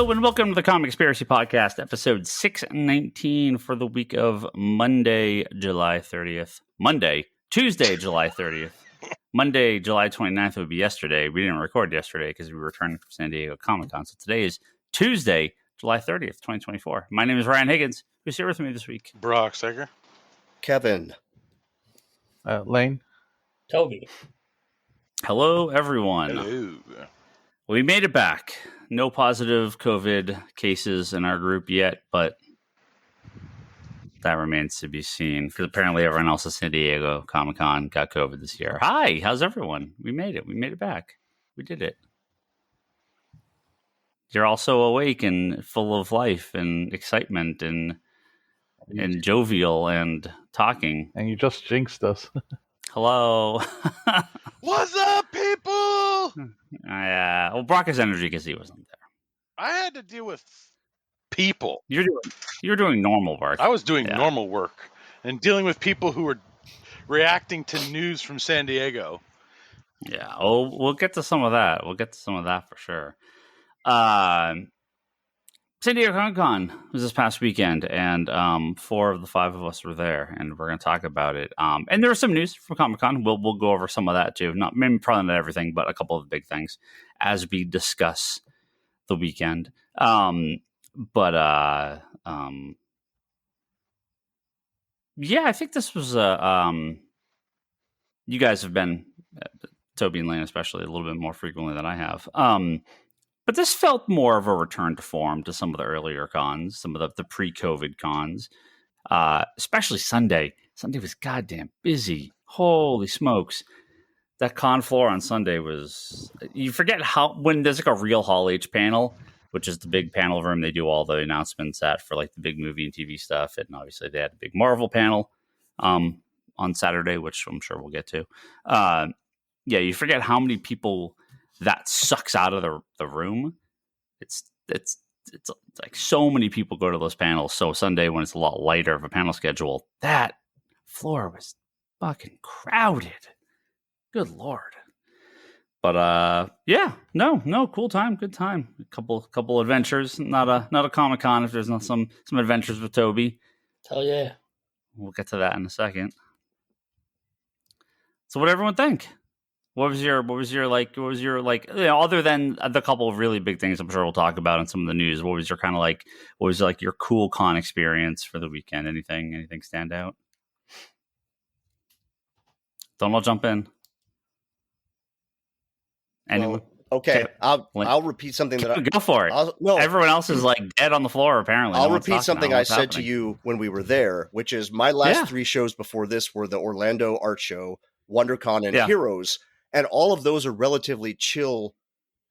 Hello and welcome to the Comic Conspiracy Podcast, episode 619 for the week of Monday, July 30th. Tuesday, July 30th. Monday, July 29th would be yesterday. We didn't record yesterday because we returned from San Diego Comic-Con. So today is Tuesday, July 30th, 2024. My name is Ryan Higgins. Who's here with me this week? Brock Sager. Kevin. Lane. Toby. Hello, everyone. Hello. We made it back. No positive COVID cases in our group yet, but that remains to be seen because apparently everyone else at San Diego Comic-Con got COVID this year. Hi, how's everyone? We made it. We made it back. We did it. You're also awake and full of life and excitement and jovial and talking. And you just jinxed us. Hello. What's up, people? Well, Brock has energy because he wasn't there. I had to deal with people. You're doing normal work. I was doing normal work and dealing with people who were reacting to news from San Diego. Yeah. Oh, we'll get to some of that. For sure. San Diego Comic-Con was this past weekend, and 4 of the 5 of us were there, and we're going to talk about it. And there was some news from Comic-Con. We'll go over some of that too. Probably not everything, but a couple of the big things as we discuss the weekend. Yeah, I think this was you guys have been, Toby and Lane especially, a little bit more frequently than I have. But this felt more of a return to form to some of the earlier cons, some of the pre-COVID cons, especially Sunday. Sunday was goddamn busy. Holy smokes. That con floor on Sunday was... You forget when there's like a real Hall H panel, which is the big panel room they do all the announcements at for like the big movie and TV stuff. And obviously they had a big Marvel panel on Saturday, which I'm sure we'll get to. Yeah, you forget how many people... that sucks out of the room. It's like so many people go to those panels. So Sunday, when it's a lot lighter of a panel schedule, that floor was fucking crowded. Good Lord. But yeah, no, cool time, good time. A couple adventures. Not a Comic-Con if there's not some adventures with Toby. Hell yeah. We'll get to that in a second. So what did everyone think? What was your other than the couple of really big things I'm sure we'll talk about in some of the news, what was your cool con experience for the weekend? Anything stand out? Don't all jump in. Anyone? Well, okay. I'll repeat something go for it. Everyone else is like dead on the floor apparently. I'll repeat something I said to you when we were there, which is my last 3 shows before this were the Orlando Art Show, WonderCon, and Heroes. And all of those are relatively chill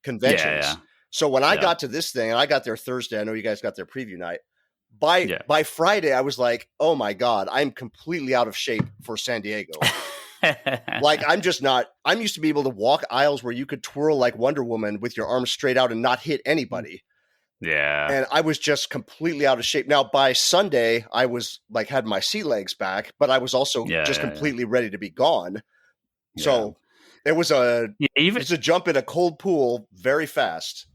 conventions. Yeah. So when I got to this thing, and I got there Thursday, I know you guys got there preview night. By Friday, I was like, oh my God, I'm completely out of shape for San Diego. Like, I'm used to be able to walk aisles where you could twirl like Wonder Woman with your arms straight out and not hit anybody. Yeah. And I was just completely out of shape. Now, by Sunday, I was like, had my sea legs back, but I was also just completely ready to be gone. Yeah. So it was it's a jump in a cold pool very fast.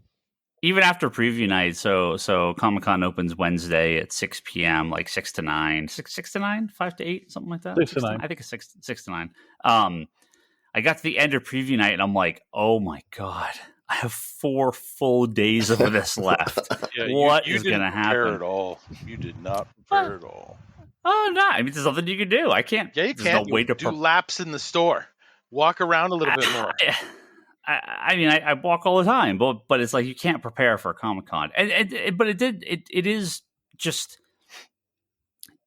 Even after preview night, so Comic-Con opens Wednesday at 6 p.m., like 6 to 9. 6 to 9? 5 to 8? Something like that? 6 to 9. I think it's 6 to 9. I got to the end of preview night, and I'm like, oh my God, I have 4 full days of this left. What is going to happen? At all. You did not prepare at all. Oh, no. I mean, there's nothing you can do. I can't. Yeah, you can't. Do laps in the store. Walk around a little bit more. I mean, I walk all the time, but it's like you can't prepare for a Comic-Con. But it is just,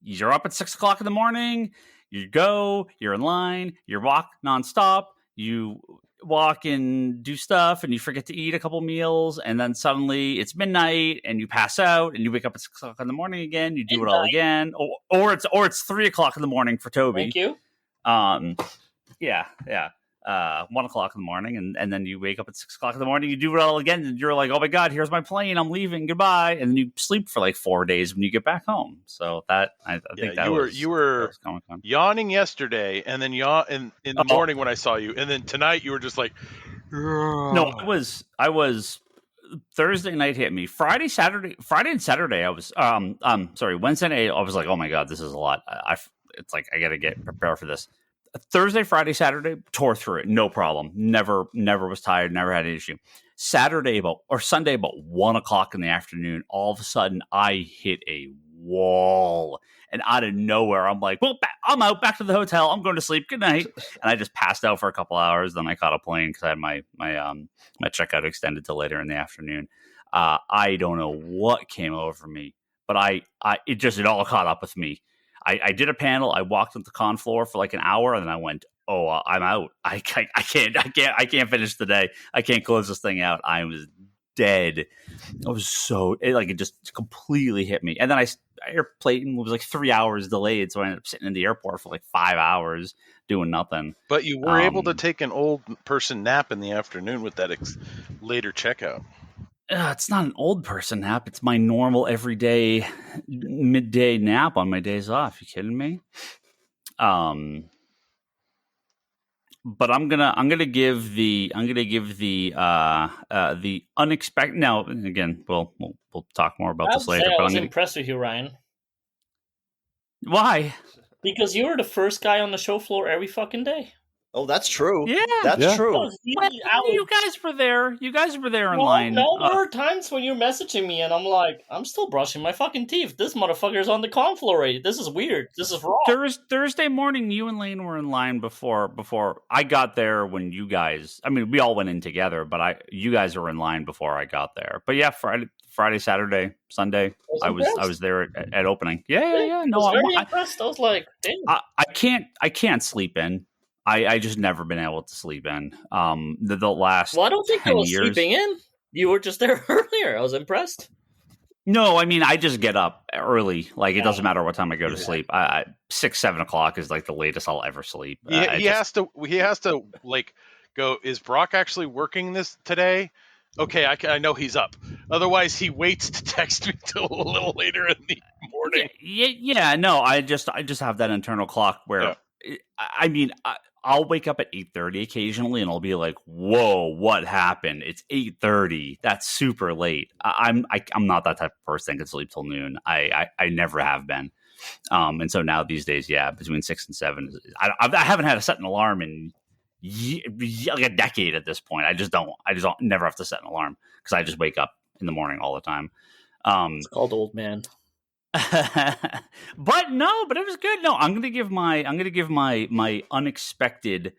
you're up at 6 o'clock in the morning, you're in line, you walk nonstop, you walk and do stuff, and you forget to eat a couple meals, and then suddenly it's midnight, and you pass out, and you wake up at 6 o'clock in the morning again, you do it all again, or it's 3 o'clock in the morning for Toby. Thank you. Yeah. 1 o'clock in the morning, and then you wake up at 6 o'clock in the morning, you do it all again, and you're like, oh my God, here's my plane, I'm leaving, goodbye. And then you sleep for like 4 days when you get back home. So that, I think that you were yawning yesterday, and then in the morning when I saw you, and then tonight you were just like, no, I was Thursday night hit me. Friday and Saturday, I was Wednesday night, I was like, oh my god, this is a lot. It's like I got to get prepared for this. Thursday, Friday, Saturday, tore through it, no problem. Never was tired. Never had an issue. Sunday about 1:00 in the afternoon, all of a sudden I hit a wall, and out of nowhere, I'm like, well, I'm out, back to the hotel. I'm going to sleep. Good night. And I just passed out for a couple hours. Then I caught a plane because I had my checkout extended to later in the afternoon. I don't know what came over me, but it all caught up with me. I did a panel. I walked on the con floor for like an hour, and then I went, "Oh, I'm out. I can't finish the day. I can't close this thing out." I was dead. I was it just completely hit me. And then airplane was like 3 hours delayed, so I ended up sitting in the airport for like 5 hours doing nothing. But you were able to take an old person nap in the afternoon with that later checkout. It's not an old person nap. It's my normal everyday midday nap on my days off. You kidding me? But I'm gonna give the unexpected. Now, again, we'll talk more about this later. But I was impressed with you, Ryan. Why? Because you were the first guy on the show floor every fucking day. Oh, that's true. Yeah, that's true. Well, you guys were there. You guys were there in line. No, there were times when you're messaging me, and I'm like, I'm still brushing my fucking teeth. This motherfucker's on the con floor already. This is weird. This is wrong. Thursday morning, you and Lane were in line before I got there. When you guys, I mean, we all went in together, but you guys were in line before I got there. But yeah, Friday, Saturday, Sunday, I was there at opening. Yeah. No, I was very impressed. I was like, damn. I can't sleep in. I just never been able to sleep in. The last I don't think I was years, sleeping in. You were just there earlier. I was impressed. No, I mean, I just get up early. Like, it doesn't matter what time I go to sleep. 6, 7 o'clock is like the latest I'll ever sleep. He has to like go, is Brock actually working this today? Okay, I know he's up. Otherwise, he waits to text me till a little later in the morning. Yeah. No, I just have that internal clock where, I mean, I'll wake up at 8:30 occasionally, and I'll be like, "Whoa, what happened? It's 8:30. That's super late." I'm not that type of person that can sleep till noon. I never have been. And so now these days, between 6 and 7, I haven't had to set an alarm in like a decade at this point. I just don't never have to set an alarm because I just wake up in the morning all the time. It's called old man. but it was good. No, I'm gonna give my unexpected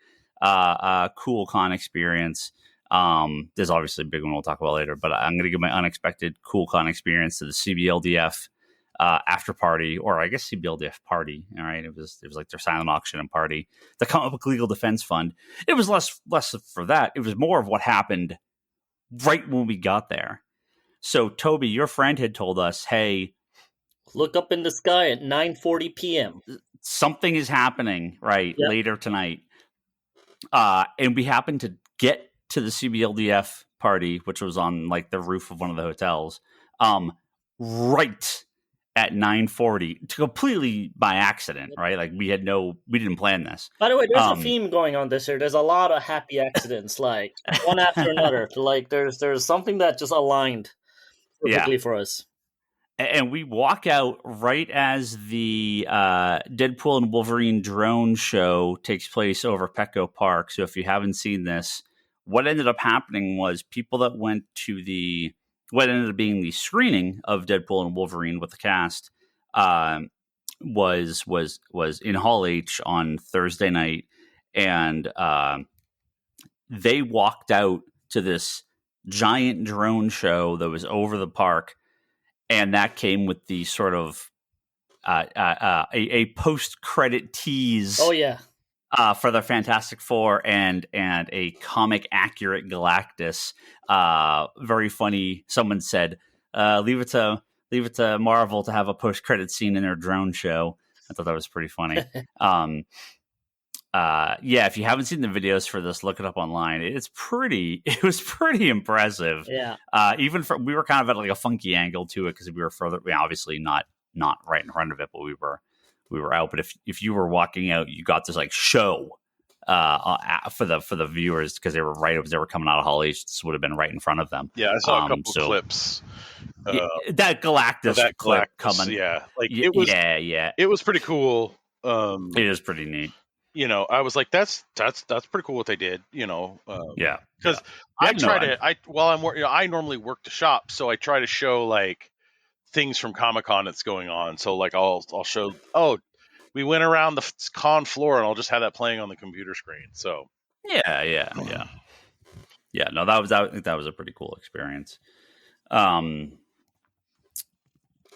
cool con experience. There's obviously a big one we'll talk about later, but I'm gonna give my unexpected cool con experience to the CBLDF after party, or I guess CBLDF party. All right, it was like their silent auction and party, the Comic Book Legal Defense Fund. It was less for that. It was more of what happened right when we got there. So Toby, your friend had told us, hey, look up in the sky at 9:40 p.m. Something is happening later tonight. And we happened to get to the CBLDF party, which was on like the roof of one of the hotels, right at 9:40, completely by accident, right? Like we didn't plan this. By the way, there's a theme going on this year. There's a lot of happy accidents, like one after another. Like there's something that just aligned perfectly for us. And we walk out right as the Deadpool and Wolverine drone show takes place over Petco Park. So if you haven't seen this, what ended up happening was people that went to what ended up being the screening of Deadpool and Wolverine with the cast was in Hall H on Thursday night, and they walked out to this giant drone show that was over the park. And that came with the sort of a post-credit tease. Oh yeah, for the Fantastic Four and a comic accurate Galactus. Very funny. Someone said, "Leave it to Marvel to have a post-credit scene in their drone show." I thought that was pretty funny. If you haven't seen the videos for this, look it up online. It was pretty impressive. Yeah. We were kind of at like a funky angle to it because we were further, obviously not right in front of it, but we were out. But if you were walking out, you got this like show for the viewers, because they were right as they were coming out of Hall H. This would have been right in front of them. Yeah, I saw a couple clips. That Galactus clip coming. Yeah, like it was. Yeah. It was pretty cool. It is pretty neat. I was like, that's pretty cool what they did. Because I normally work the shop, so I try to show like things from Comic-Con that's going on. So like I'll show, we went around the con floor, and I'll just have that playing on the computer screen. So yeah. No, I think that was a pretty cool experience. I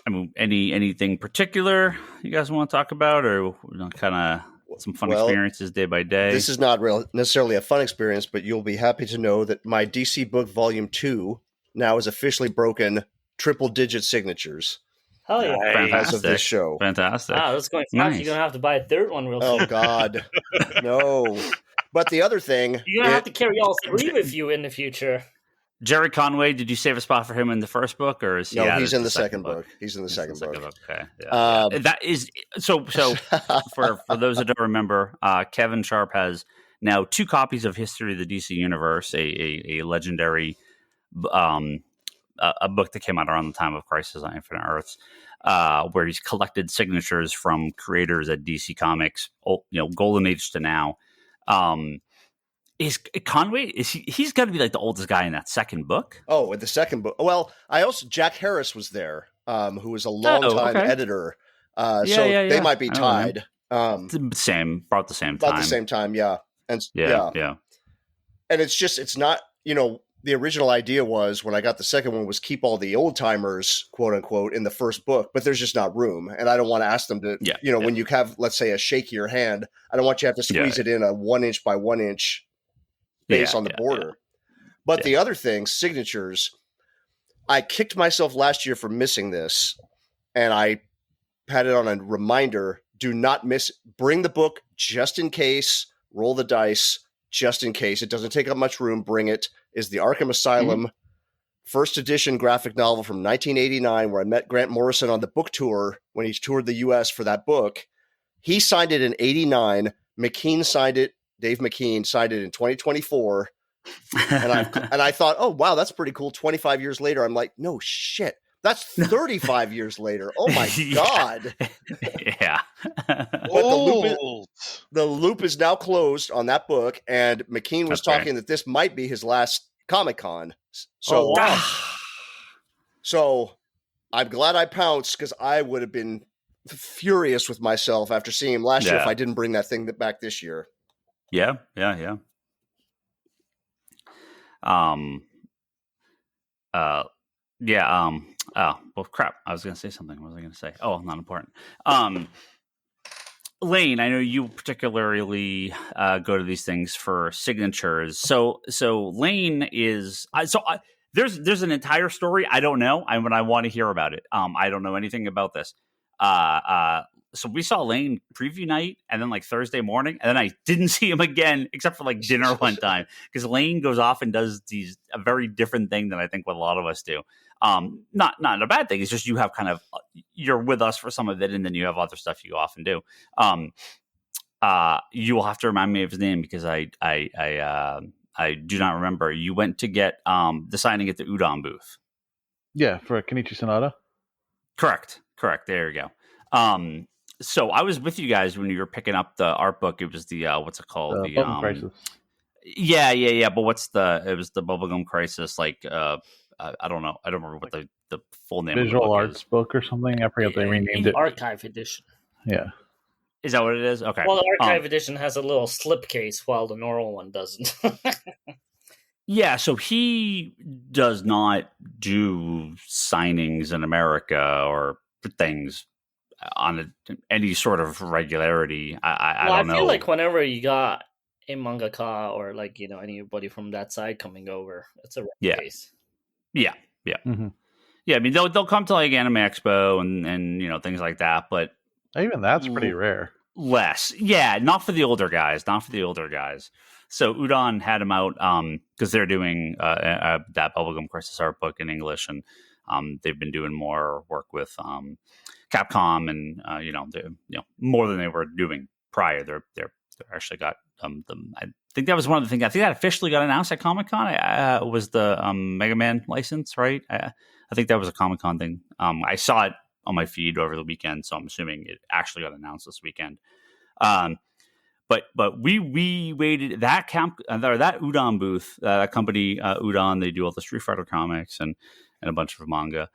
mean, anything particular you guys want to talk about, or kind of some fun experiences day by day? This is not necessarily a fun experience, but you'll be happy to know that my DC book Volume 2 now is officially broken triple-digit signatures. Hell yeah. As of this show. Fantastic. Wow, that's going fast. Nice. You're going to have to buy a third one real soon. Oh, God. No. But the other thing... You're going to have to carry all three with you in the future. Jerry Conway, did you save a spot for him in the first book, or is he? No, he's in the second book. He's in the second book. Okay, yeah. That is so. For those that don't remember, Kevin Sharp has now 2 copies of History of the DC Universe, a legendary, a book that came out around the time of Crisis on Infinite Earths, where he's collected signatures from creators at DC Comics, Golden Age to now. Is Conway? He's got to be like the oldest guy in that second book? Oh, in the second book. Well, Jack Harris was there, who was a longtime editor. They might be tied. About the same time. About the same time, yeah. And yeah. And it's not. The original idea was, when I got the second one, was keep all the old timers, quote unquote, in the first book, but there's just not room, and I don't want to ask them to. When you have, let's say, a shakier hand, I don't want you to have to squeeze it in a 1 inch by 1 inch base on the border. But the other thing, signatures, I kicked myself last year for missing this, and I had it on a reminder: do not miss. Bring the book just in case. Roll the dice just in case. It doesn't take up much room. Bring it. Is the Arkham Asylum first edition graphic novel from 1989, where I met Grant Morrison on the book tour when he toured the U.S. for that book. He signed it in 89. McKean signed it. Dave McKean signed it in 2024. And I thought, oh, wow, that's pretty cool. 25 years later, I'm like, no shit. That's 35 years later. Oh, my God. Yeah. But the loop is now closed on that book, and McKean was talking that this might be his last Comic-Con. So, so I'm glad I pounced, because I would have been furious with myself after seeing him last year if I didn't bring that thing back this year. Yeah. Well, crap. I was going to say something. What was I going to say? Oh, not important. Lane, I know you particularly go to these things for signatures. So Lane is there's an entire story I don't know, and I want to hear about it. I don't know anything about this. So we saw Lane preview night, and then like Thursday morning, and then I didn't see him again except for like dinner one time, because Lane goes off and does a very different thing than I think what a lot of us do. Not a bad thing. It's just you have you're with us for some of it, and then you have other stuff you go off and do. You will have to remind me of his name, because I do not remember. You went to get the signing at the Udon booth. Yeah, for Kenichi Sonata. Correct. There you go. So I was with you guys when you were picking up the art book. It was the what's it called? The Bubblegum Crisis. Yeah. But it was the Bubblegum Crisis. Like I don't know. I don't remember what the full name. Visual of the book arts is. Book or something. I forget they renamed it. Archive edition. Yeah. Is that what it is? Okay. Well, the archive edition has a little slipcase, while the normal one doesn't. Yeah, so he does not do signings in America or things on any sort of regularity. I don't know. I feel like whenever you got a mangaka or like anybody from that side coming over, it's a rare case. Yeah. Mm-hmm. Yeah, I mean they'll come to like Anime Expo and things like that, but even that's pretty rare. Less, yeah, not for the older guys. So Udon had him out because they're doing that Bubblegum Crisis art book in English, and they've been doing more work with Capcom, and more than they were doing prior. They're actually got I think that was one of the things. I think that officially got announced at Comic-Con. Was the Mega Man license, right? I think that was a Comic-Con thing. I saw it on my feed over the weekend, so I'm assuming it actually got announced this weekend. But we waited that that Udon booth, that company Udon, they do all the Street Fighter comics and a bunch of manga.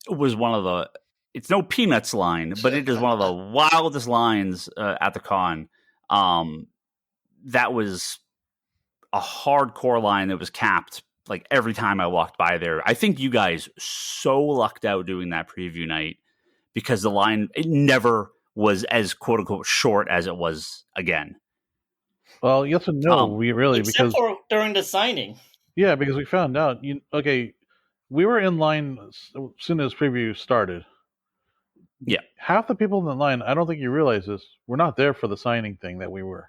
Was one of the, it's no Peanuts line, but it is one of the wildest lines at the con. That was a hardcore line that was capped like every time I walked by there. I think you guys so lucked out doing that preview night because the line, it never was as quote unquote short as it was again. Well, yes and no, we really, except because for during the signing. Yeah, because we found out. We were in line as soon as preview started. Yeah, half the people in the line, I don't think you realize this, were not there for the signing thing that we were.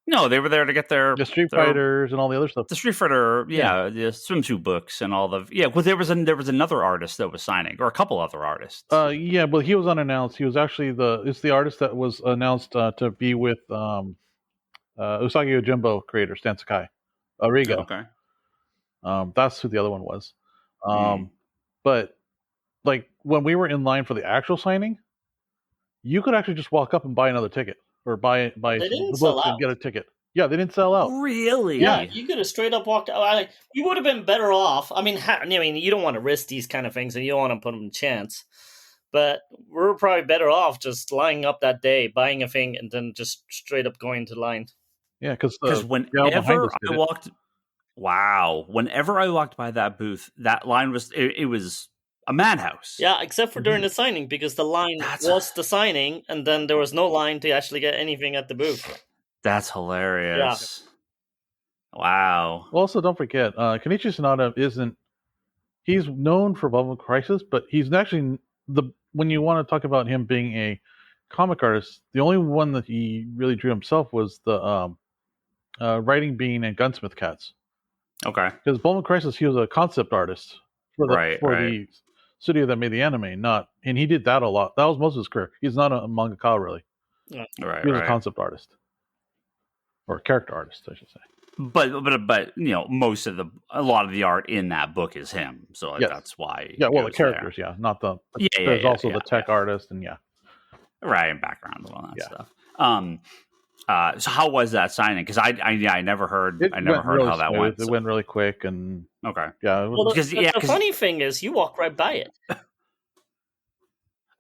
No, they were there to get the Street Fighters and all the other stuff. The Street Fighter, the swimsuit books and all the Well, there was another artist that was signing, or a couple other artists. But he was unannounced. He was actually the artist that was announced to be with Usagi Yojimbo creator Stan Sakai, Arigo. Okay, that's who the other one was. But like when we were in line for the actual signing, you could actually just walk up and buy another ticket. Or buy the book and get a ticket. Yeah, they didn't sell out. Really? Yeah, you could have straight up walked out. You would have been better off. I mean, you don't want to risk these kind of things, and you don't want to put them in chance. But we're probably better off just lining up that day, buying a thing, and then just straight up going to the line. Yeah, because whenever I walked by that booth, that line was it was a madhouse. Yeah, except for during the signing, because the line was the signing, and then there was no line to actually get anything at the booth. That's hilarious. Yeah. Wow. Also, don't forget, Kenichi Sanada he's known for Bubble Crisis, but he's actually when you want to talk about him being a comic artist, the only one that he really drew himself was the Writing Bean and Gunsmith Cats. Okay. Because Bubble Crisis, he was a concept artist for the studio that made the anime, and he did that a lot. That was most of his career. He's not a mangaka really. Yeah. Right. He was a concept artist. Or a character artist, I should say. But most of a lot of the art in that book is him. So that's why. Yeah, well, the characters, not the. There's also the tech artist, and right, and background and all that stuff. So how was that signing? Because I never heard. I never heard how that went. It went really quick, and okay. Yeah. Well, the funny thing is, you walked right by it.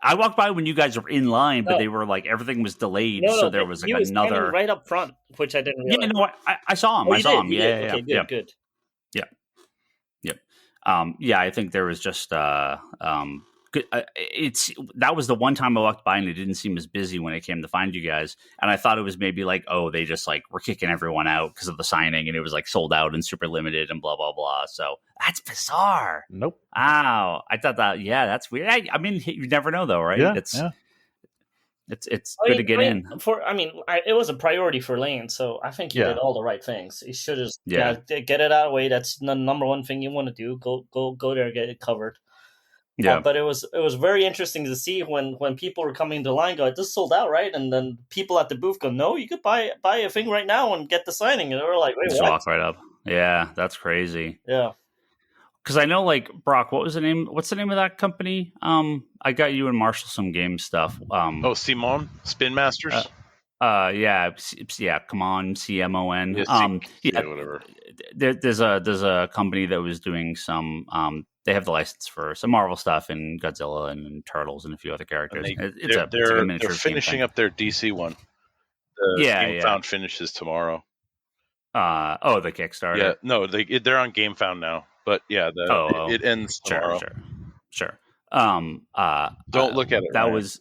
I walked by when you guys were in line, but they were like everything was delayed, so there was like another right up front, which I didn't realize. Yeah, no, I saw him. I saw him. Yeah, okay, good. Yeah. I think there was just that was the one time I walked by and it didn't seem as busy when it came to find you guys, and I thought it was maybe like, oh, they just like were kicking everyone out because of the signing, and it was like sold out and super limited and blah blah blah. So that's bizarre. Nope. Wow, I thought that. Yeah, that's weird. I mean, you never know though, right? Yeah. It's good to get in. It was a priority for Lane, so I think he did all the right things. He should have get it out of the way. That's the number one thing you want to do. Go there and get it covered. Yeah, but it was very interesting to see when people were coming to line, go, this sold out, right? And then people at the booth go, no, you could buy a thing right now and get the signing. And they were like, wait, just what? Walk right up. Yeah, that's crazy. Yeah. Because I know, like, Brock, what's the name of that company? I got you and Marshall some game stuff. Simon Spin Masters. Come on, CMON. Whatever. There's a company that was doing some. They have the license for some Marvel stuff and Godzilla and Turtles and a few other characters. They're finishing up their DC one. The GameFound finishes tomorrow. The Kickstarter. Yeah, no, they're on GameFound now. But yeah, it ends tomorrow. Sure. Don't look at it. That was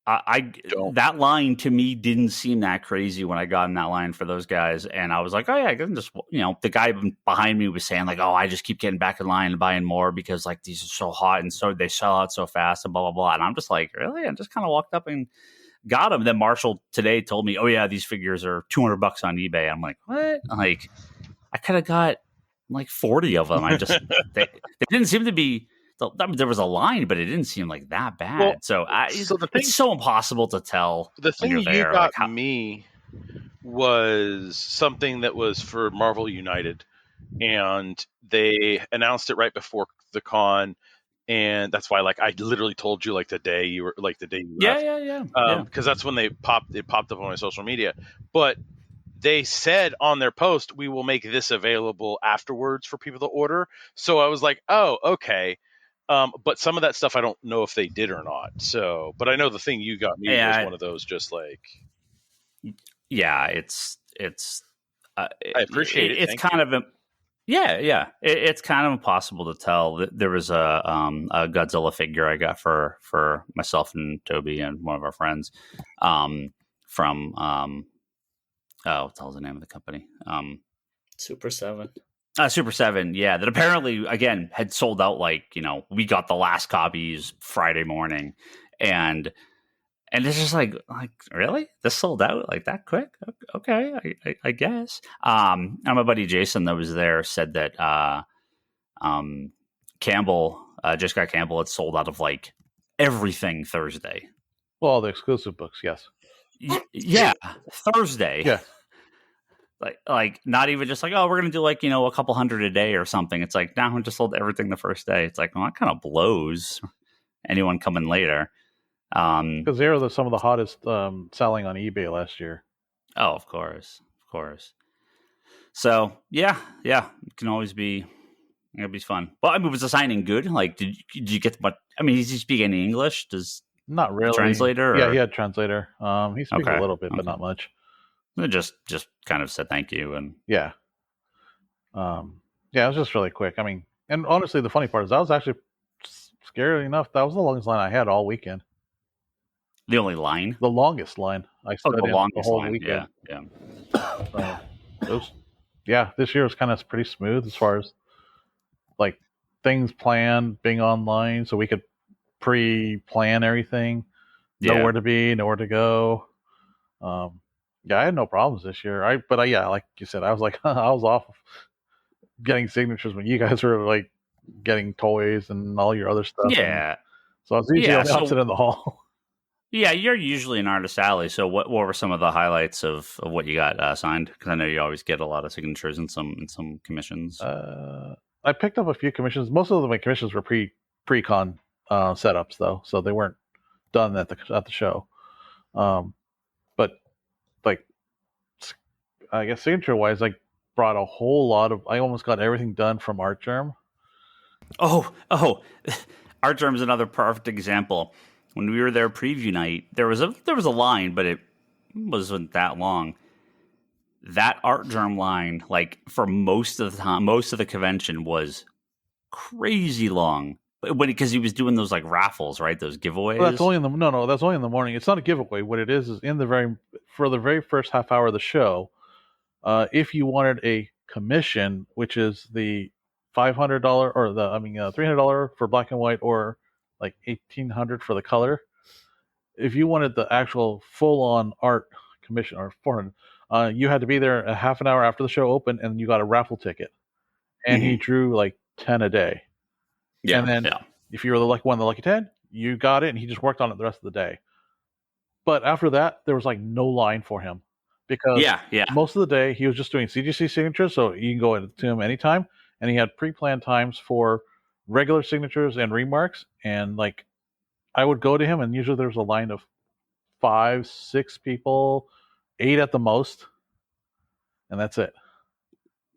that line to me didn't seem that crazy when I got in that line for those guys, and I was like, oh yeah, I can just the guy behind me was saying like, oh, I just keep getting back in line and buying more because like these are so hot and so they sell out so fast and blah blah blah, and I'm just like, really? I just kind of walked up and got them. Then Marshall today told me, oh yeah, these figures are $200 on eBay. I'm like, what? Like I could have got like 40 of them. I just they didn't seem to be. There was a line, but it didn't seem like that bad. It's so impossible to tell. The thing you got me was something that was for Marvel United, and they announced it right before the con, and that's why I literally told you the day you left. Because that's when it popped up on my social media. But they said on their post, we will make this available afterwards for people to order. So I was like, oh, okay. But some of that stuff I don't know if they did or not. So, but I know the thing you got me was one of those just it's I appreciate it. It's kind of it's kind of impossible to tell. There was a Godzilla figure I got for myself and Toby and one of our friends from what the hell's the name of the company? Super 7. Super 7, yeah. That apparently, again, had sold out. We got the last copies Friday morning, and it's just really? This sold out that quick? Okay, I guess. And my buddy Jason that was there said that Campbell, Jessica Campbell, had sold out of everything Thursday. Well, all the exclusive books, yes. Yeah, Thursday. Yeah. Not even just we're gonna do a couple hundred a day or something. It's now I just sold everything the first day. It's well, that kind of blows anyone coming later. Because they were some of the hottest selling on eBay last year. Oh, of course. So yeah, it can always be. It'll be fun. Well, I mean, was the signing good? Did you get much? I mean, does he speak any English? Not really. Translator? Yeah, he had translator. He speaks a little bit, but not much. Just kind of said thank you and yeah. It was just really quick. I mean, and honestly, the funny part is I was actually scarily enough that was the longest line I had all weekend. The only line? The longest line I stood in the whole line. weekend. Yeah. This year was kind of pretty smooth as far as things planned, being online, so we could pre-plan everything, know where to be, know where to go. I had no problems this year. But like you said, I was I was off of getting signatures when you guys were getting toys and all your other stuff. Yeah. So I was usually opposite in the hall. Yeah, you're usually an artist alley. So what were some of the highlights of what you got signed? Because I know you always get a lot of signatures in some commissions. I picked up a few commissions. Most of my commissions were pre-con setups though, so they weren't done at the show. But I guess signature wise, I brought a whole lot of. I almost got everything done from Art Germ. Oh, Art Germ's another perfect example. When we were there preview night, there was a line, but it wasn't that long. That Art Germ line, for most of the time, most of the convention was crazy long. Because he was doing those raffles, right? Those giveaways. Well, that's only that's only in the morning. It's not a giveaway. What it is in for the very first half hour of the show. If you wanted a commission, which is the $500 or $300 for black and white, or $1,800 for the color. If you wanted the actual full-on art commission or $400, you had to be there a half an hour after the show opened, and you got a raffle ticket. And he drew 10 a day. Yeah. And then if you were the lucky 10, you got it, and he just worked on it the rest of the day. But after that, there was no line for him. Because most of the day he was just doing CGC signatures, so you can go to him anytime, and he had pre-planned times for regular signatures and remarks. And I would go to him, and usually there was a line of 5, 6 people, 8 at the most, and that's it.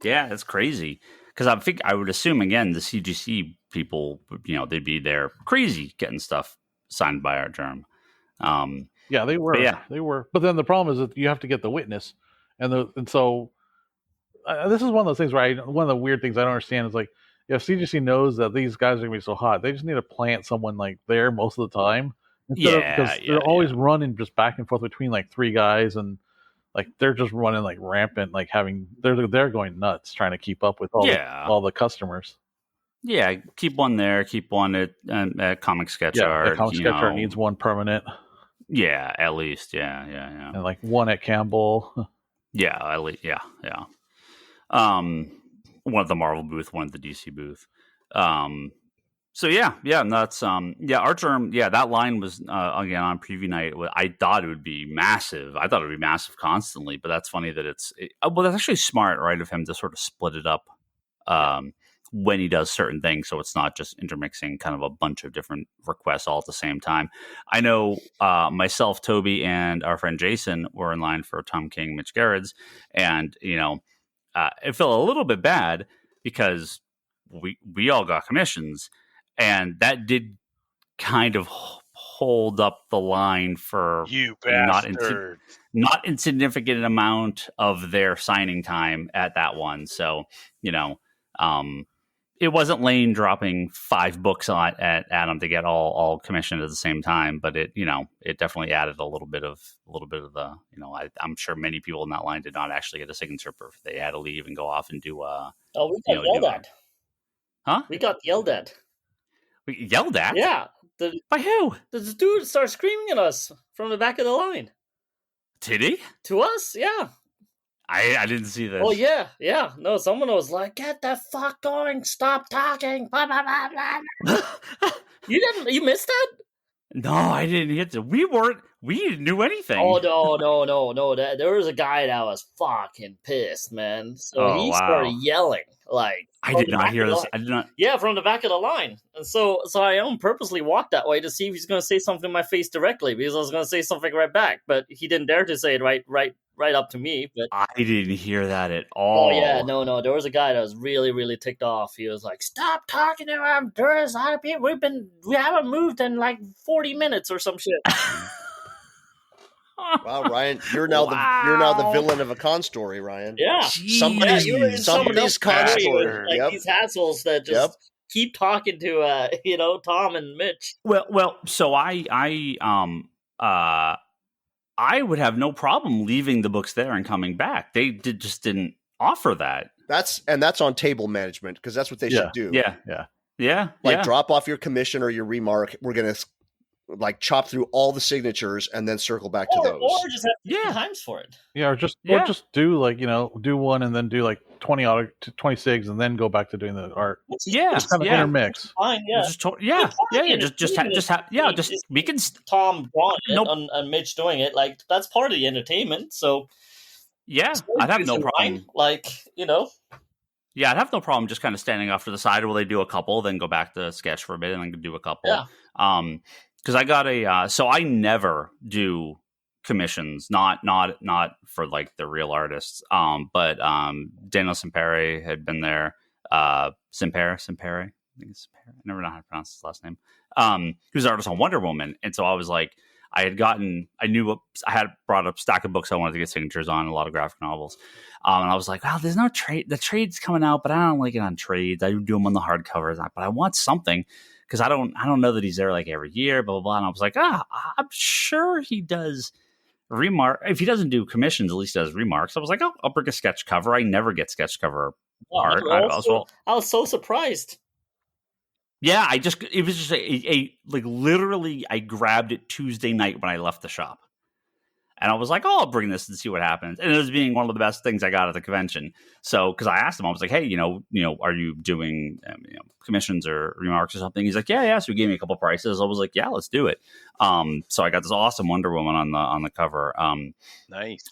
Yeah, that's crazy. Because I would assume again the CGC people, they'd be there crazy getting stuff signed by Art Germ. Yeah, they were. They were. But then the problem is that you have to get the witness, and so this is one of those things where one of the weird things I don't understand is if CGC knows that these guys are gonna be so hot, they just need to plant someone there most of the time. Because they're always running just back and forth between 3 guys, and they're just running rampant, they're going nuts trying to keep up with all the customers. Yeah, keep one there, keep one at Comic Sketch Art. The Comic Sketch Art needs one permanent. Yeah, at least. Yeah. And one at Campbell. Yeah, at least. Yeah. One at the Marvel booth, one at the DC booth. and that's our term. Yeah, that line was again on preview night. I thought it would be massive. I thought it would be massive constantly, but that's funny that well, that's actually smart, right, of him to sort of split it up when he does certain things, so it's not just intermixing kind of a bunch of different requests all at the same time. I know myself, Toby, and our friend Jason were in line for Tom King, Mitch Gerrard's, and it felt a little bit bad because we all got commissions. And that did kind of hold up the line for you bastard. Not insignificant amount of their signing time at that one. So, it wasn't Lane dropping 5 books at Adam to get all commissioned at the same time, but it definitely added a little bit of the, I'm sure many people in that line did not actually get a signature if they had to leave and go off and do we got yelled at. Huh? We got yelled at. Yelled at? Yeah. By who? The dude started screaming at us from the back of the line. Did he? To us, yeah. I didn't see this. Oh, yeah. No, someone was like, get the fuck going, stop talking, blah, blah, blah, blah. You missed that? No, I didn't hit it. We didn't do anything. Oh, no. There was a guy that was fucking pissed, man. So he started yelling, like... I did not hear this. I did not. Yeah, from the back of the line. And so I purposely walked that way to see if he's going to say something in my face directly, because I was going to say something right back. But he didn't dare to say it right up to me. But I didn't hear that at all. Oh, yeah. No. There was a guy that was really, really ticked off. He was like, stop talking to him. There's a lot of people. We haven't moved in like 40 minutes or some shit. Wow, Ryan, you're now the villain of a con story, Ryan. Yeah, somebody's con story. Like these assholes that just keep talking to Tom and Mitch. Well, so I would have no problem leaving the books there and coming back. They just didn't offer that. That's on table management, because that's what they should do. Yeah. Drop off your commission or your remark. We're gonna chop through all the signatures and then circle back to those. Or just have times for it. Yeah, or just do do one and then do 20 sigs and then go back to doing the art. Just kind of intermix. Fine, we can Tom drawing it and Mitch doing it. That's part of the entertainment. So I'd have no problem. Yeah, I'd have no problem just kind of standing off to the side where they do a couple, then go back to sketch for a bit and then do a couple. Yeah. Because I got so I never do commissions, not for the real artists. But Daniel Simpere had been there. Simpere, I think it's Simpere. I never know how to pronounce his last name. He was an artist on Wonder Woman, and so I was like, I had brought up a stack of books I wanted to get signatures on, a lot of graphic novels. And I was like, wow, there's no trade. The trade's coming out, but I don't like it on trades. I do them on the hardcovers, but I want something. Because I don't know that he's there every year, blah, blah, blah. And I was like, I'm sure he does remark. If he doesn't do commissions, at least he does remarks. I was like, I'll bring a sketch cover. I never get sketch cover art. I was so surprised. Yeah, it was just literally I grabbed it Tuesday night when I left the shop. And I was like, I'll bring this and see what happens. And it was being one of the best things I got at the convention. So, because I asked him, I was like, hey, are you doing commissions or remarks or something? He's like, yeah. So he gave me a couple prices. I was like, yeah, let's do it. So I got this awesome Wonder Woman on the cover. Nice.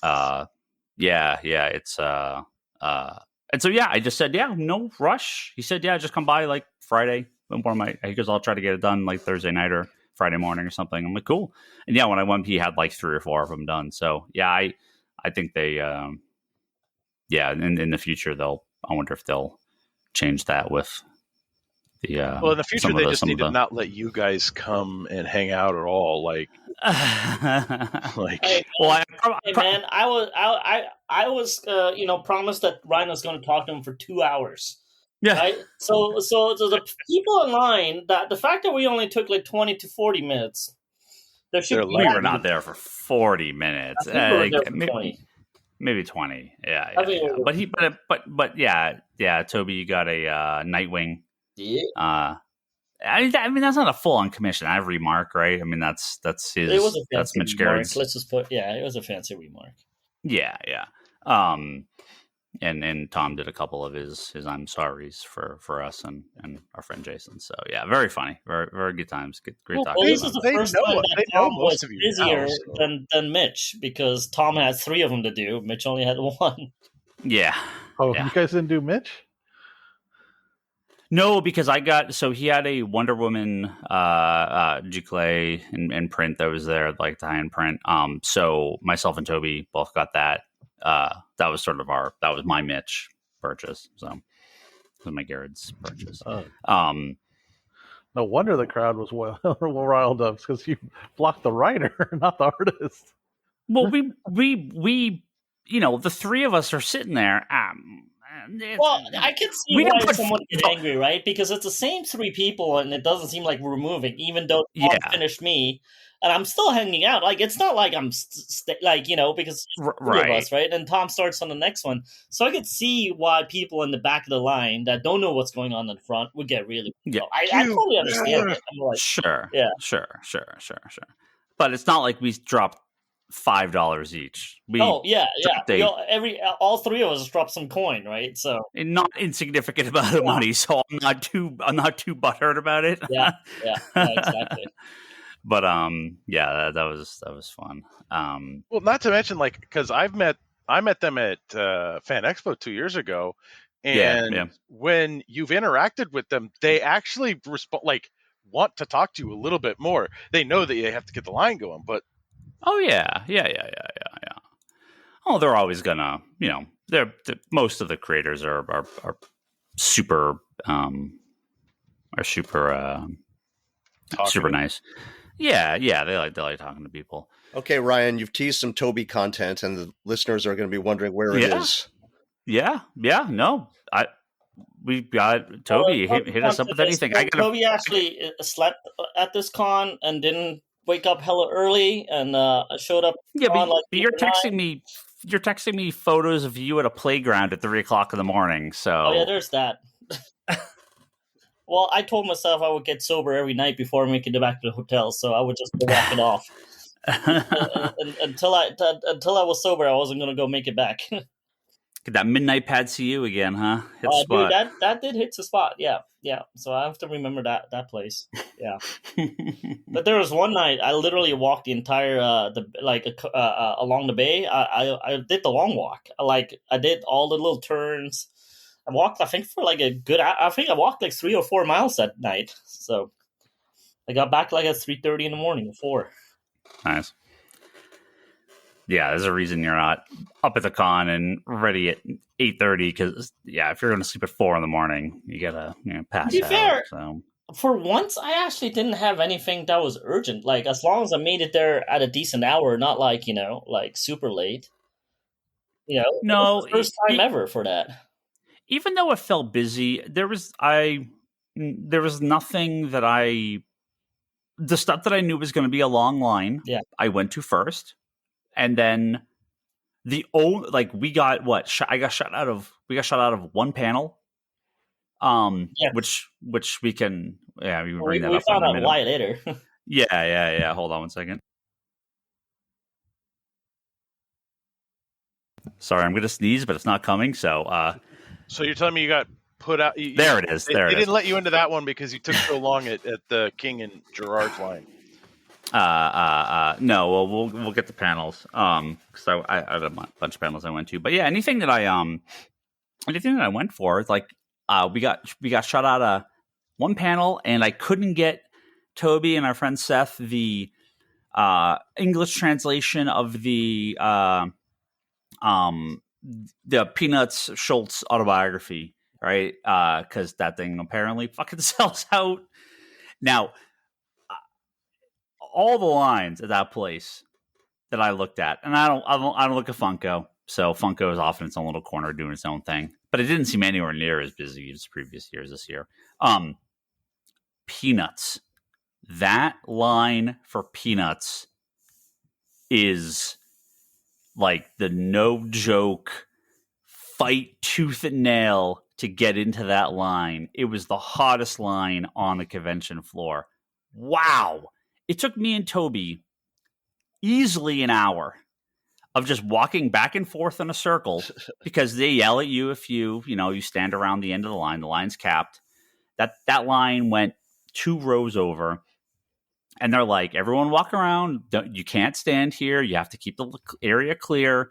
It's and so I just said, no rush. He said, just come by Friday. He goes, I'll try to get it done Thursday night or Friday morning or something. I'm like, cool. And when I went, he had 3 or 4 of them done. So I think they, in the future I wonder if they'll change that with the, well, in the future, they just need to not let you guys come and hang out at all. Hey, man, I was promised that Ryan was going to talk to him for 2 hours. Yeah. Right? So the people in line, the fact that we only took 20 to 40 minutes, we were not there for 40 minutes. I think we were there for 20. Maybe 20. Yeah. But Toby, you got a Nightwing. Yeah. I mean, that's not a full on commission. I have remark, right? I mean, that's his. It was a fancy that's Mitch remark. Gerrard's. Let's just put. Yeah, it was a fancy remark. Yeah. and Tom did a couple of his I'm sorry's for us and our friend Jason. So yeah, very funny, very very good times, great talking. Well, this is the first time that Tom was busier than Mitch, because Tom had 3 of them to do. Mitch only had 1. Yeah. Oh, yeah. You guys didn't do Mitch? No, because he had a Wonder Woman giclée in print that was there, like the high-end print. So myself and Toby both got that. That was my Mitch purchase. So it was my Garrett's purchase. No wonder the crowd was riled up, because you blocked the writer, not the artist. Well, we the 3 of us are sitting there. Well, I can see why someone would get angry, right? Because it's the same 3 people, and it doesn't seem like we're moving, even though Tom finished me, and I'm still hanging out. Like, it's not like I'm because it's 3 of us, right? And Tom starts on the next one, so I could see why people in the back of the line that don't know what's going on in front would get really. I totally understand it. I'm like, sure, sure. But it's not like we dropped $5 each. All 3 of us dropped some coin, right? So not insignificant amount of money. So I'm not too butthurt about it. Yeah, exactly. But that was fun. Well, not to mention, like, because I met them at Fan Expo 2 years ago, and when you've interacted with them, they actually want to talk to you a little bit more. They know that you have to get the line going, but. Oh yeah. Oh, they're always gonna, they're most of the creators are super super nice. Yeah, they like talking to people. Okay, Ryan, you've teased some Toby content, and the listeners are going to be wondering where it is. Yeah. No, we got Toby. Hit us up with anything. Toby actually slept at this con and didn't wake up hella early, and showed up. Yeah, but you're texting me. You're texting me photos of you at a playground at 3:00 in the morning. So there's that. Well, I told myself I would get sober every night before making it back to the hotel, so I would just go walk it off. Until I was sober, I wasn't going to go make it back. That midnight pad CU again, huh? Hit the spot. Dude, that did hit the spot. Yeah. So I have to remember that place. Yeah. But there was one night I literally walked the entire along the bay. I did the long walk. I did all the little turns. I walked, I think, for like I walked like 3 or 4 miles that night. So I got back like at 3:30 in the morning, 4. Nice. Yeah, there's a reason you're not up at the con and ready at 8:30, because if you're going to sleep at 4 in the morning, you gotta pass out. To be fair, so. For once, I actually didn't have anything that was urgent. Like, as long as I made it there at a decent hour, not like super late. No, it was the first time ever for that. Even though it felt busy, there was nothing that the stuff that I knew was going to be a long line. Yeah, I went to first. And then we got I got shot out of one panel. Which we can we can bring that up. We found out why later. Yeah. Hold on one second. Sorry, I'm gonna sneeze, but it's not coming. So you're telling me you got put out? There it is. They didn't let you into that one because you took so long at the King and Gerard's line. No, well, we'll get the panels. Because I had a bunch of panels I went to, but yeah, anything that I went for, like, we got shot out of one panel, and I couldn't get Toby and our friend Seth the English translation of the Peanuts Schultz autobiography, right? Because that thing apparently fucking sells out now. All the lines at that place that I looked at, and I don't look at Funko, so Funko is off in its own little corner doing its own thing. But it didn't seem anywhere near as busy as previous years this year. Peanuts, that line for Peanuts is like the no joke fight tooth and nail to get into that line. It was the hottest line on the convention floor. Wow. It took me and Toby easily an hour of just walking back and forth in a circle because they yell at you if you stand around the end of the line. The line's capped. That line went 2 rows over, and they're like, everyone walk around. You can't stand here. You have to keep the area clear.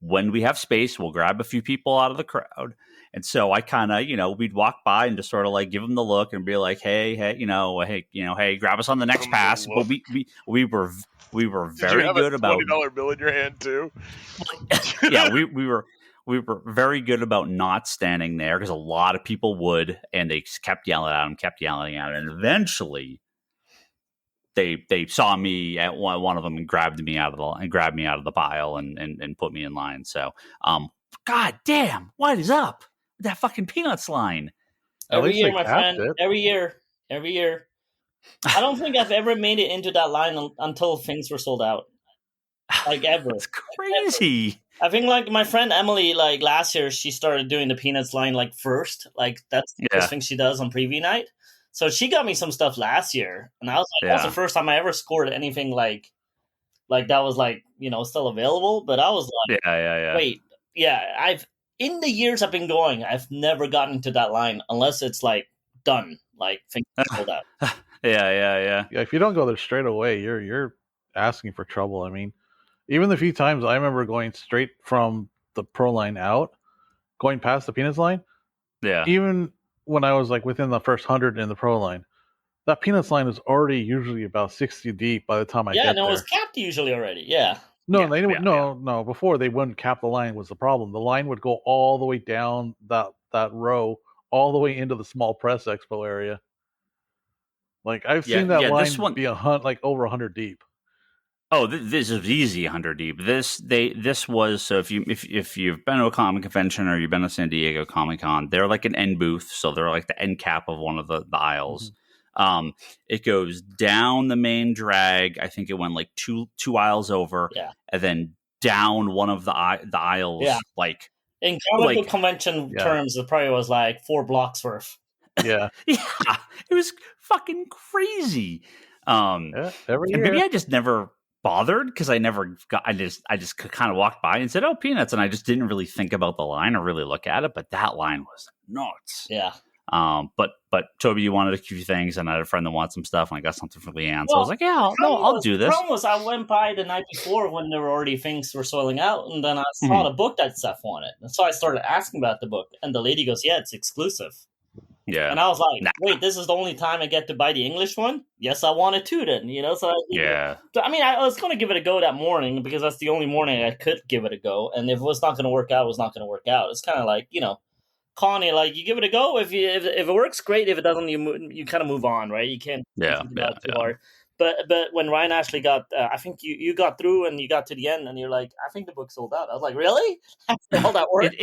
When we have space, we'll grab a few people out of the crowd. And so I kind of, we'd walk by and just sort of like give them the look and be like, hey, grab us on the next pass. But we were very good about $20 bill in your hand too. Yeah, we were very good about not standing there because a lot of people would, and they kept yelling at him, and eventually they saw me at one of them and grabbed me out of the pile and put me in line. So, God damn, what is up with that fucking Peanuts line? Every year, my friend. Every year. I don't think I've ever made it into that line until things were sold out. Like ever. It's crazy. Ever. I think like my friend Emily, like last year, she started doing the Peanuts line like first. Like that's the first thing she does on preview night. So she got me some stuff last year, and I was like, that's the first time I ever scored anything like that was like still available. But I was like, wait, I've in the years I've been going, I've never gotten to that line unless it's like done, like things sold out. Yeah. If you don't go there straight away, you're asking for trouble. I mean, even the few times I remember going straight from the pro line out, going past the Peanuts line. Yeah. Even when I was like within the first 100 in the pro line, that Peanuts line is already usually about 60 deep by the time I get there. Yeah, no, it was capped usually already. Yeah. No. Before they wouldn't cap the line was the problem. The line would go all the way down that row, all the way into the small press expo area. Like I've seen that line be over 100 deep. Oh, this is easy 100 deep. This was so if you've been to a comic convention or you've been to San Diego Comic Con, they're like an end booth, so they're like the end cap of one of the aisles. Mm-hmm. It goes down the main drag. I think it went like two aisles over, and then down one of the aisles. Yeah. Like in comic book convention terms, it probably was like 4 blocks worth. Yeah, yeah, it was fucking crazy. Every year. Maybe I just never bothered because I just kind of walked by and said, "Oh, Peanuts," and I just didn't really think about the line or really look at it. But that line was nuts. Yeah. But Toby, you wanted a few things, and I had a friend that wanted some stuff, and I got something for Leanne. So I was like, I'll do this. The problem was I went by the night before when there were already things were selling out, and then I saw the book that Seth wanted, and so I started asking about the book, and the lady goes, "Yeah, it's exclusive." Yeah. And I was like, wait, this is the only time I get to buy the English one? Yes, I want it too then, So I mean, I was going to give it a go that morning because that's the only morning I could give it a go. And if it was not going to work out, it was not going to work out. It's kind of like, Connie, like you give it a go. If it works, great. If it doesn't, you kind of move on, right? You can't too hard. But when Ryan Ashley got, I think you got through and you got to the end and you're like, I think the book sold out. I was like, really? All that work?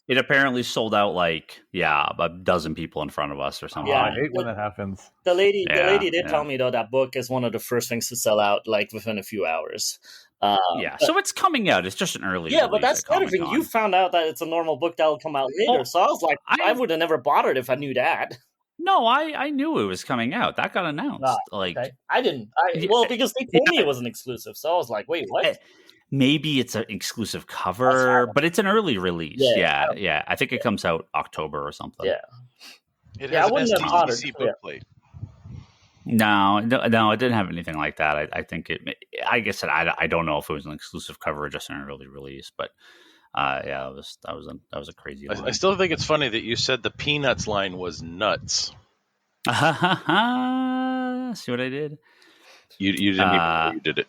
It apparently sold out like, a dozen people in front of us or something. Yeah, I hate when that happens. The lady did tell me, though, that book is one of the first things to sell out like within a few hours. So it's coming out. It's just an early release. But that's the other thing. You found out that it's a normal book that will come out later. So I was like, I would have never bothered if I knew that. No, I knew it was coming out. That got announced. Okay. I didn't. Because they told me it was an exclusive. So I was like, wait, what? Maybe it's an exclusive cover, but it's an early release. Yeah. I think it comes out October or something. Yeah. It has an STCC book plate. No, it didn't have anything like that. I think I guess I don't know if it was an exclusive cover or just an early release, but that was a crazy line. I still think it's funny that you said the Peanuts line was nuts. See what I did? You didn't even know you did it.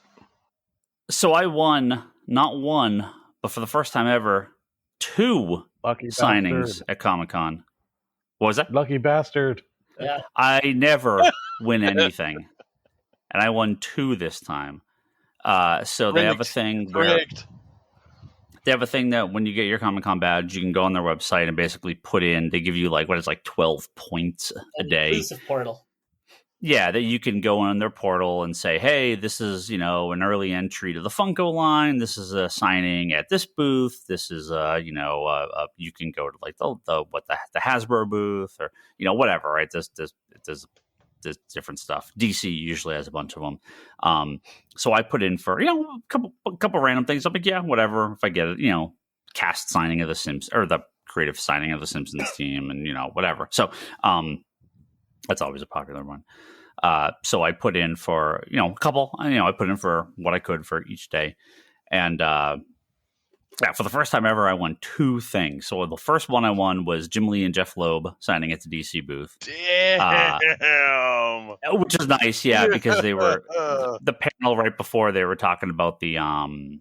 So I won not one, but for the first time ever, 2 signings at Comic-Con. What was that? Lucky bastard. Yeah. I never win anything. And I won 2 this time. So they have a thing where they have a thing that when you get your Comic-Con badge, you can go on their website and basically put in, they give you 12 points a day. Exclusive portal. Yeah, that you can go on their portal and say, hey, this is, an early entry to the Funko line. This is a signing at this booth. This is, you can go to the Hasbro booth or, whatever, right? There's different stuff. DC usually has a bunch of them. So I put in for, a couple random things. I'm like, yeah, whatever. If I get it, cast signing of the Simpsons or the creative signing of the Simpsons team and, whatever. So that's always a popular one. So I put in for, a couple, I put in for what I could for each day. And for the first time ever, I won 2 things. So the first one I won was Jim Lee and Jeff Loeb signing at the DC booth. Damn. Which is nice, yeah, because they were the panel right before they were talking about the Long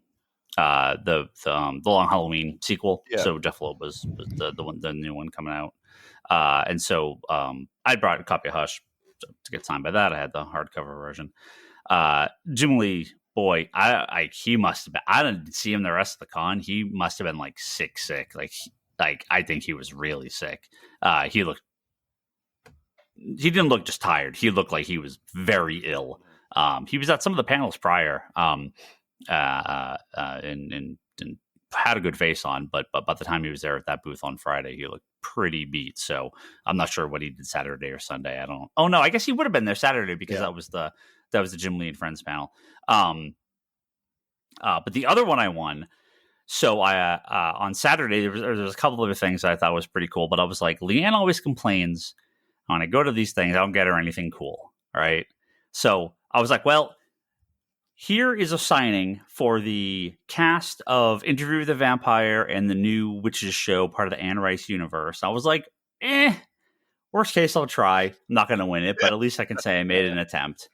Halloween sequel. Yeah. So Jeff Loeb was the new one coming out. And so I brought a copy of Hush to get signed by that. I had the hardcover version. Jim Lee, boy, he must have been. I didn't see him the rest of the con. He must have been like sick. Like I think he was really sick. He didn't look just tired. He looked like he was very ill. He was at some of the panels prior, and had a good face on, but by the time he was there at that booth on Friday, he looked pretty beat. So I'm not sure what he did Saturday or Sunday. I don't. Oh no, I guess he would have been there Saturday because that was the Jim Lee and Friends panel. But the other one I won. So I on Saturday there was a couple of other things that I thought was pretty cool. But I was like, Leanne always complains when I go to these things, I don't get her anything cool, right? So I was like, well, here is a signing for the cast of Interview with the Vampire and the new Witches show, part of the Anne Rice universe. I was like, worst case, I'll try. I'm not going to win it, but at least I can say I made an attempt.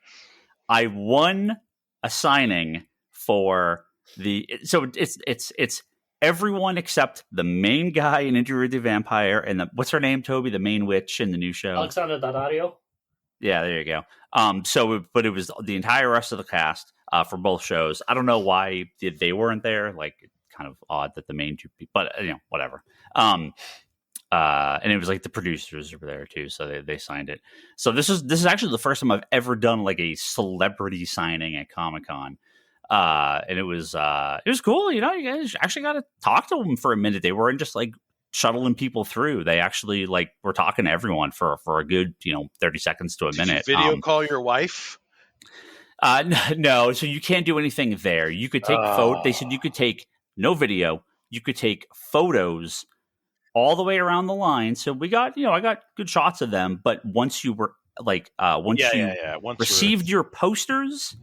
I won a signing for so it's everyone except the main guy in Interview with the Vampire and what's her name, Toby, the main witch in the new show. Alexandra Daddario. Yeah, there you go. But it was the entire rest of the cast for both shows. I don't know why they weren't there. Like, kind of odd that the main two people, but whatever. And it was like the producers were there too, so they signed it. So this is actually the first time I've ever done like a celebrity signing at Comic-Con. And it was cool. You guys actually got to talk to them for a minute. They weren't just like shuttling people through. They actually like were talking to everyone for a good 30 seconds to a minute. Did you video call your wife? No, so you can't do anything there. You could take They said you could take no video. You could take photos all the way around the line. So we got I got good shots of them. But once you were like once received your posters,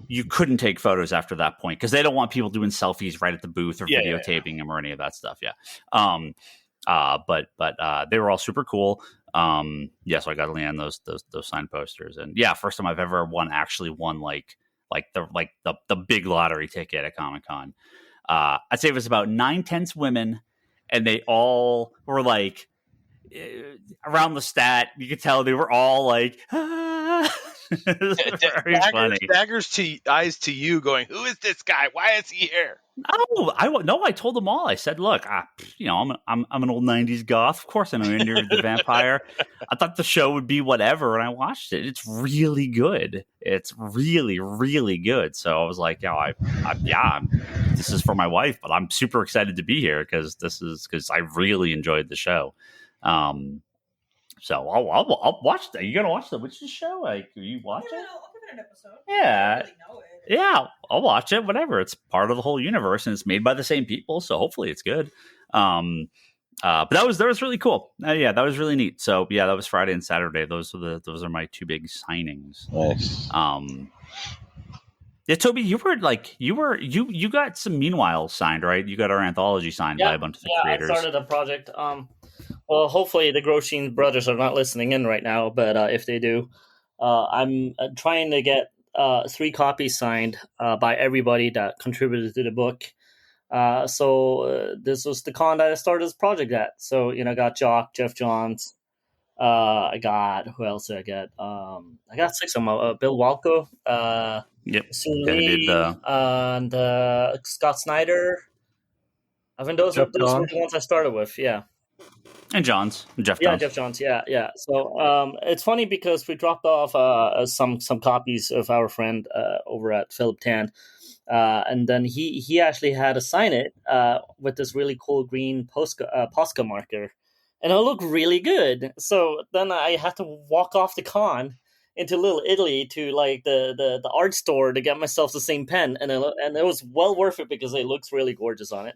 you couldn't take photos after that point because they don't want people doing selfies right at the booth or videotaping them or any of that stuff. But they were all super cool. So I got to land those signed posters, and first time I've ever actually won like the big lottery ticket at Comic-Con. I'd say it was about 9/10 women, and they all were like around the stat. You could tell they were all like. Very funny. Daggers eyes to you, going, "Who is this guy? Why is he here?" I told them all. I said, "Look, I'm an old '90s goth. Of course, I know Interview with the Vampire. I thought the show would be whatever, and I watched it. It's really good. It's really, really good. So I was like, this is for my wife, but I'm super excited to be here because I really enjoyed the show." So I'll watch that. You gonna watch the Witches show? Like, you watch it? I'll give it an episode. Yeah, I don't really know it. Yeah, I'll watch it. Whatever. It's part of the whole universe, and it's made by the same people, so hopefully it's good. But that was really cool. That was really neat. So that was Friday and Saturday. Those are my 2 big signings. Nice. Toby, you got some Meanwhile signed, right? You got our anthology signed by a bunch of the creators. I started a project. Well, hopefully the Grosjean brothers are not listening in right now, but if they do, I'm trying to get 3 copies signed by everybody that contributed to the book. So this was the con that I started this project at. So, I got Jock, Jeff Johns. I got, who else did I get? I got 6 of them. Bill Walco. Soon Lee, and Scott Snyder. I mean, those were the ones I started with, And Jeff Johns. Yeah, Jeff Johns, yeah. So it's funny because we dropped off some copies of our friend over at Philip Tan, and then he actually had to sign it with this really cool green Posca marker, and it looked really good. So then I had to walk off the con into Little Italy to like the art store to get myself the same pen, and it was well worth it because it looks really gorgeous on it.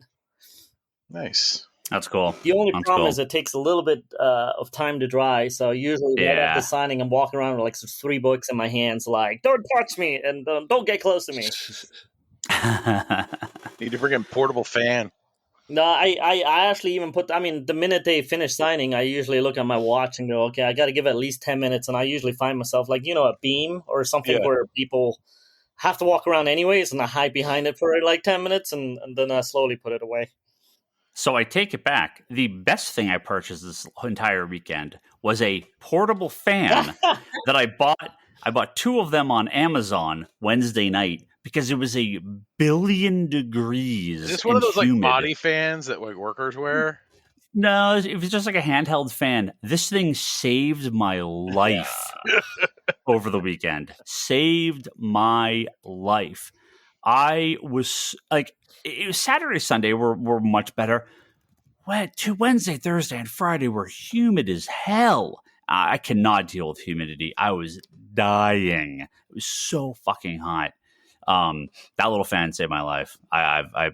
Nice. That's cool. The only problem is it takes a little bit of time to dry. So usually right after signing, I'm walking around with like 3 books in my hands, like, don't touch me and don't get close to me. Need to bring in portable fan. No, I actually even the minute they finish signing, I usually look at my watch and go, okay, I got to give it at least 10 minutes. And I usually find myself like, a beam or something where people have to walk around anyways, and I hide behind it for like 10 minutes and then I slowly put it away. So I take it back. The best thing I purchased this entire weekend was a portable fan that I bought. I bought 2 of them on Amazon Wednesday night because it was 1 billion degrees. Is this one of those like body fans that like workers wear? No, it was just like a handheld fan. This thing saved my life over the weekend. Saved my life. I was like, it was Saturday, Sunday were much better. Wednesday, Thursday, and Friday were humid as hell. I cannot deal with humidity. I was dying. It was so fucking hot. That little fan saved my life. I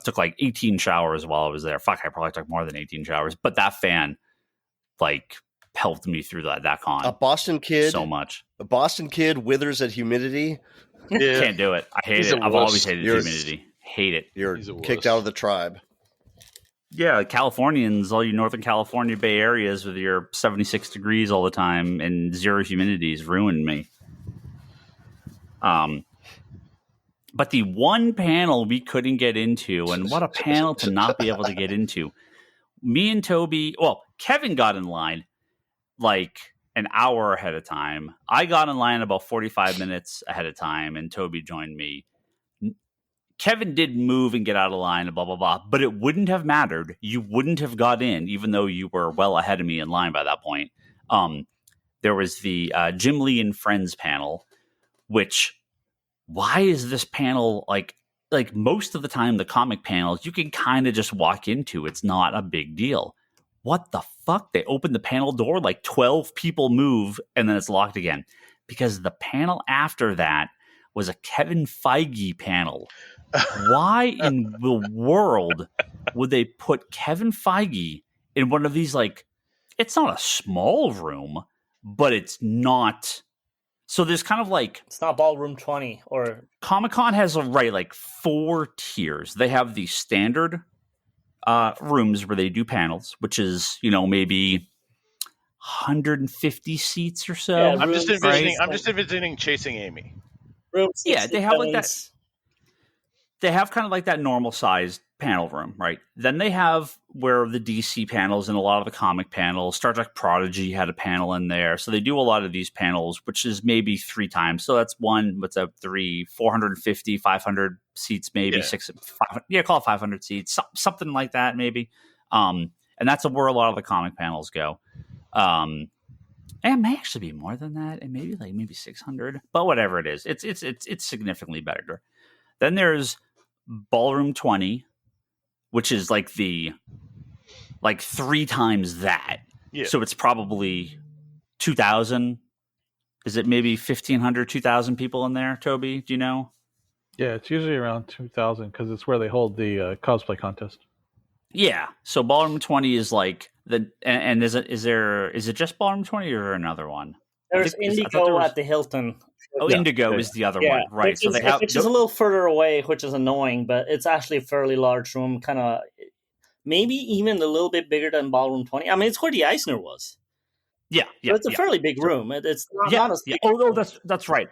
took like 18 showers while I was there. Fuck, I probably took more than 18 showers. But that fan, like, helped me through that con. A Boston kid, so much. A Boston kid withers at humidity. Yeah. Can't do it. I hate it. I've always hated humidity. Hate it. You're kicked out of the tribe. Yeah, Californians, all you Northern California Bay areas with your 76 degrees all the time and 0 humidities ruined me. But the one panel we couldn't get into, and what a panel to not be able to get into. Me and Toby, Kevin got in line like an hour ahead of time. I got in line about 45 minutes ahead of time, and Toby joined me. Kevin did move and get out of line and blah, blah, blah, but it wouldn't have mattered. You wouldn't have got in, even though you were well ahead of me in line by that point. There was the Jim Lee and Friends panel, which, why is this panel like most of the time, the comic panels, you can kind of just walk into. It's not a big deal. What the fuck? They opened the panel door, like 12 people move, and then it's locked again. Because the panel after that was a Kevin Feige panel. Why in the world would they put Kevin Feige in one of these, like, it's not a small room, but it's not. So there's kind of like, it's not Ballroom 20 or Comic-Con has like 4 tiers. They have the standard rooms where they do panels, which is, maybe 150 seats or so. Yeah, I'm just envisioning Chasing Amy. Yeah, they have like that. They have kind of like that normal sized panel room, right? Then they have where the DC panels and a lot of the comic panels. Star Trek Prodigy had a panel in there, so they do a lot of these panels, which is maybe 3 times. So that's 450, 500 seats, maybe 500. Yeah, call it 500 seats, something like that, maybe. And that's where a lot of the comic panels go. And it may actually be more than that, and maybe 600, but whatever it is, it's significantly better. Then there's Ballroom 20, which is like 3 times that. Yeah. So it's probably 2,000. Is it maybe 1,500, 2,000 people in there, Toby? Do you know? Yeah, it's usually around 2,000 because it's where they hold the cosplay contest. Yeah. So Ballroom 20 is like and is it just Ballroom 20 or another one? There's Indigo at the Hilton. Oh, Indigo is the other one, right? So which is a little further away, which is annoying, but it's actually a fairly large room, kind of maybe even a little bit bigger than Ballroom 20. I mean, it's where the Eisner was. Yeah. But it's a fairly big room. It's not as big. Oh, that's right.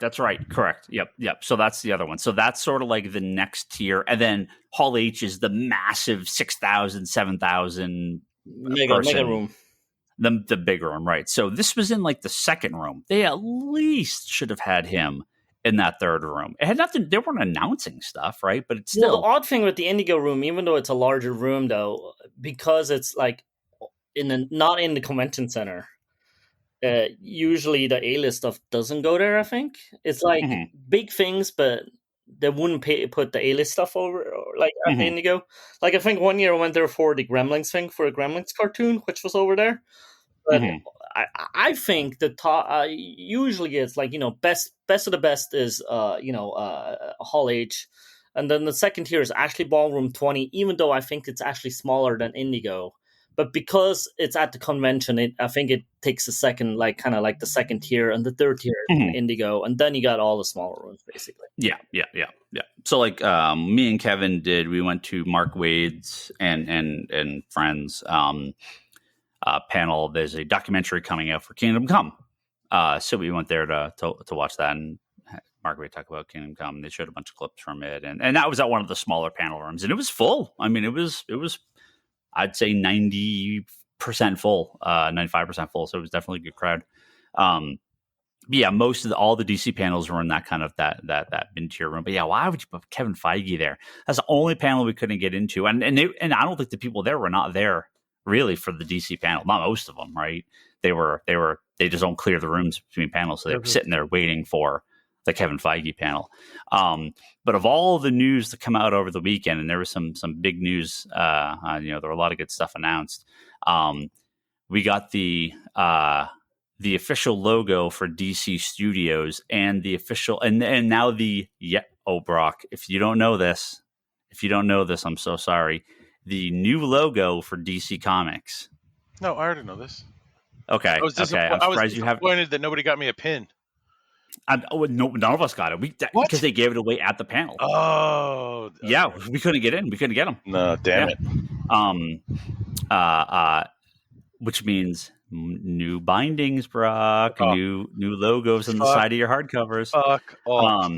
Correct. Yep. So that's the other one. So that's sort of like the next tier, and then Hall H is the massive 6,000, 7,000 mega room. The bigger room, right? So this was in like the second room. They at least should have had him in that third room. It had nothing. They weren't announcing stuff, right? But it's still the odd thing with the Indigo room, even though it's a larger room, though, because it's like not in the convention center. Usually the A-list stuff doesn't go there. I think it's like big things, but they wouldn't put the A-list stuff over at the Indigo. Like I think one year I went there for the Gremlins thing, for a Gremlins cartoon, which was over there. But I think the top usually it's like, best of the best is Hall H, and then the second tier is actually Ballroom 20. Even though I think it's actually smaller than Indigo, but because it's at the convention, I think it takes a second, like kind of like the second tier, and the third tier is Indigo, and then you got all the smaller rooms basically. Yeah. So like me and Kevin we went to Mark Wade's and friends panel. There's a documentary coming out for Kingdom Come. So we went there to watch that, and Mark Wade talked about Kingdom Come. They showed a bunch of clips from it, and that was at one of the smaller panel rooms, and it was full. I mean, it was I'd say 90% full, 95% full. So it was definitely a good crowd. Yeah, most of all the DC panels were in that kind of that mid-tier room. But yeah, why would you put Kevin Feige there? That's the only panel we couldn't get into, and I don't think the people there were not there really for the DC panel. Not most of them, right? They just don't clear the rooms between panels, so they were sitting there waiting for the Kevin Feige panel. But of all the news to come out over the weekend, and there was some big news, there were a lot of good stuff announced. We got the official logo for DC Studios and the official and now Brock, if you don't know this, I'm so sorry. The new logo for DC Comics. No, I already know this. Okay. I was disappointed that nobody got me a pin. No, none of us got it. Because they gave it away at the panel. Oh, okay. Yeah, we couldn't get in. We couldn't get them. No, damn it. Which means new bindings, Brock. New logos on the side of your hardcovers. Fuck off.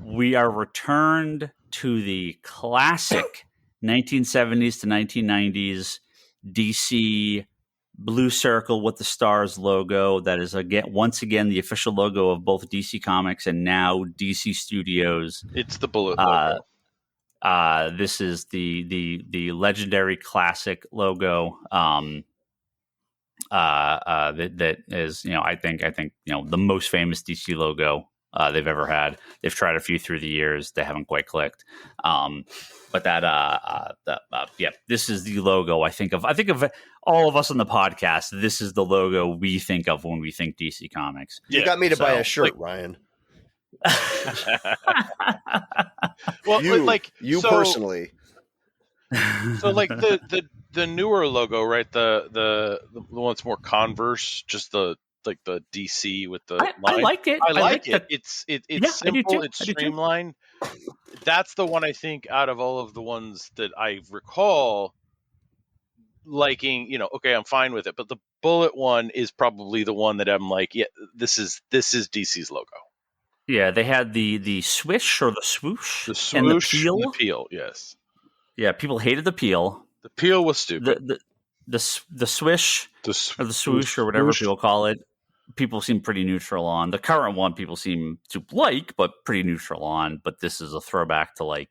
We are returned to the classic 1970s to 1990s DC blue circle with the stars logo. That is once again the official logo of both DC Comics and now DC Studios. It's the bullet logo. This is the legendary classic logo. That is, I think the most famous DC logo they've ever had. They've tried a few through the years. They haven't quite clicked. But this is the logo I think of all of us on the podcast. This is the logo we think of when we think DC Comics. You got me to buy a shirt, Ryan. Well, you personally. So like the newer logo, right? The one that's more Converse, just the DC with the line. I like it. I like it. It's simple. It's streamlined. That's the one I think out of all of the ones that I recall liking. Okay, I'm fine with it. But the bullet one is probably the one that I'm like, yeah, this is DC's logo. Yeah, they had the swish or the swoosh, and the peel. And the peel, yes. Yeah, people hated the peel. The peel was stupid. The swish or the swoosh or whatever people call it, people seem pretty neutral on. The current one, people seem to like, but pretty neutral on. But this is a throwback to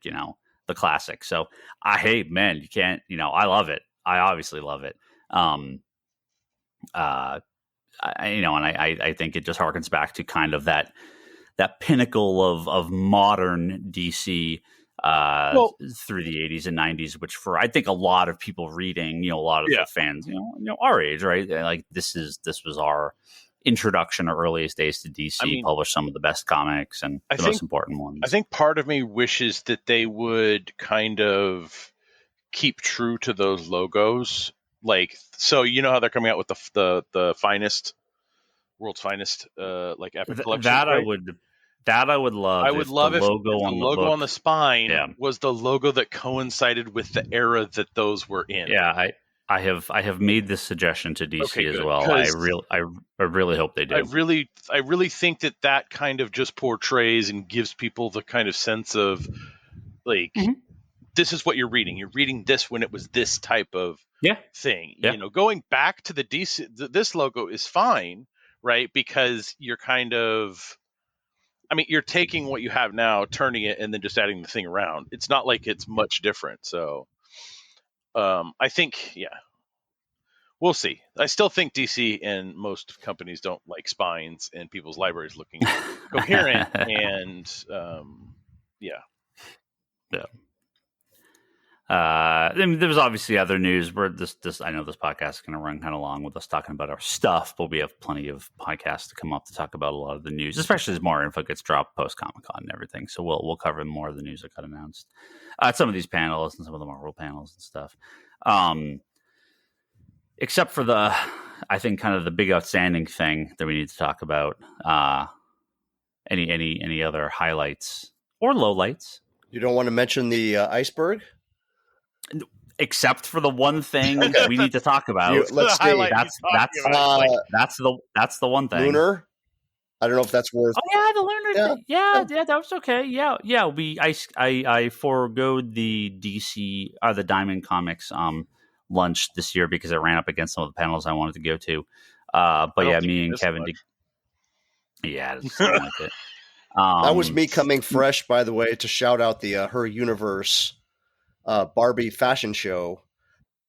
the classic. So you can't. I love it. I obviously love it. I think it just harkens back to kind of that pinnacle of modern DC through the 80s and 90s, which for I think a lot of people reading, a lot of the fans, our age, right? Like this was our introduction or earliest days to DC. Published some of the best comics and most important ones. I think part of me wishes that they would kind of keep true to those logos. Like, so how they're coming out with the finest, world's finest, like epic collection. That I would love. I would love if the logo on the spine was the logo that coincided with the era that those were in. Yeah, I have made this suggestion to DC as well. I really hope they do. I really think that kind of just portrays and gives people the kind of sense of like this is what you're reading. You're reading this when it was this type of thing. Yeah. Going back to the DC, this logo is fine, right? Because you're kind of. You're taking what you have now, turning it, and then just adding the thing around. It's not like it's much different. So, I think, we'll see. I still think DC and most companies don't like spines and people's libraries looking coherent. And, There was obviously other news where this I know this podcast is going to run kind of long with us talking about our stuff, but we have plenty of podcasts to come up to talk about a lot of the news, especially as more info gets dropped post Comic-Con and everything. So we'll cover more of the news that got announced at some of these panels and some of the Marvel panels and stuff. Except for I think kind of the big outstanding thing that we need to talk about. Any other highlights or lowlights? You don't want to mention the iceberg? Except for the one thing we need to talk about. Let's see. That's the one thing. Lunar. I don't know if that's worth. Oh yeah, the Lunar. Yeah, that was okay. Yeah. I forgoed the DC the Diamond Comics lunch this year because I ran up against some of the panels I wanted to go to. But yeah, me and Kevin. Yeah, I just don't like it. That was me coming fresh, by the way, to shout out the Her Universe Barbie fashion show.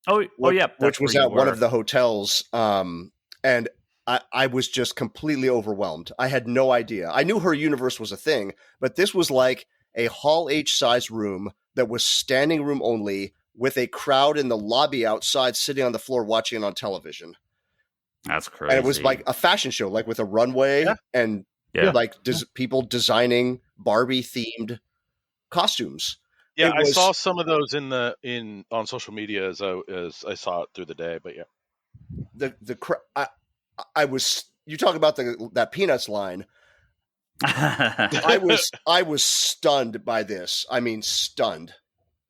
Which was at one of the hotels. And I was just completely overwhelmed. I had no idea. I knew Her Universe was a thing, but this was like a Hall H size room that was standing room only with a crowd in the lobby outside sitting on the floor watching it on television. That's crazy. And it was like a fashion show, like with a runway and people designing Barbie themed costumes. Yeah, I saw some of those on social media as I saw it through the day. But yeah, I was, you talk about that Peanuts line. I was stunned by this. I mean, stunned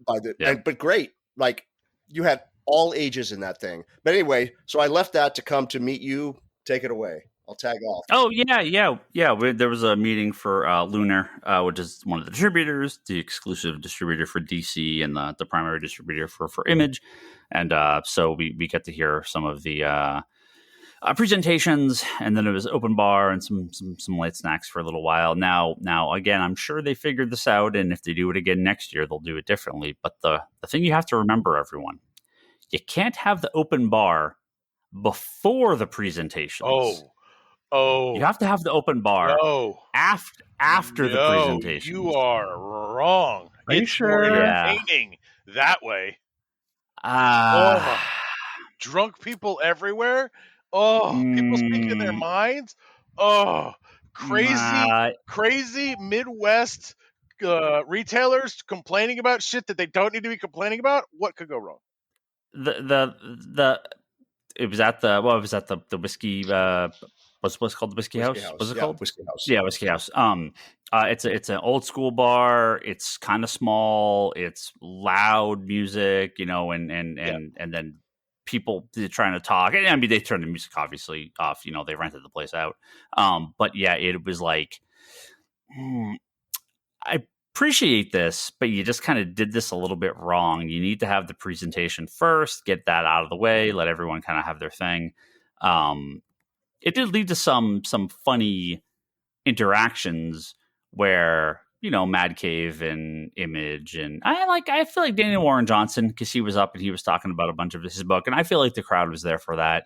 by but great. Like, you had all ages in that thing. But anyway, so I left that to come to meet you. Take it away. I'll tag off. Oh, yeah. There was a meeting for Lunar, which is one of the distributors, the exclusive distributor for DC and the primary distributor for Image. And so we get to hear some of the presentations, and then it was open bar and some light snacks for a little while. Now, again, I'm sure they figured this out, and if they do it again next year, they'll do it differently. But the thing you have to remember, everyone, you can't have the open bar before the presentations. Oh, you have to have the open bar after the presentation. You are wrong. Are you sure? Entertaining that way. Drunk people everywhere. People speaking their minds. Crazy Midwest retailers complaining about shit that they don't need to be complaining about. What could go wrong? It was at the whiskey. What's it called? The Whiskey House? What's it called? Whiskey House. Yeah, Whiskey House. It's an old school bar. It's kind of small. It's loud music, and then people trying to talk. I mean, they turned the music obviously off. They rented the place out. But yeah, it was like, I appreciate this, but you just kind of did this a little bit wrong. You need to have the presentation first, get that out of the way, let everyone kind of have their thing. It did lead to some funny interactions where, Mad Cave and Image, and I feel like Daniel Warren Johnson, because he was up and he was talking about a bunch of his book, and I feel like the crowd was there for that.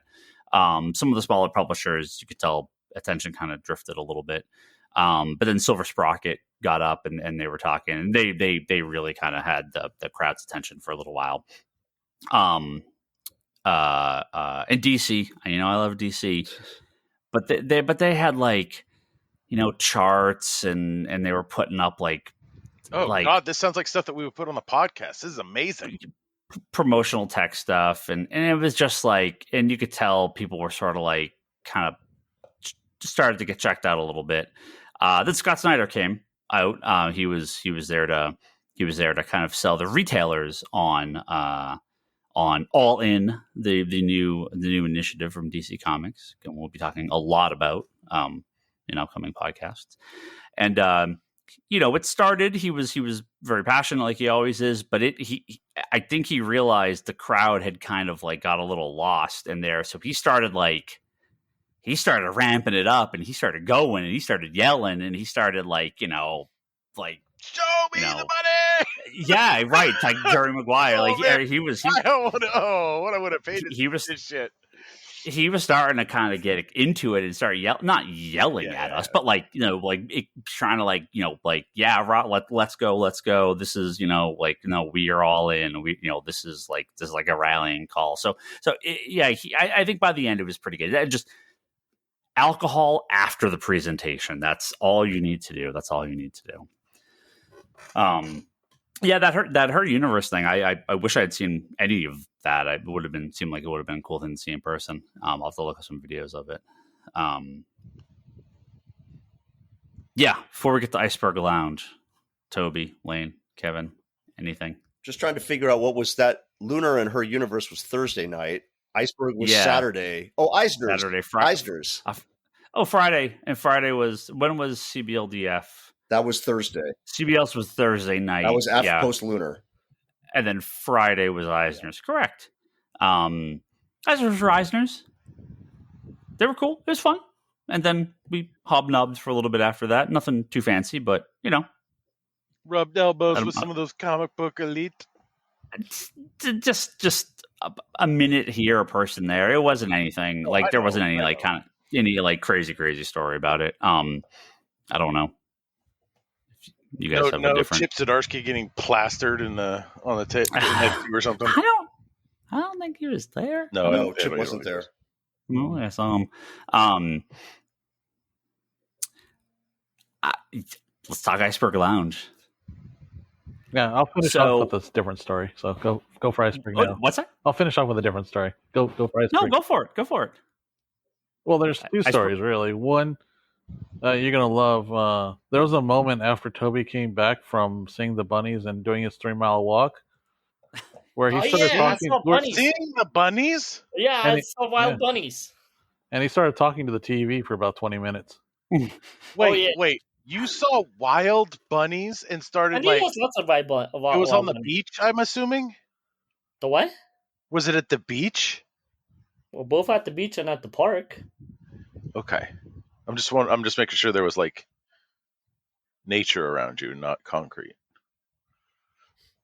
Some of the smaller publishers, you could tell attention kind of drifted a little bit. But then Silver Sprocket got up and they were talking, and they really kind of had the crowd's attention for a little while. And DC, I love DC, but they had like, charts and they were putting up like, God, this sounds like stuff that we would put on the podcast. This is amazing. Promotional tech stuff. And it was just like, and you could tell people were sort of like kind of started to get checked out a little bit. Then Scott Snyder came out. He was there to kind of sell the retailers on All In, the new initiative from DC Comics. And we'll be talking a lot about in upcoming podcasts. And it started. He was very passionate, like he always is. But I think he realized the crowd had kind of like got a little lost in there, so he started ramping it up, and he started going, and he started yelling, and he started like show me the money. Yeah, right. Like Jerry Maguire. He was. I don't know what I would have paid. He was this shit. he was starting to kind of get into it and start not yelling at us, but like, trying to like, let's go. This is, we are all in. This is like a rallying call. So I think by the end it was pretty good. Just alcohol after the presentation. That's all you need to do. That her universe thing. I wish I had seen any of that. It would have seemed like it would have been a cool thing to see in person. I'll have to look at some videos of it. Before we get to Iceberg Lounge, Toby, Lane, Kevin, anything? Just trying to figure out what was that. Lunar and her universe was Thursday night. Iceberg was Saturday. Oh, Eisner's. Saturday, Friday. Eisner's. Friday. And Friday was, when was CBLDF? That was Thursday. CBL's was Thursday night. That was after post-Lunar. And then Friday was Eisner's. Correct. Eisner's were Eisner's. They were cool. It was fun. And then we hobnobbed for a little bit after that. Nothing too fancy, but, rubbed elbows with some of those comic book elite. Just a minute here, a person there. It wasn't anything there wasn't any crazy story about it. I don't know. You guys have a different. Chip Zdarsky getting plastered on the tape or something. I don't think he was there. No, Chip wasn't there. No, I saw him. Let's talk Iceberg Lounge. Yeah, I'll finish off with a different story. So go for Iceberg now. What's that? I'll finish off with a different story. Go for Iceberg. No, go for it. Well, there's two stories really. One, you're gonna love. There was a moment after Toby came back from seeing the bunnies and doing his 3-mile walk, where he started talking. Seeing the bunnies? Yeah, I saw wild bunnies. And he started talking to the TV for about 20 minutes. Wait. You saw wild bunnies and started lots of wild it was on the beach, I'm assuming? The what? Was it at the beach? Well, both at the beach and at the park. Okay. I'm just making sure there was nature around you, not concrete.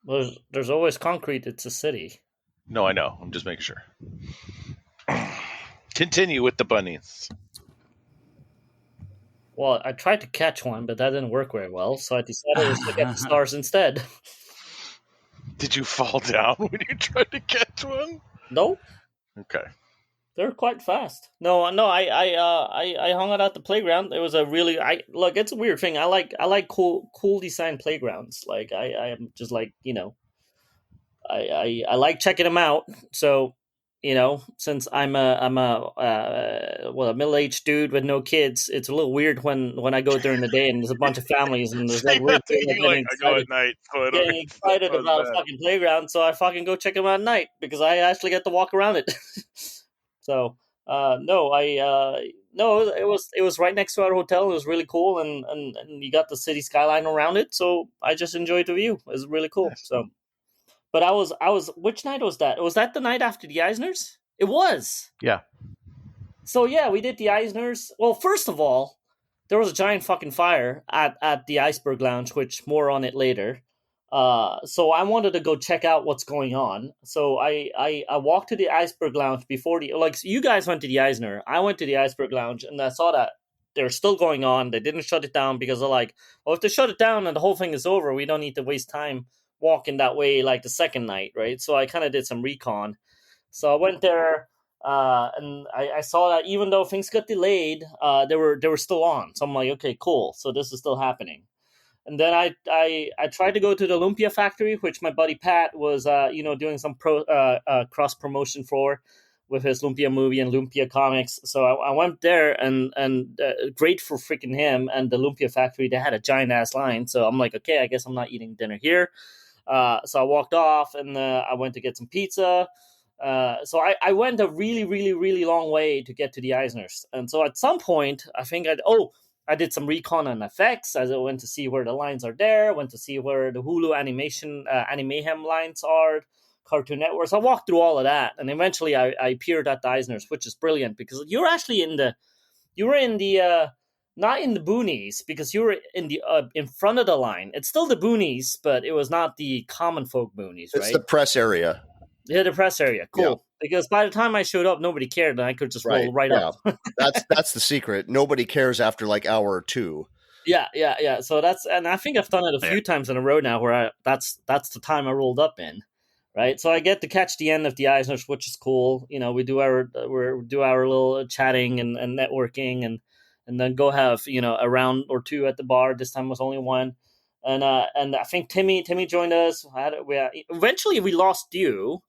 Well, there's always concrete. It's a city. No, I know. I'm just making sure. Continue with the bunnies. Well, I tried to catch one, but that didn't work very well, so I decided to get the stars instead. Did you fall down when you tried to catch one? No. Okay. They're quite fast. No. I hung out at the playground. It was a really look. It's a weird thing. I like cool design playgrounds. I am just I like checking them out. So since I'm a middle-aged dude with no kids, it's a little weird when I go during the day and there's a bunch of families and there's weird things I go at night. Getting excited about a fucking playground, so I fucking go check them out at night because I actually get to walk around it. So it was right next to our hotel. It was really cool, and you got the city skyline around it. So I just enjoyed the view. It was really cool. So. But I was. Which night was that? Was that the night after the Eisners? It was. Yeah. So yeah, we did the Eisners. Well, first of all, there was a giant fucking fire at the Iceberg Lounge, which more on it later. So I wanted to go check out what's going on. So I walked to the Iceberg Lounge before you guys went to the Eisner. I went to the Iceberg Lounge and I saw that they're still going on. They didn't shut it down because they're like, well, if they shut it down and the whole thing is over, we don't need to waste time walking that way like the second night, right? So I kind of did some recon. So I went there and I saw that even though things got delayed, they were still on. So I'm like, okay, cool. So this is still happening. And then I tried to go to the Lumpia factory, which my buddy Pat was doing some cross promotion for with his Lumpia movie and Lumpia comics. So I went there and great for freaking him and the Lumpia factory. They had a giant ass line. So I'm like, okay, I guess I'm not eating dinner here. So I walked off and I went to get some pizza. So I went a really, really, really long way to get to the Eisners. And so at some point, I think I did some recon on effects as I went to see where the lines are there, went to see where the Hulu Animahem lines are, Cartoon Network. So I walked through all of that. And eventually I appeared at the Eisners, which is brilliant because you're actually not in the boonies because you were in front of the line. It's still the boonies, but it was not the common folk boonies, right? It's the press area. Yeah, the press area. Cool. because by the time I showed up, nobody cared, and I could just roll right up. That's the secret. Nobody cares after like hour or two. Yeah. So and I think I've done it a few times in a row now, where that's the time I rolled up in, right? So I get to catch the end of the Eisners, which is cool. We do our little chatting and networking, and then go have a round or two at the bar. This time was only one, and I think Timmy joined us. Eventually we lost you.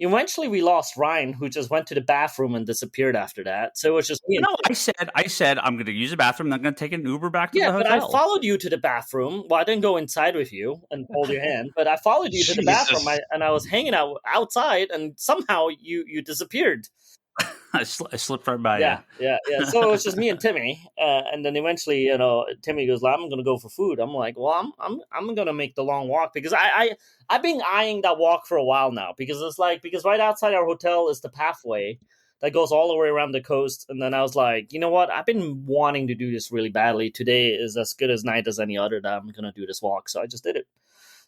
Eventually, we lost Ryan, who just went to the bathroom and disappeared after that. So it was just me. No, I said I'm going to use the bathroom. I'm going to take an Uber back to the hotel. Yeah, but I followed you to the bathroom. Well, I didn't go inside with you and hold your hand, but I followed you to the bathroom, and I was hanging out outside, and somehow you disappeared. I slipped right by you. Yeah. So it was just me and Timmy, and then eventually, Timmy goes, "I'm going to go for food." I'm like, "Well, I'm going to make the long walk," because I've been eyeing that walk for a while now, because because right outside our hotel is the pathway that goes all the way around the coast, and then I was like, you know what? I've been wanting to do this really badly. Today is as good as night as any other that I'm going to do this walk, so I just did it.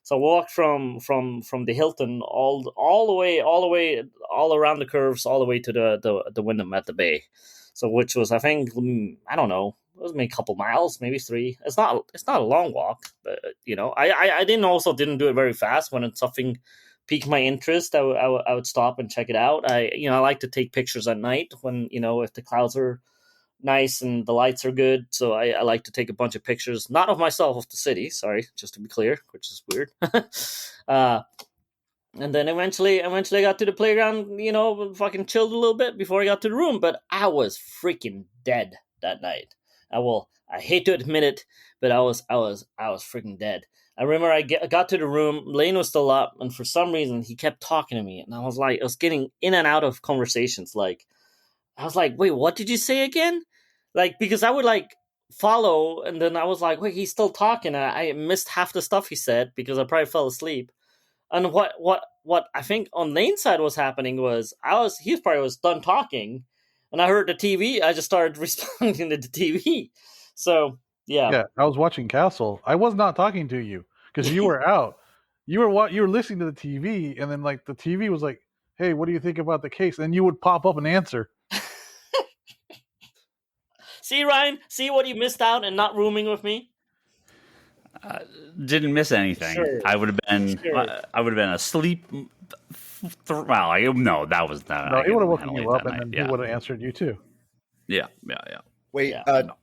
So I walked from the Hilton all the way all around the curves, all the way to the Wyndham at the Bay. So which was, I think, I don't know, it was maybe a couple miles, maybe 3. It's not a long walk, but I didn't do it very fast. When something piqued my interest, I would stop and check it out. I like to take pictures at night when if the clouds are nice and the lights are good, so I like to take a bunch of pictures, not of myself, of the city, sorry, just to be clear, which is weird. And then eventually I got to the playground, fucking chilled a little bit before I got to the room, but I was freaking dead that night. I hate to admit it, but I was freaking dead. I remember I got to the room, Lane was still up, and for some reason he kept talking to me, and I was getting in and out of conversations, I was like, wait, what did you say again? Because I would follow, and then I was like, wait, he's still talking. I missed half the stuff he said because I probably fell asleep. And what I think on Lane's side was happening was he probably was done talking, and I heard the TV. I just started responding to the TV. So yeah, I was watching Castle. I was not talking to you because you were out. You were listening to the TV, and then the TV was like, "Hey, what do you think about the case?" And you would pop up and answer. See, Ryan? See what you missed out and not rooming with me? Didn't miss anything. Sure. I would have been asleep. No, that was not. No, he would have woken you up, and then he would have answered you too. Yeah. Wait,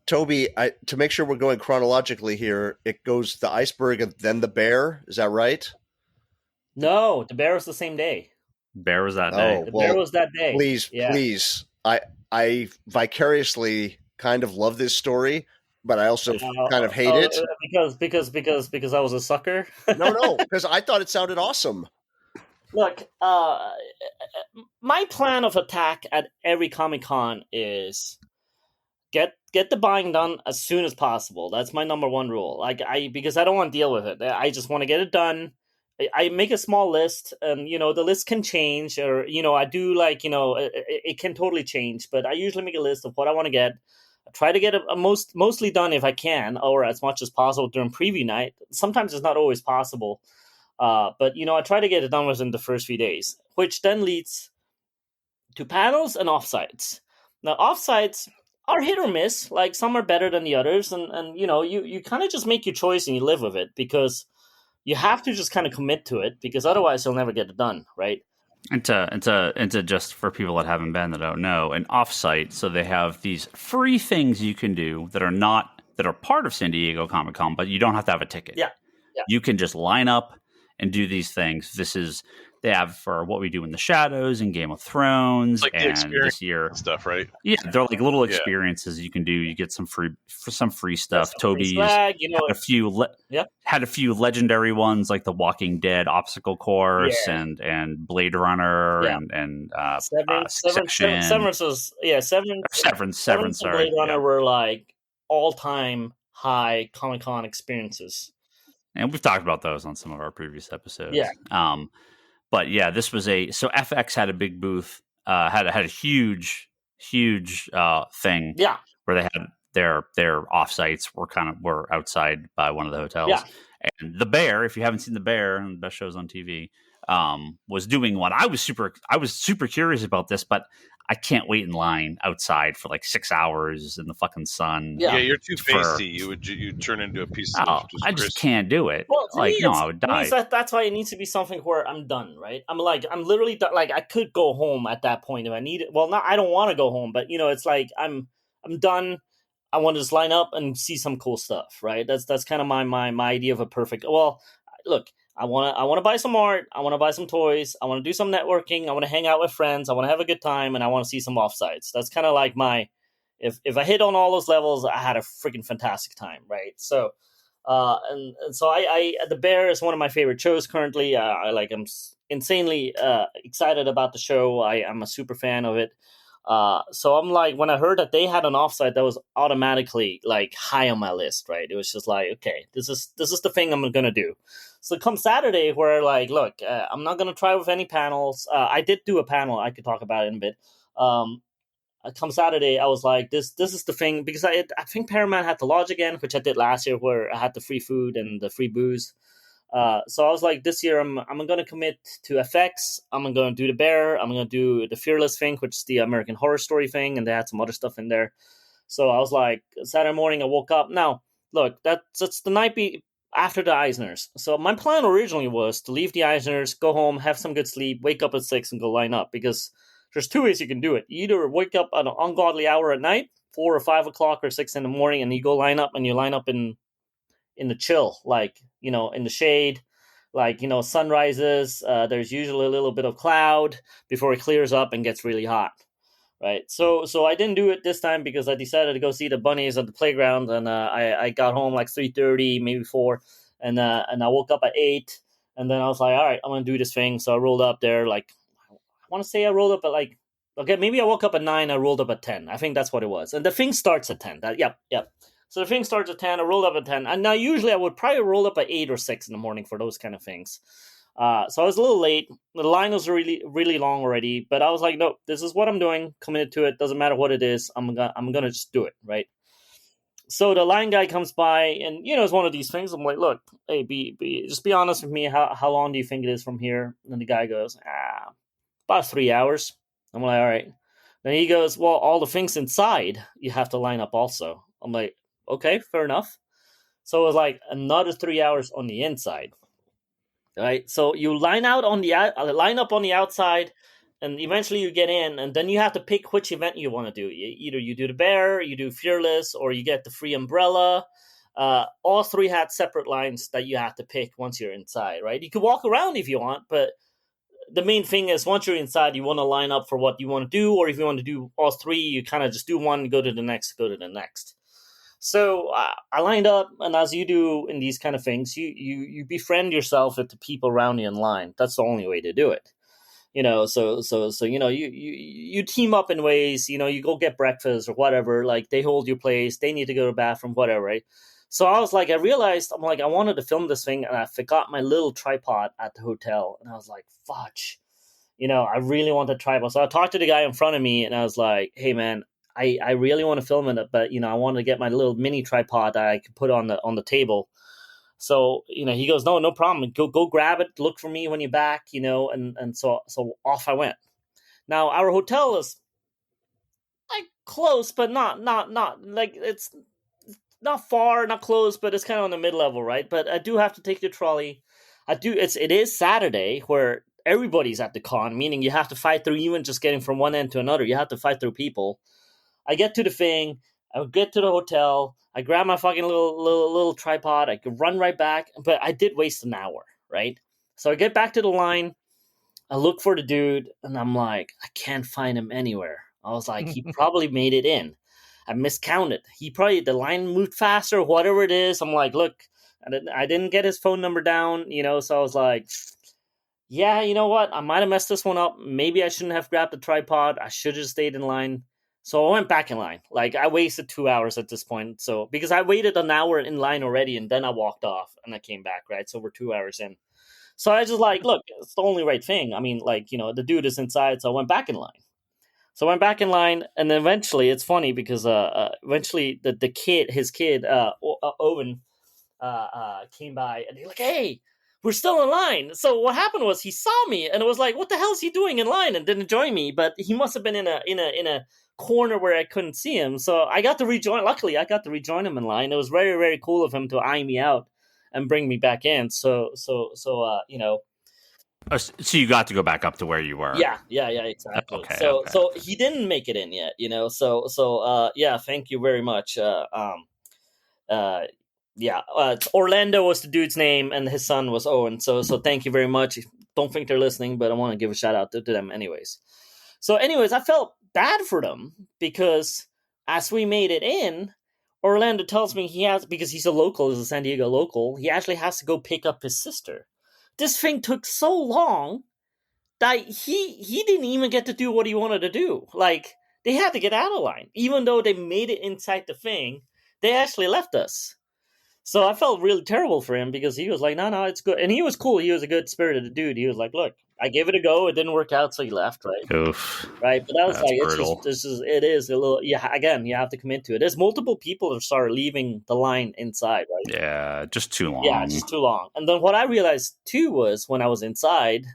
Toby, to make sure we're going chronologically here, it goes the iceberg and then the bear. Is that right? No, the bear was the same day. Bear was that day. Bear was that day. Please. I vicariously kind of love this story, but I also kind of hate it because I was a sucker. No, because I thought it sounded awesome. Look, my plan of attack at every Comic-Con is get the buying done as soon as possible. That's my number one rule. Because I don't want to deal with it. I just want to get it done. I make a small list, and the list can change, or I do it can totally change. But I usually make a list of what I want to get. I try to get it mostly done if I can, or as much as possible during preview night. Sometimes it's not always possible, but I try to get it done within the first few days, which then leads to panels and offsites. Now, offsites are hit or miss. Some are better than the others, and you kind of just make your choice and you live with it, because you have to just kind of commit to it, because otherwise you'll never get it done, right? And to just for people that haven't been, that don't know, an offsite, so they have these free things you can do that are part of San Diego Comic-Con, but you don't have to have a ticket. Yeah. You can just line up and do these things. They have for What We Do in the Shadows and Game of Thrones, like and this year stuff, right? Yeah, they're like little experiences you can do. You get some free stuff. Toby had a few legendary ones, like the Walking Dead obstacle course and Blade Runner and Severance was Severance. And Blade Runner were all-time high Comic-Con experiences. And we've talked about those on some of our previous episodes. Yeah. But yeah, this was so FX had a big booth, had a huge thing. Yeah. Where they had their offsites were outside by one of the hotels. Yeah. And the bear, if you haven't seen the bear, and the best shows on TV, was doing one. I was super curious about this, but I can't wait in line outside for like 6 hours in the fucking sun. Yeah, you're too pasty. You'd turn into a piece of I just can't do it. Well, like, no, I would die. That's why it needs to be something where I'm done, right? I'm literally done. Like, I could go home at that point if I need it. Well, I don't want to go home, but it's like I'm done. I want to just line up and see some cool stuff, right? That's kind of my idea of a perfect. Well, look, I want to buy some art. I want to buy some toys. I want to do some networking. I want to hang out with friends. I want to have a good time, and I want to see some offsites. That's kind of like my. If I hit on all those levels, I had a freaking fantastic time, right? So, and so I the Bear is one of my favorite shows currently. I'm insanely excited about the show. I'm a super fan of it. So I'm like, when I heard that they had an offsite, that was automatically like high on my list, right? It was just like, okay, this is the thing I'm gonna do. So come Saturday, where like, look, I'm not gonna try with any panels. I did do a panel. I could talk about it in a bit. Come Saturday, I was like, this is the thing, because I think Paramount had the lodge again, which I did last year, where I had the free food and the free booze. So I was like, this year I'm going to commit to FX. I'm going to do the Bear. I'm going to do the Fearless thing, which is the American Horror Story thing, and they had some other stuff in there. So I was like, Saturday morning I woke up. Now, look, that's the night after the Eisners. So my plan originally was to leave the Eisners, go home, have some good sleep, wake up at 6 and go line up, because there's two ways you can do it. You either wake up at an ungodly hour at night, 4 or 5 o'clock or 6 in the morning, and you go line up, and you line up in the chill, like, in the shade, like, sun rises. There's usually a little bit of cloud before it clears up and gets really hot, right? So I didn't do it this time, because I decided to go see the bunnies at the playground, and I got home like 3:30, maybe 4, and I woke up at 8, and then I was like, all right, I'm gonna do this thing. So I rolled up there, like, I want to say I rolled up at like, okay, maybe I woke up at 9, I rolled up at 10. I think that's what it was. And the thing starts at 10. Yep. So the thing starts at 10, I rolled up at 10. And now usually I would probably roll up at 8 or 6 in the morning for those kind of things. So I was a little late. The line was really, really long already. But I was like, no, this is what I'm doing. Committed to it. Doesn't matter what it is. I'm gonna just do it, right? So the line guy comes by, and it's one of these things. I'm like, look, hey, just be honest with me. How long do you think it is from here? And the guy goes, about 3 hours. I'm like, all right. Then he goes, well, all the things inside you have to line up also. I'm like, okay, fair enough. So it was like another 3 hours on the inside. Right? So you line up on the outside, and eventually you get in, and then you have to pick which event you want to do. Either you do the Bear, you do Fearless, or you get the free umbrella. All three had separate lines that you have to pick once you're inside, right? You could walk around if you want, but the main thing is, once you're inside, you want to line up for what you want to do, or if you want to do all three, you kind of just do one, go to the next. So I lined up, and as you do in these kind of things, you befriend yourself with the people around you in line. That's the only way to do it. So you team up in ways, you go get breakfast or whatever, like they hold your place, they need to go to the bathroom, whatever, right? So I was like, I realized, I'm like, I wanted to film this thing, and I forgot my little tripod at the hotel. And I was like, fudge, I really want the tripod. So I talked to the guy in front of me, and I was like, hey, man, I really want to film it, but, I wanted to get my little mini tripod that I could put on the table. So, he goes, no problem. Go grab it. Look for me when you're back, and so off I went. Now, our hotel is like close, but not like it's not far, not close, but it's kind of on the mid-level, right? But I do have to take the trolley. It is Saturday, where everybody's at the con, meaning you have to fight through, even just getting from one end to another. You have to fight through people. I get to the thing. I get to the hotel. I grab my fucking little tripod. I could run right back, but I did waste an hour, right? So I get back to the line. I look for the dude, and I'm like, I can't find him anywhere. I was like, he probably made it in. I miscounted. The line moved faster, whatever it is. I'm like, look, I didn't get his phone number down, so I was like, yeah, you know what? I might have messed this one up. Maybe I shouldn't have grabbed the tripod. I should have stayed in line. So I went back in line. Like, I wasted 2 hours at this point. So, because I waited an hour in line already, and then I walked off and I came back, right? So we're 2 hours in. So I just like, look, it's the only right thing. I mean, like, the dude is inside. So I went back in line. And then eventually, it's funny because eventually his kid, Owen, came by, and he's like, hey, we're still in line. So what happened was he saw me and it was like, what the hell is he doing in line? And didn't join me, but he must have been in a corner where I couldn't see him. So I got to rejoin. Luckily, I got to rejoin him in line. It was very, very cool of him to eye me out and bring me back in. So you know. So you got to go back up to where you were. Yeah, exactly. Okay, so he didn't make it in yet, you know. So yeah, thank you very much. Orlando was the dude's name, and his son was Owen. So thank you very much. Don't think they're listening, but I want to give a shout out to them anyways. So anyways, I felt bad for them because as we made it in, Orlando tells me he has, because he's a local, he's a San Diego local, he actually has to go pick up his sister. This thing took so long that he didn't even get to do what he wanted to do. Like, they had to get out of line. Even though they made it inside the thing, they actually left us. So I felt really terrible for him because he was like, no, it's good. And he was cool. He was a good-spirited dude. He was like, look, I gave it a go. It didn't work out, so he left, right? Oof. Right? But that was like, brutal. It is a little, yeah, again, you have to commit to it. There's multiple people that start leaving the line inside, right? Yeah, just too long. Yeah, just too long. And then what I realized, too, was when I was inside,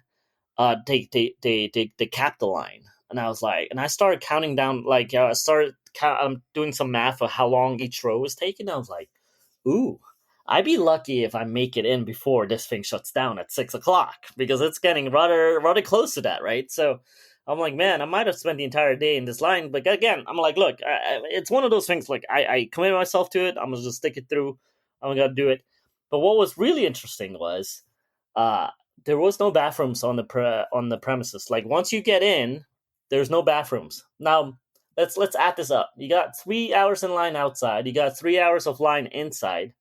they capped the line. And I was like, and I started counting down, like, I'm doing some math of how long each row was taking. I was like, ooh, I'd be lucky if I make it in before this thing shuts down at 6:00 because it's getting rather close to that, right? So I'm like, man, I might have spent the entire day in this line. But again, I'm like, look, it's one of those things, like, I committed myself to it. I'm going to just stick it through. I'm going to do it. But what was really interesting was there was no bathrooms on the premises. Like, once you get in, there's no bathrooms. Now, let's add this up. You got 3 hours in line outside. You got 3 hours of line inside.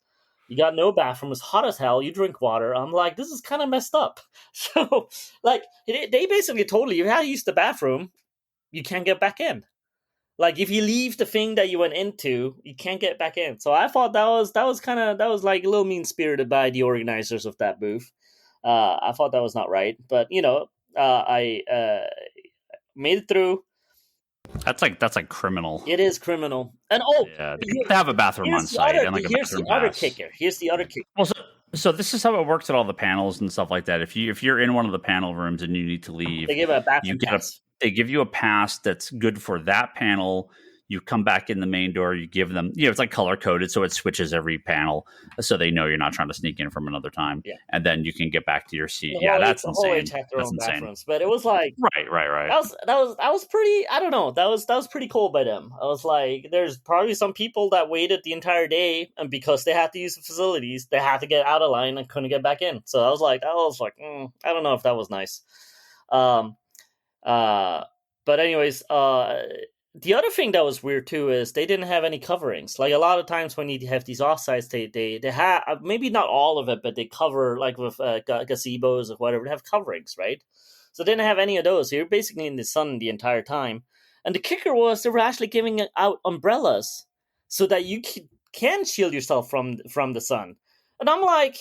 You got no bathroom. It's hot as hell. You drink water. I'm like, this is kind of messed up. So, like, they basically told you, if you had to use the bathroom, you can't get back in. Like, if you leave the thing that you went into, you can't get back in. So I thought that was like a little mean-spirited by the organizers of that booth. I thought that was not right. But, you know, I made it through. That's like criminal. It is criminal. And they have a bathroom on site. Here's the other kicker. Well, so this is how it works at all the panels and stuff like that. If you're in one of the panel rooms and you need to leave, they give a bathroom pass. They give you a pass that's good for that panel. You come back in the main door, you give them, it's like color coded, so it switches every panel, so they know you're not trying to sneak in from another time. Yeah. And then you can get back to your seat. That's insane. That's insane. But it was like, right. That was pretty. I don't know. That was pretty cool by them. I was like, there's probably some people that waited the entire day, and because they had to use the facilities, they had to get out of line and couldn't get back in. So I was like, I don't know if that was nice. But anyways, the other thing that was weird too is they didn't have any coverings. Like, a lot of times when you have these offsites, they have, maybe not all of it, but they cover, like with gazebos or whatever. They have coverings, right? So they didn't have any of those. So you're basically in the sun the entire time. And the kicker was they were actually giving out umbrellas so that you can shield yourself from the sun. And I'm like,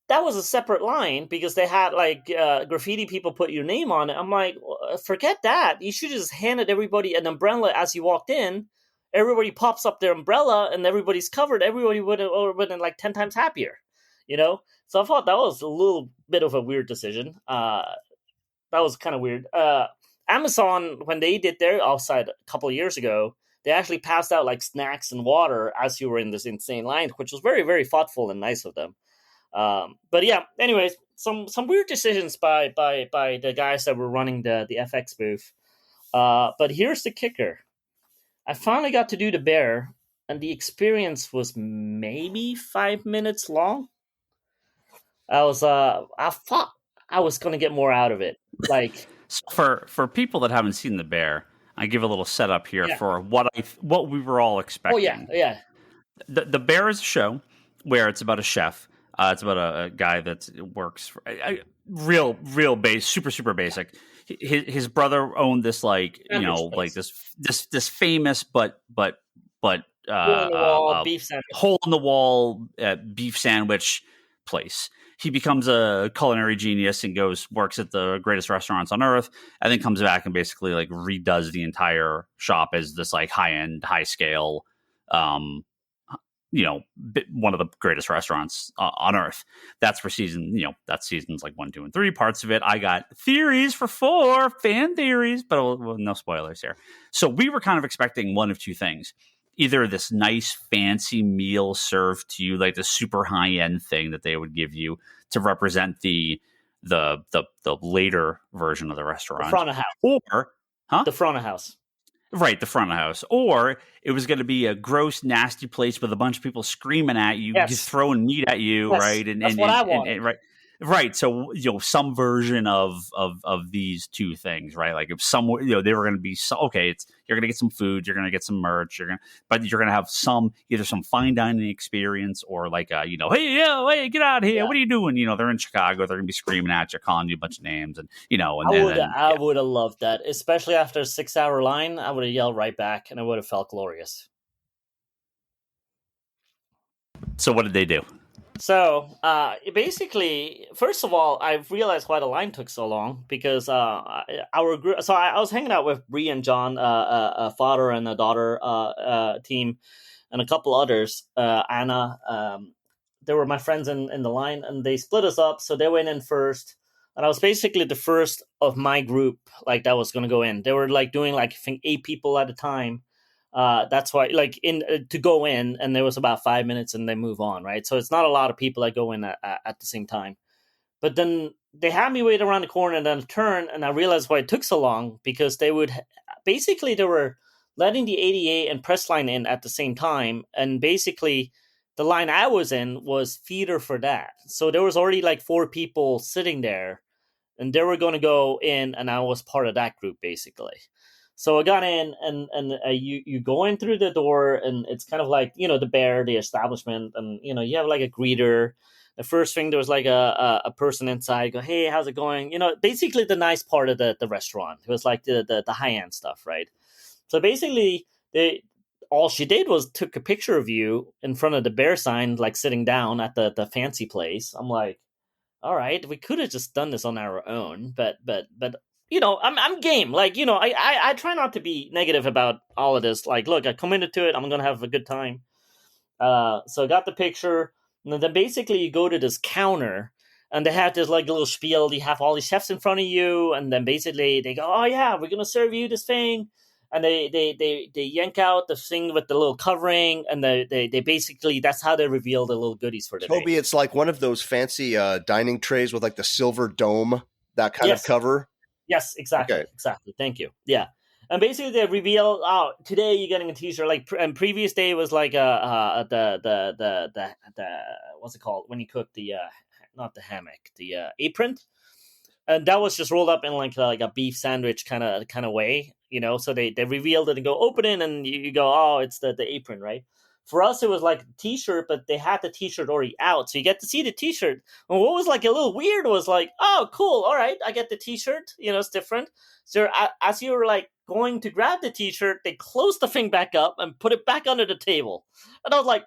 that was a separate line because they had like graffiti people put your name on it. I'm like, forget that. You should have just handed everybody an umbrella as you walked in. Everybody pops up their umbrella and everybody's covered. Everybody would have been like 10 times happier, you know? So I thought that was a little bit of a weird decision. That was kind of weird. Amazon, when they did their offsite a couple of years ago, they actually passed out like snacks and water as you were in this insane line, which was very, very thoughtful and nice of them. But yeah, anyways, some weird decisions by the guys that were running the FX booth. But here's the kicker. I finally got to do the bear, and the experience was maybe 5 minutes long. I thought I was going to get more out of it. Like, for people that haven't seen the bear, I give a little setup here for what we were all expecting. Oh yeah. The bear is a show where it's about a chef. It's about a guy that works for real base, super basic. His brother owned this like this famous but hole in the wall beef sandwich place. He becomes a culinary genius and works at the greatest restaurants on earth, and then comes back and basically like redoes the entire shop as this like high end, high scale, one of the greatest restaurants on earth. That's for that's seasons like 1, 2, and 3. Parts of it, I got theories for 4, fan theories, but no spoilers here. So we were kind of expecting one of two things. Either this nice fancy meal served to you, like the super high end thing that they would give you to represent the later version of the restaurant, the front of house, or the front of house. Right, the front of the house. Or it was going to be a gross, nasty place with a bunch of people screaming at you, just throwing meat at you, right? And that's what I wanted. Right. So, some version of these two things, right? Like if they were going to be, you're going to get some food, you're going to get some merch, but you're going to have either some fine dining experience or like, hey, get out of here. Yeah. What are you doing? They're in Chicago. They're going to be screaming at you, calling you a bunch of names. And, I would have loved that, especially after a 6-hour line. I would have yelled right back and it would have felt glorious. So what did they do? So, basically, first of all, I realized why the line took so long because our group. So I was hanging out with Bree and John, a father and a daughter team, and a couple others. Anna, they were my friends in the line, and they split us up. So they went in first, and I was basically the first of my group, like that was going to go in. They were like doing I think 8 people at a time. That's why, to go in, and there was about 5 minutes, and they move on, right? So it's not a lot of people that go in at the same time. But then they had me wait around the corner and then turn, and I realized why it took so long because they were letting the ADA and press line in at the same time, and basically the line I was in was feeder for that. So there was already 4 people sitting there, and they were going to go in, and I was part of that group basically. So I got in, and you go in through the door, and it's kind of like, the Bear, the establishment, and, you have a greeter. The first thing, there was a person inside, go, hey, how's it going? Basically the nice part of the restaurant. It was the high-end stuff, right? So basically, all she did was took a picture of you in front of the Bear sign, sitting down at the fancy place. I'm like, all right, we could have just done this on our own, but I'm game. I try not to be negative about all of this. Look, I committed to it. I'm going to have a good time. So I got the picture. And then basically you go to this counter and they have this little spiel. You have all these chefs in front of you. And then basically they go, oh yeah, we're going to serve you this thing. And they yank out the thing with the little covering. And they basically, that's how they reveal the little goodies for the Toby, day. it's like one of those fancy dining trays with the silver dome, that kind of cover. Yes, exactly. Okay. Exactly. Thank you. Yeah. And basically they reveal, today you're getting a t-shirt. And previous day was the what's it called? When you cook not the hammock, the apron. And that was just rolled up in a beef sandwich kind of way, so they revealed it and go open it and you go, oh, it's the apron, right? For us, it was a t-shirt, but they had the t-shirt already out. So you get to see the t-shirt. And what was a little weird was oh, cool. All right. I get the t-shirt. It's different. So as you were going to grab the t-shirt, they closed the thing back up and put it back under the table. And I was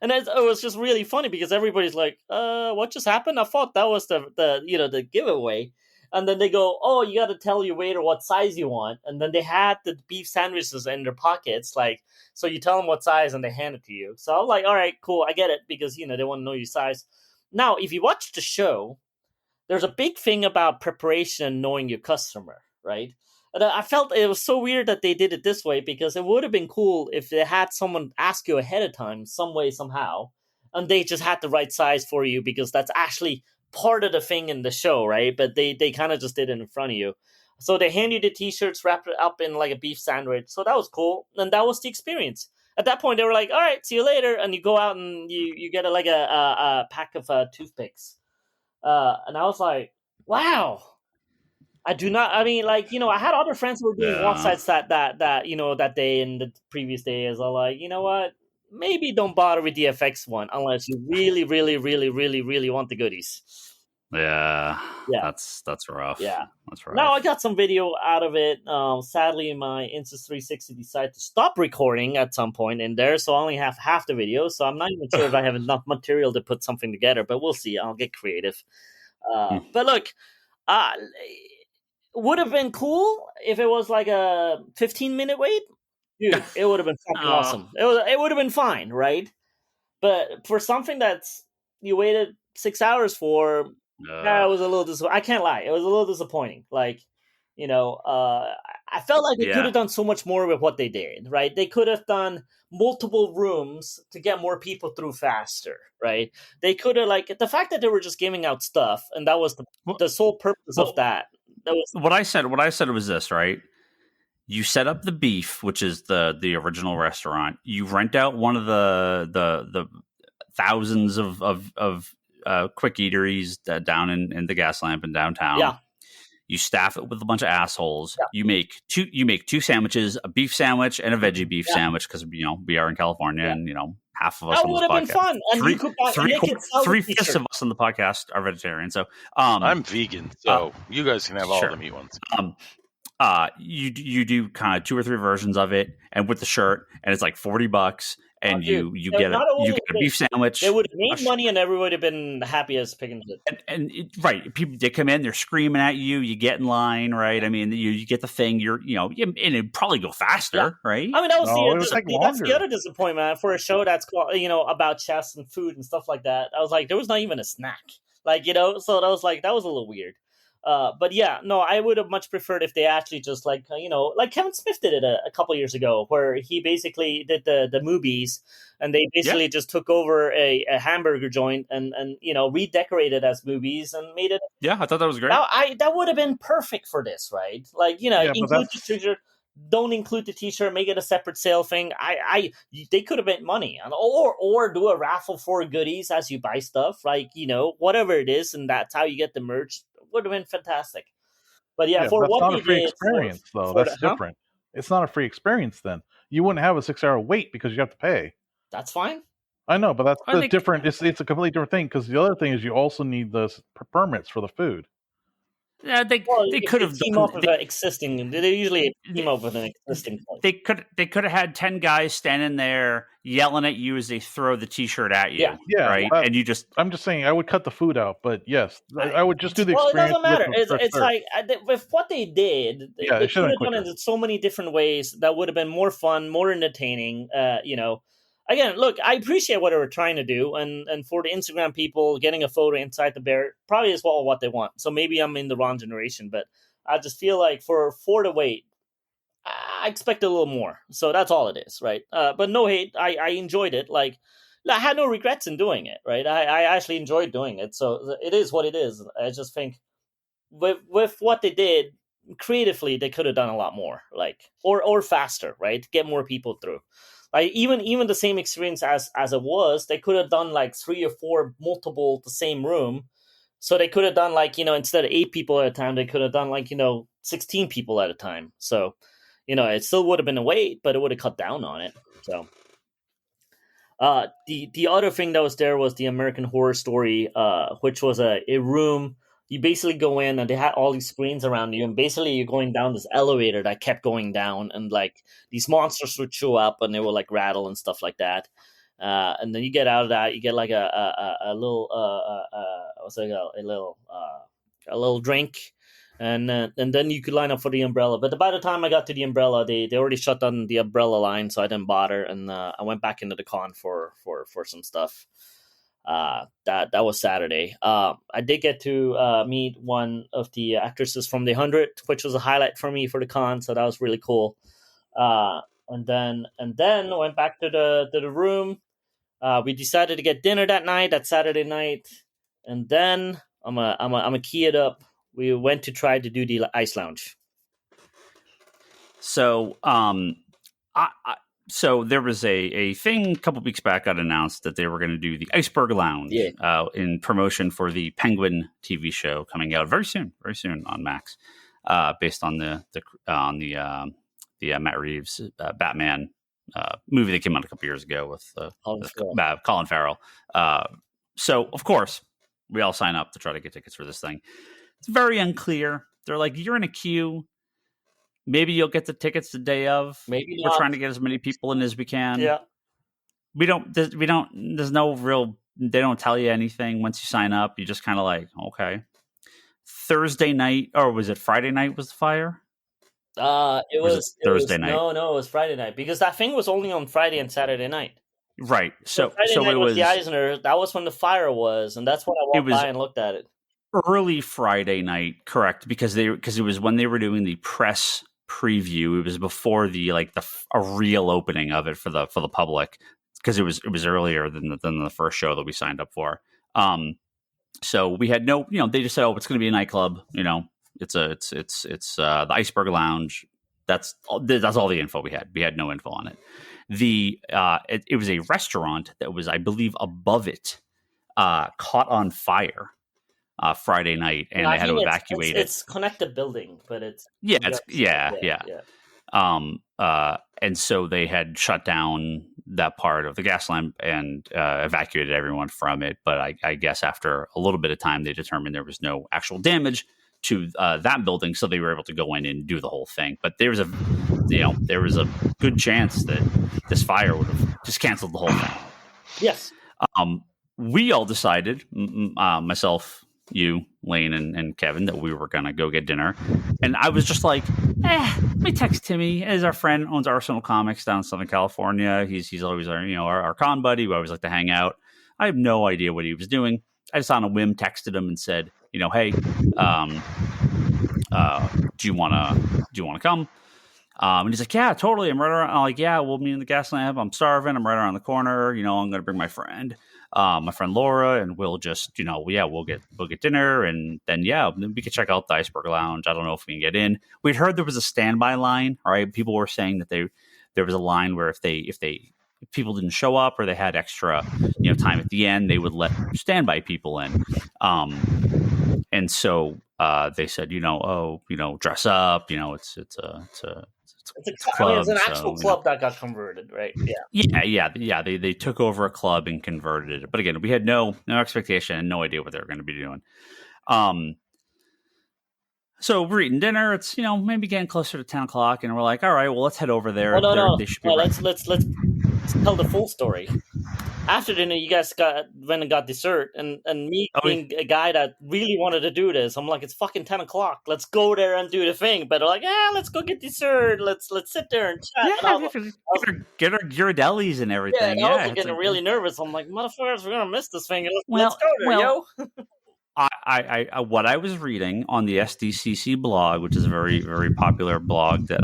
and it was just really funny because everybody's what just happened? I thought that was the giveaway. And then they go, oh, you got to tell your waiter what size you want. And then they had the beef sandwiches in their pockets. So you tell them what size and they hand it to you. So I'm all right, cool. I get it because, they want to know your size. Now, if you watch the show, there's a big thing about preparation and knowing your customer, right? And I felt it was so weird that they did it this way because it would have been cool if they had someone ask you ahead of time, some way, somehow, and they just had the right size for you because that's actually part of the thing in the show, right? But they kind of just did it in front of you. So they hand you the t-shirts, wrapped it up in a beef sandwich. So that was cool. And that was the experience. At that point, they were all right, see you later. And you go out and you get a pack of toothpicks. And I was wow. I do not, I had other friends who were doing walk sites that day and the previous day as you know what? Maybe don't bother with the FX one unless you really, really, really, really, really want the goodies. Yeah. That's rough. Yeah. That's rough. Now I got some video out of it. Sadly, my Insta360 decided to stop recording at some point in there, so I only have half the video. So I'm not even sure if I have enough material to put something together, but we'll see. I'll get creative. But look, would have been cool if it was a 15-minute wait. Dude, it would have been fucking awesome. It would have been fine, right? But for something that's you waited 6 hours for, that was a little I can't lie, it was a little disappointing. Like, I felt like they could have done so much more with what they did, right? They could have done multiple rooms to get more people through faster, right? They could have, like, the fact that they were just giving out stuff, and that was the sole purpose of that. That was what I said. What I said was this, right? You set up the Beef, which is the original restaurant. You rent out one of the thousands of quick eateries down in the Gas Lamp in downtown. Yeah. You staff it with a bunch of assholes. Yeah. You make two sandwiches, a beef sandwich and a veggie beef sandwich, because we are in California, and half of us that on would this have podcast. been fun. And three-fifths of us on the podcast are vegetarian. So I'm vegan, so you guys can have all the meat ones. You do kind of 2 or 3 versions of it, and with the shirt, and it's like $40, and you get a beef sandwich. They would have made money, and everybody would have been happy as pig and shit. And people, they come in, they're screaming at you. You get in line, right? I mean, you get the thing. And it'd probably go faster, right? I mean, that's the other disappointment for a show that's called, about chefs and food and stuff like that. I was like, there was not even a snack, so that was like, that was a little weird. But yeah, no, I would have much preferred if they actually just like Kevin Smith did it a couple years ago, where he basically did the movies, and they basically just took over a hamburger joint and redecorated as movies and made it. Yeah, I thought that was great. That would have been perfect for this, right? Like, include the t-shirt, don't include the t-shirt, make it a separate sale thing. They could have made money, or do a raffle for goodies as you buy stuff, like whatever it is, and that's how you get the merch. Would have been fantastic. But for what they did, free experience, though. That's different. It's not a free experience. Then you wouldn't have a 6-hour wait because you have to pay. That's fine. I know, but that's different. It's a completely different thing, because the other thing is you also need the permits for the food. Yeah, they could have team up with an existing. They usually team up with an existing place. They could have had 10 guys standing there yelling at you as they throw the t-shirt at you. Yeah, right. And I'm just saying, I would cut the food out, but yes, I would just do the experience. It doesn't matter. It's like with what they did, they could have done it in so many different ways that would have been more fun, more entertaining. Again, look, I appreciate what they were trying to do, and for the Instagram people, getting a photo inside the bear probably is what they want. So maybe I'm in the wrong generation, but I just feel like for the wait, I expect a little more. So that's all it is, right? But no hate, I enjoyed it. Like, I had no regrets in doing it, right? I actually enjoyed doing it. So it is what it is. I just think with what they did creatively, they could have done a lot more, like or faster, right? Get more people through. Like even the same experience as it was, they could have done like 3 or 4 multiple the same room. So they could have done like, instead of 8 people at a time, they could have done like, 16 people at a time. So, it still would have been a wait, but it would have cut down on it. So the other thing that was there was the American Horror Story, which was a room. You basically go in, and they had all these screens around you, and basically you're going down this elevator that kept going down, and like these monsters would show up, and they would like rattle and stuff like that. And then you get out of that, you get like a little a little drink, and then you could line up for the umbrella. But by the time I got to the umbrella, they already shut down the umbrella line, so I didn't bother, and I went back into the con for some stuff. That was Saturday. I did get to meet one of the actresses from The 100, which was a highlight for me for the con, so that was really cool. And then went back to the room. We decided to get dinner that Saturday night, and then I'm a key it up. We went to try to do the ice lounge. So So there was a thing a couple weeks back got announced that they were going to do the Iceberg Lounge in promotion for the Penguin TV show coming out very soon on Max, based on the Matt Reeves Batman movie that came out a couple years ago with Colin Farrell. So of course we all sign up to try to get tickets for this thing. It's very unclear. They're like, you're in a queue. Maybe you'll get the tickets the day of. Maybe we're trying to get as many people in as we can. Yeah. There's no real, they don't tell you anything once you sign up. You just kind of like, okay. Thursday night, or was it Friday night was the fire? It was Thursday night. No, it was Friday night, because that thing was only on Friday and Saturday night. Right. So Friday night it was the Eisner. That was when the fire was, and that's when I walked by and looked at it. Early Friday night, correct? Because it was when they were doing the press preview. It was before a real opening of it for the public, because it was earlier than the first show that we signed up for. So we had no, they just said, oh, it's going to be a nightclub. It's the Iceberg Lounge. That's all the info we had. We had no info on it. It was a restaurant that was, I believe, above it, caught on fire Friday night, and they had to evacuate it. It's connected building, but it's and so they had shut down that part of the gas line and evacuated everyone from it. But I guess after a little bit of time, they determined there was no actual damage to that building, so they were able to go in and do the whole thing. But there was a good chance that this fire would have just canceled the whole thing. Yes. We all decided, myself, you, Lane, and Kevin, that we were going to go get dinner. And I was just like, let me text Timmy, as our friend, owns Arsenal Comics down in Southern California. He's always our con buddy. We always like to hang out. I have no idea what he was doing. I just on a whim texted him and said, hey, do you want to come? And he's like, yeah, totally. I'm right around. I'm like, yeah, we'll meet in the gas lamp. I'm starving. I'm right around the corner. I'm going to bring my friend Laura, and we'll just, we'll get dinner. And then, we could check out the Iceberg Lounge. I don't know if we can get in. We'd heard there was a standby line. All right. People were saying that there was a line where if people didn't show up or they had extra, time at the end, they would let standby people in. And so they said, dress up, it's an actual club that got converted, right? Yeah. They took over a club and converted it. But again, we had no expectation and no idea what they were going to be doing. So we're eating dinner. It's maybe getting closer to 10 o'clock, and we're like, all right, well, let's head over there. Let's tell the full story. After dinner, you guys went and got dessert, and me being a guy that really wanted to do this, I'm like, it's fucking 10 o'clock. Let's go there and do the thing. But they're like, let's go get dessert. Let's sit there and chat. Get our Ghirardellis and everything. Yeah, I was getting really nervous. I'm like, motherfuckers, we're gonna miss this thing. Let's go there, yo. I what I was reading on the SDCC blog, which is a very, very popular blog that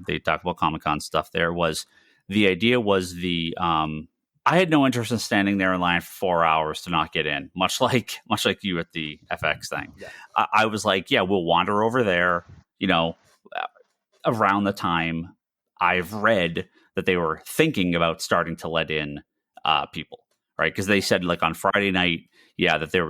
they talk about Comic-Con stuff there, was the idea was I had no interest in standing there in line for 4 hours to not get in, much like you at the FX thing. Yeah. I was like, we'll wander over there, around the time I've read that they were thinking about starting to let in people, right? Because they said on Friday night, that there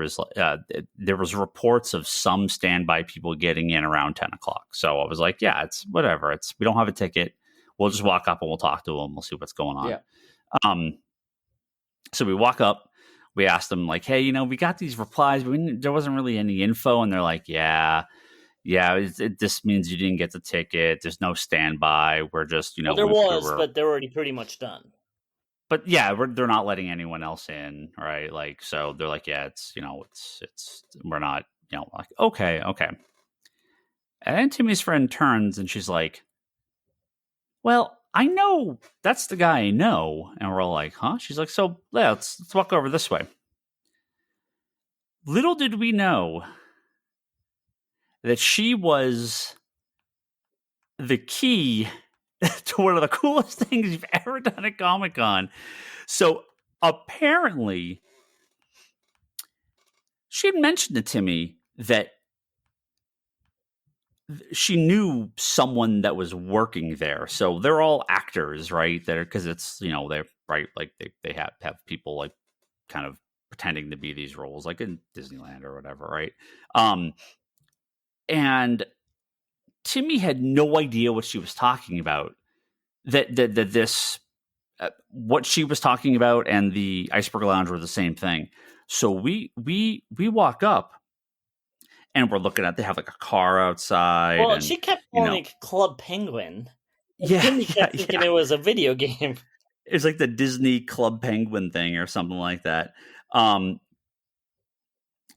was reports of some standby people getting in around 10 o'clock. So I was like, it's whatever. We don't have a ticket. We'll just walk up and we'll talk to them. We'll see what's going on. Yeah. So we walk up, we asked them like, hey, we got these replies, but there wasn't really any info. And they're like, this means you didn't get the ticket. There's no standby. We're just, but they're already pretty much done. But they're not letting anyone else in. Right. So they're like, it's we're not, like, okay. And then Timmy's friend turns and she's like, well, I know that's the guy I know. And we're all like, huh? She's like, so let's walk over this way. Little did we know that she was the key to one of the coolest things you've ever done at Comic-Con. So apparently she had mentioned to Timmy that she knew someone that was working there. So they're all actors, right? Because it's, they're right. Like they have people like kind of pretending to be these roles, like in Disneyland or whatever. Right. And Timmy had no idea what she was talking about. What she was talking about and the Iceberg Lounge were the same thing. So we walk up. And we're looking at, they have like a car outside. Well, she kept calling it Club Penguin. Timmy kept thinking it was a video game. It's like the Disney Club Penguin thing or something like that.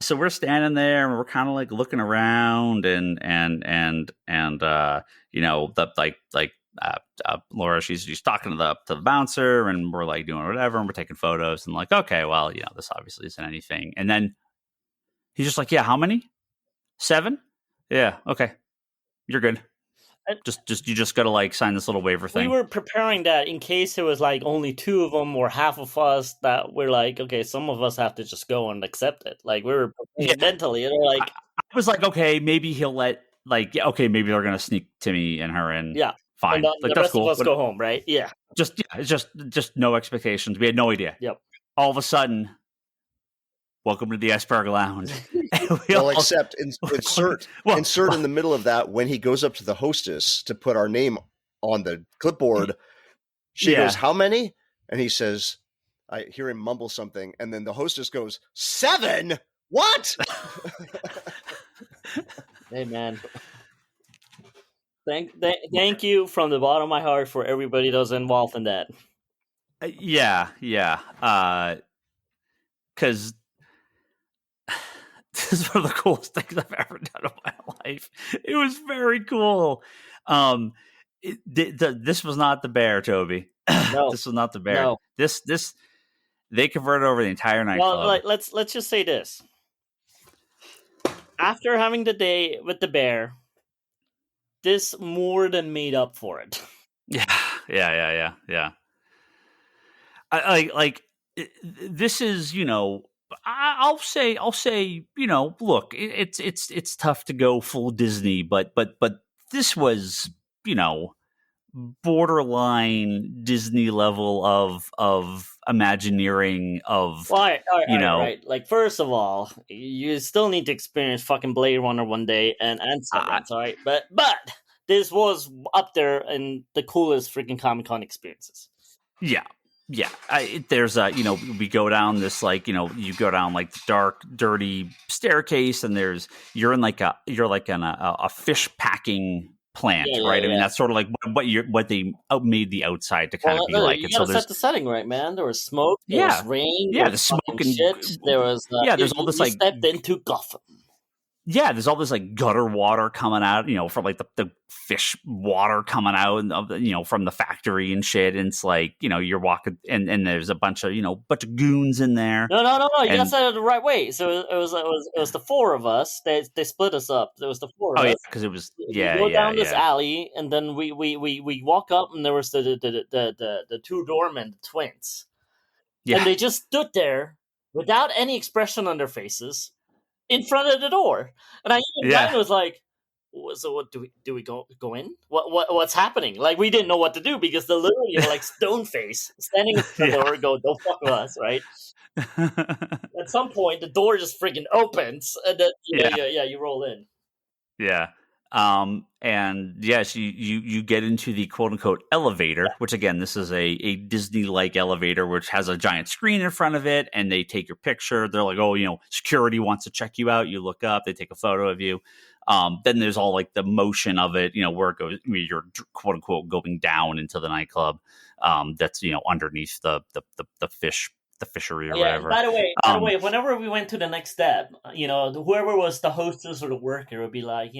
So we're standing there and we're kind of like looking around and Laura, she's talking to the bouncer, and we're like doing whatever, and we're taking photos, and like, okay, well, this obviously isn't anything. And then he's just like, yeah, how many? 7? Yeah, okay, you're good. You just got to like sign this little waiver thing. We were preparing that in case it was like only 2 of them or half of us, that we're like, okay, some of us have to just go and accept it. Like we were preparing mentally, and like I was like, okay, maybe he'll let okay, maybe they're gonna sneak Timmy and her in. Yeah, fine. And like the rest of us go home, right? Yeah. It's just no expectations. We had no idea. Yep. All of a sudden, welcome to the Iceberg Lounge. Except insert in the middle of that, when he goes up to the hostess to put our name on the clipboard, she goes, how many? And he says, I hear him mumble something, and then the hostess goes, 7? What? Hey, man. Thank you from the bottom of my heart for everybody that was involved in that. Yeah. Because this is one of the coolest things I've ever done in my life. It was very cool. This was not the bear, Toby. No, this was not the bear. No. This they converted over the entire nightclub. Well, let's just say this. After having the day with the bear, this more than made up for it. Yeah. This is, I'll say, look, it's tough to go full Disney, but this was, borderline Disney level of Imagineering of, all right. Like, first of all, you still need to experience fucking Blade Runner one day and Severance, all right? But this was up there in the coolest freaking Comic-Con experiences. Yeah. There's we go down this you go down like the dark, dirty staircase, and you're in a fish packing plant, right? Yeah. I mean, that's sort of like what they made the outside to kind of be like. You gotta set the setting right, man. There was smoke. There was rain. Yeah, the smoke and shit. There was there's all this stepped into Gotham. Yeah, there's all this like gutter water coming out, from like the fish water coming out, and from the factory and shit. And it's like, you're walking, and there's a bunch of goons in there. No. You gotta set it the right way. So it was the 4 of us. They split us up. There was the 4 of us. Because it was we go down this alley, and then we walk up, and there was the 2 doormen, the twins. Yeah. And they just stood there without any expression on their faces, in front of the door, and I was like, "So what do we go in? What's happening?" Like, we didn't know what to do because they're literally like stone face standing in the door, go, "Don't fuck with us," right? At some point, the door just freaking opens, and then you roll in. Yeah. And yes, you get into the quote unquote elevator, which again, this is a Disney-like elevator, which has a giant screen in front of it, and they take your picture. They're like, oh, security wants to check you out. You look up, they take a photo of you. Then there's all like the motion of it, where it goes, you're quote unquote going down into the nightclub. That's, underneath the fishery or whatever. By the way, whenever we went to the next step, whoever was the hostess or the worker would be like,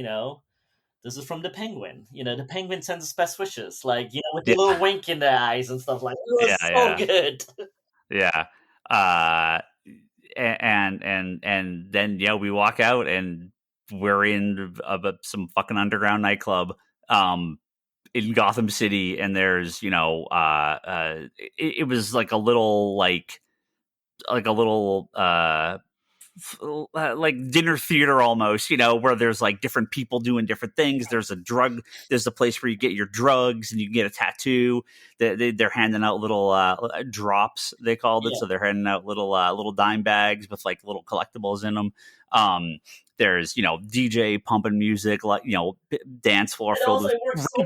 this is from the Penguin. The Penguin sends us best wishes, like, with the little wink in their eyes and stuff like that. It was so good. Yeah. And then we walk out, and we're in some fucking underground nightclub in Gotham City, and there's it was like a little like dinner theater almost, where there's like different people doing different things. There's a place where you get your drugs and you can get a tattoo. They're handing out little drops, they called it. So they're handing out little dime bags with like little collectibles in them. There's DJ pumping music, dance floor filled with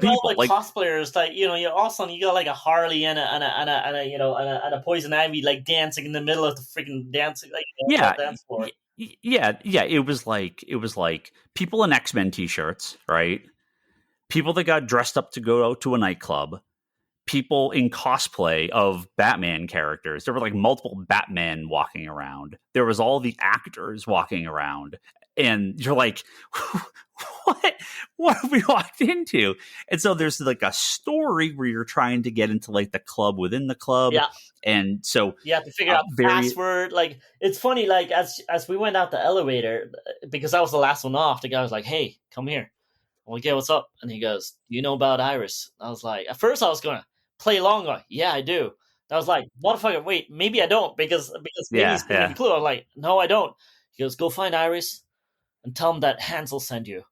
people, like cosplayers. Like also you got like a Harley and a Poison Ivy like dancing in the middle of the freaking dancing dance floor. Yeah. It was like people in X-Men t-shirts, right? People that got dressed up to go out to a nightclub. people in cosplay of Batman characters. There were like multiple Batmen walking around. There was all the actors walking around. And you're like, what have we walked into? And so there's like a story where you're trying to get into like the club within the club. Yeah. And so you have to figure out the password. Like, it's funny, like as we went out the elevator, because I was the last one off, the guy was like, "Hey, come here." I'm like, "Yeah, what's up?" And he goes, "You know about Iris?" I was like, at first I was going to play along, going, "Yeah, I do." I was like, "Motherfucker, wait, maybe I don't, because maybe he's giving me a clue." I'm like, "No, I don't." He goes, "Go find Iris and tell him that Hansel sent you."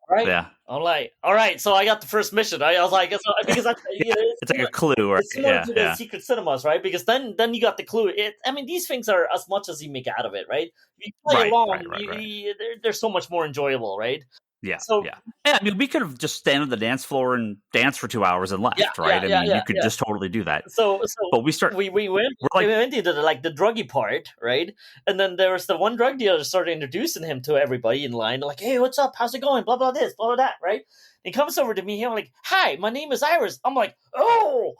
All right. Yeah. I'm like, all right. So I got the first mission. I was like, because it's like a clue, or it's similar to the secret cinemas, right? Because then you got the clue. These things are as much as you make out of it, right? If you play along, they're so much more enjoyable, right? Yeah. So yeah. I mean, we could have just stand on the dance floor and dance for 2 hours and left, right? You could just totally do that. So but we went into the druggy part, right? And then there was the one drug dealer started introducing him to everybody in line, like, "Hey, what's up? How's it going? Blah blah this, blah blah that," right? He comes over to me. I'm like, "Hi, my name is Iris." I'm like, "Oh,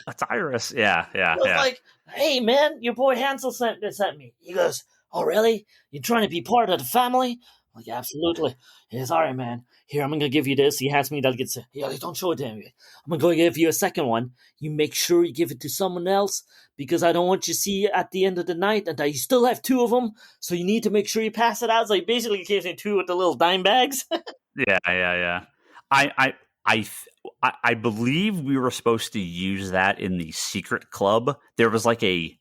that's Iris." Yeah. I was like, "Hey, man, your boy Hansel sent me." He goes, "Oh, really? You're trying to be part of the family?" I'm like, "Absolutely." He goes, "All right, man. Here, I'm going to give you this." He hands me that. Don't show it to him. I'm going to give you a second one. You make sure you give it to someone else, because I don't want you to see at the end of the night that you still have 2 of them. So you need to make sure you pass it out. So he basically gives me 2 with the little dime bags. Yeah. I believe we were supposed to use that in the secret club. There was like a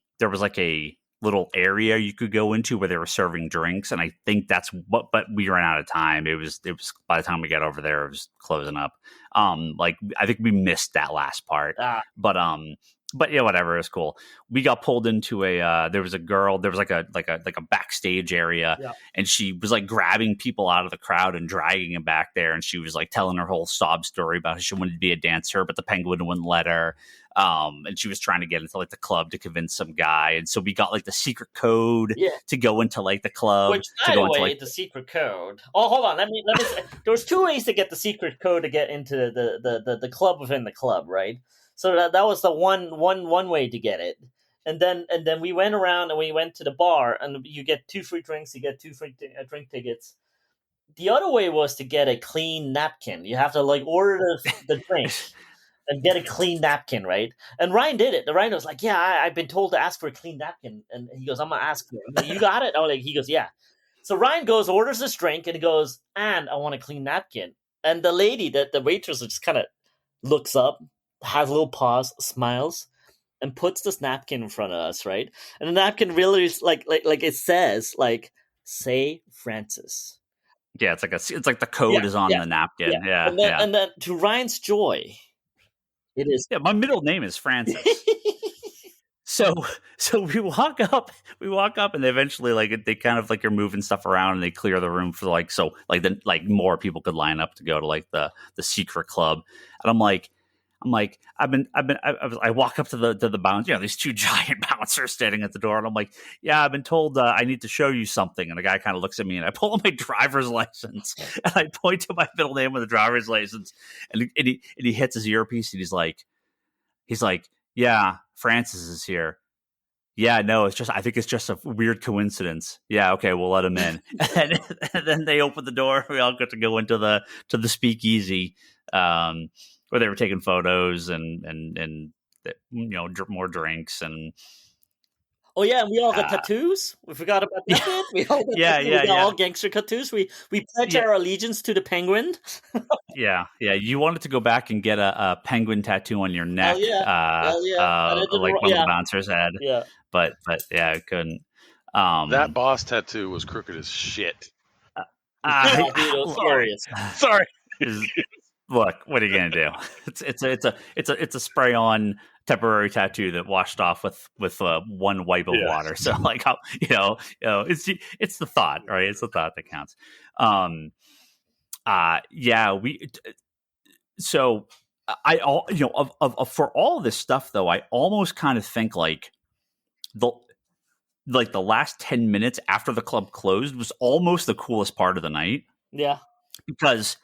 little area you could go into where they were serving drinks, and I think that's what. But we ran out of time. It was by the time we got over there, it was closing up. I think we missed that last part. But yeah, whatever. It was cool. We got pulled into there was a girl. There was like a backstage area, and she was like grabbing people out of the crowd and dragging them back there. And she was like telling her whole sob story about how she wanted to be a dancer, but the penguin wouldn't let her. And she was trying to get into like the club to convince some guy. And so we got like the secret code to go into like the club. Which, by the way, the secret code. Oh, hold on. Let me say, there was 2 ways to get the secret code to get into the club within the club, right? So that was the one way to get it. And then we went around and we went to the bar, and you get 2 free drinks, you get 2 free drink tickets. The other way was to get a clean napkin. You have to like order the drink and get a clean napkin, right? And Ryan did it. Ryan was like, "Yeah, I've been told to ask for a clean napkin." And he goes, "I'm going to ask for it." Like, "You got it?" He goes, "Yeah." So Ryan goes, orders this drink, and he goes, "And I want a clean napkin." And the lady, the waitress, just kind of looks up, has a little pause, smiles, and puts this napkin in front of us, right? And the napkin really is like it says, like, "Say Francis." Yeah, it's like the code is on the napkin. Yeah. And then to Ryan's joy, it is. Yeah, my middle name is Francis. So we walk up, and they eventually they kind of like are moving stuff around, and they clear the room for more people could line up to go to like the secret club. And I'm like, I walk up to the bouncer, these 2 giant bouncers standing at the door, and I'm like, "Yeah, I've been told I need to show you something." And the guy kind of looks at me, and I pull out my driver's license, and I point to my middle name with the driver's license, and he hits his earpiece, and he's like, "Yeah, Francis is here." "Yeah, no, I think it's just a weird coincidence." "Yeah, okay, we'll let him in." and then they open the door. We all get to go into the speakeasy, where they were taking photos and more drinks and. Oh yeah, and we all got tattoos. We forgot about that. We all got all gangster tattoos. We pledge our allegiance to the penguin. Yeah. You wanted to go back and get a penguin tattoo on your neck. Hell yeah. Like one of the bouncers had. Yeah. But I couldn't. That boss tattoo was crooked as shit. Dude, it was hilarious. Sorry. Look, what are you gonna do? It's a spray on temporary tattoo that washed off with one wipe of water. So like how it's the thought, right? It's the thought that counts. So for all this stuff though, I almost kind of think like the last 10 minutes after the club closed was almost the coolest part of the night. Yeah, because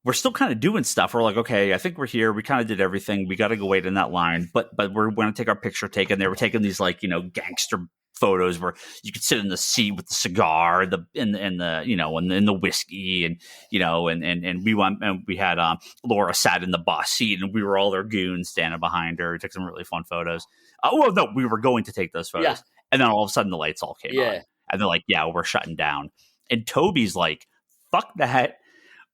we're still kind of doing stuff. We're like, okay, I think we're here. We kind of did everything. We got to go wait in that line, but we're going to take our picture taken. They were taking these like, you know, gangster photos where you could sit in the seat with the cigar, in the whiskey, and you know, and we went and we had Laura sat in the boss seat, and we were all their goons standing behind her. We took some really fun photos. Well, no, we were going to take those photos, and then all of a sudden the lights all came on, and they're like, yeah, we're shutting down. And Toby's like, fuck that.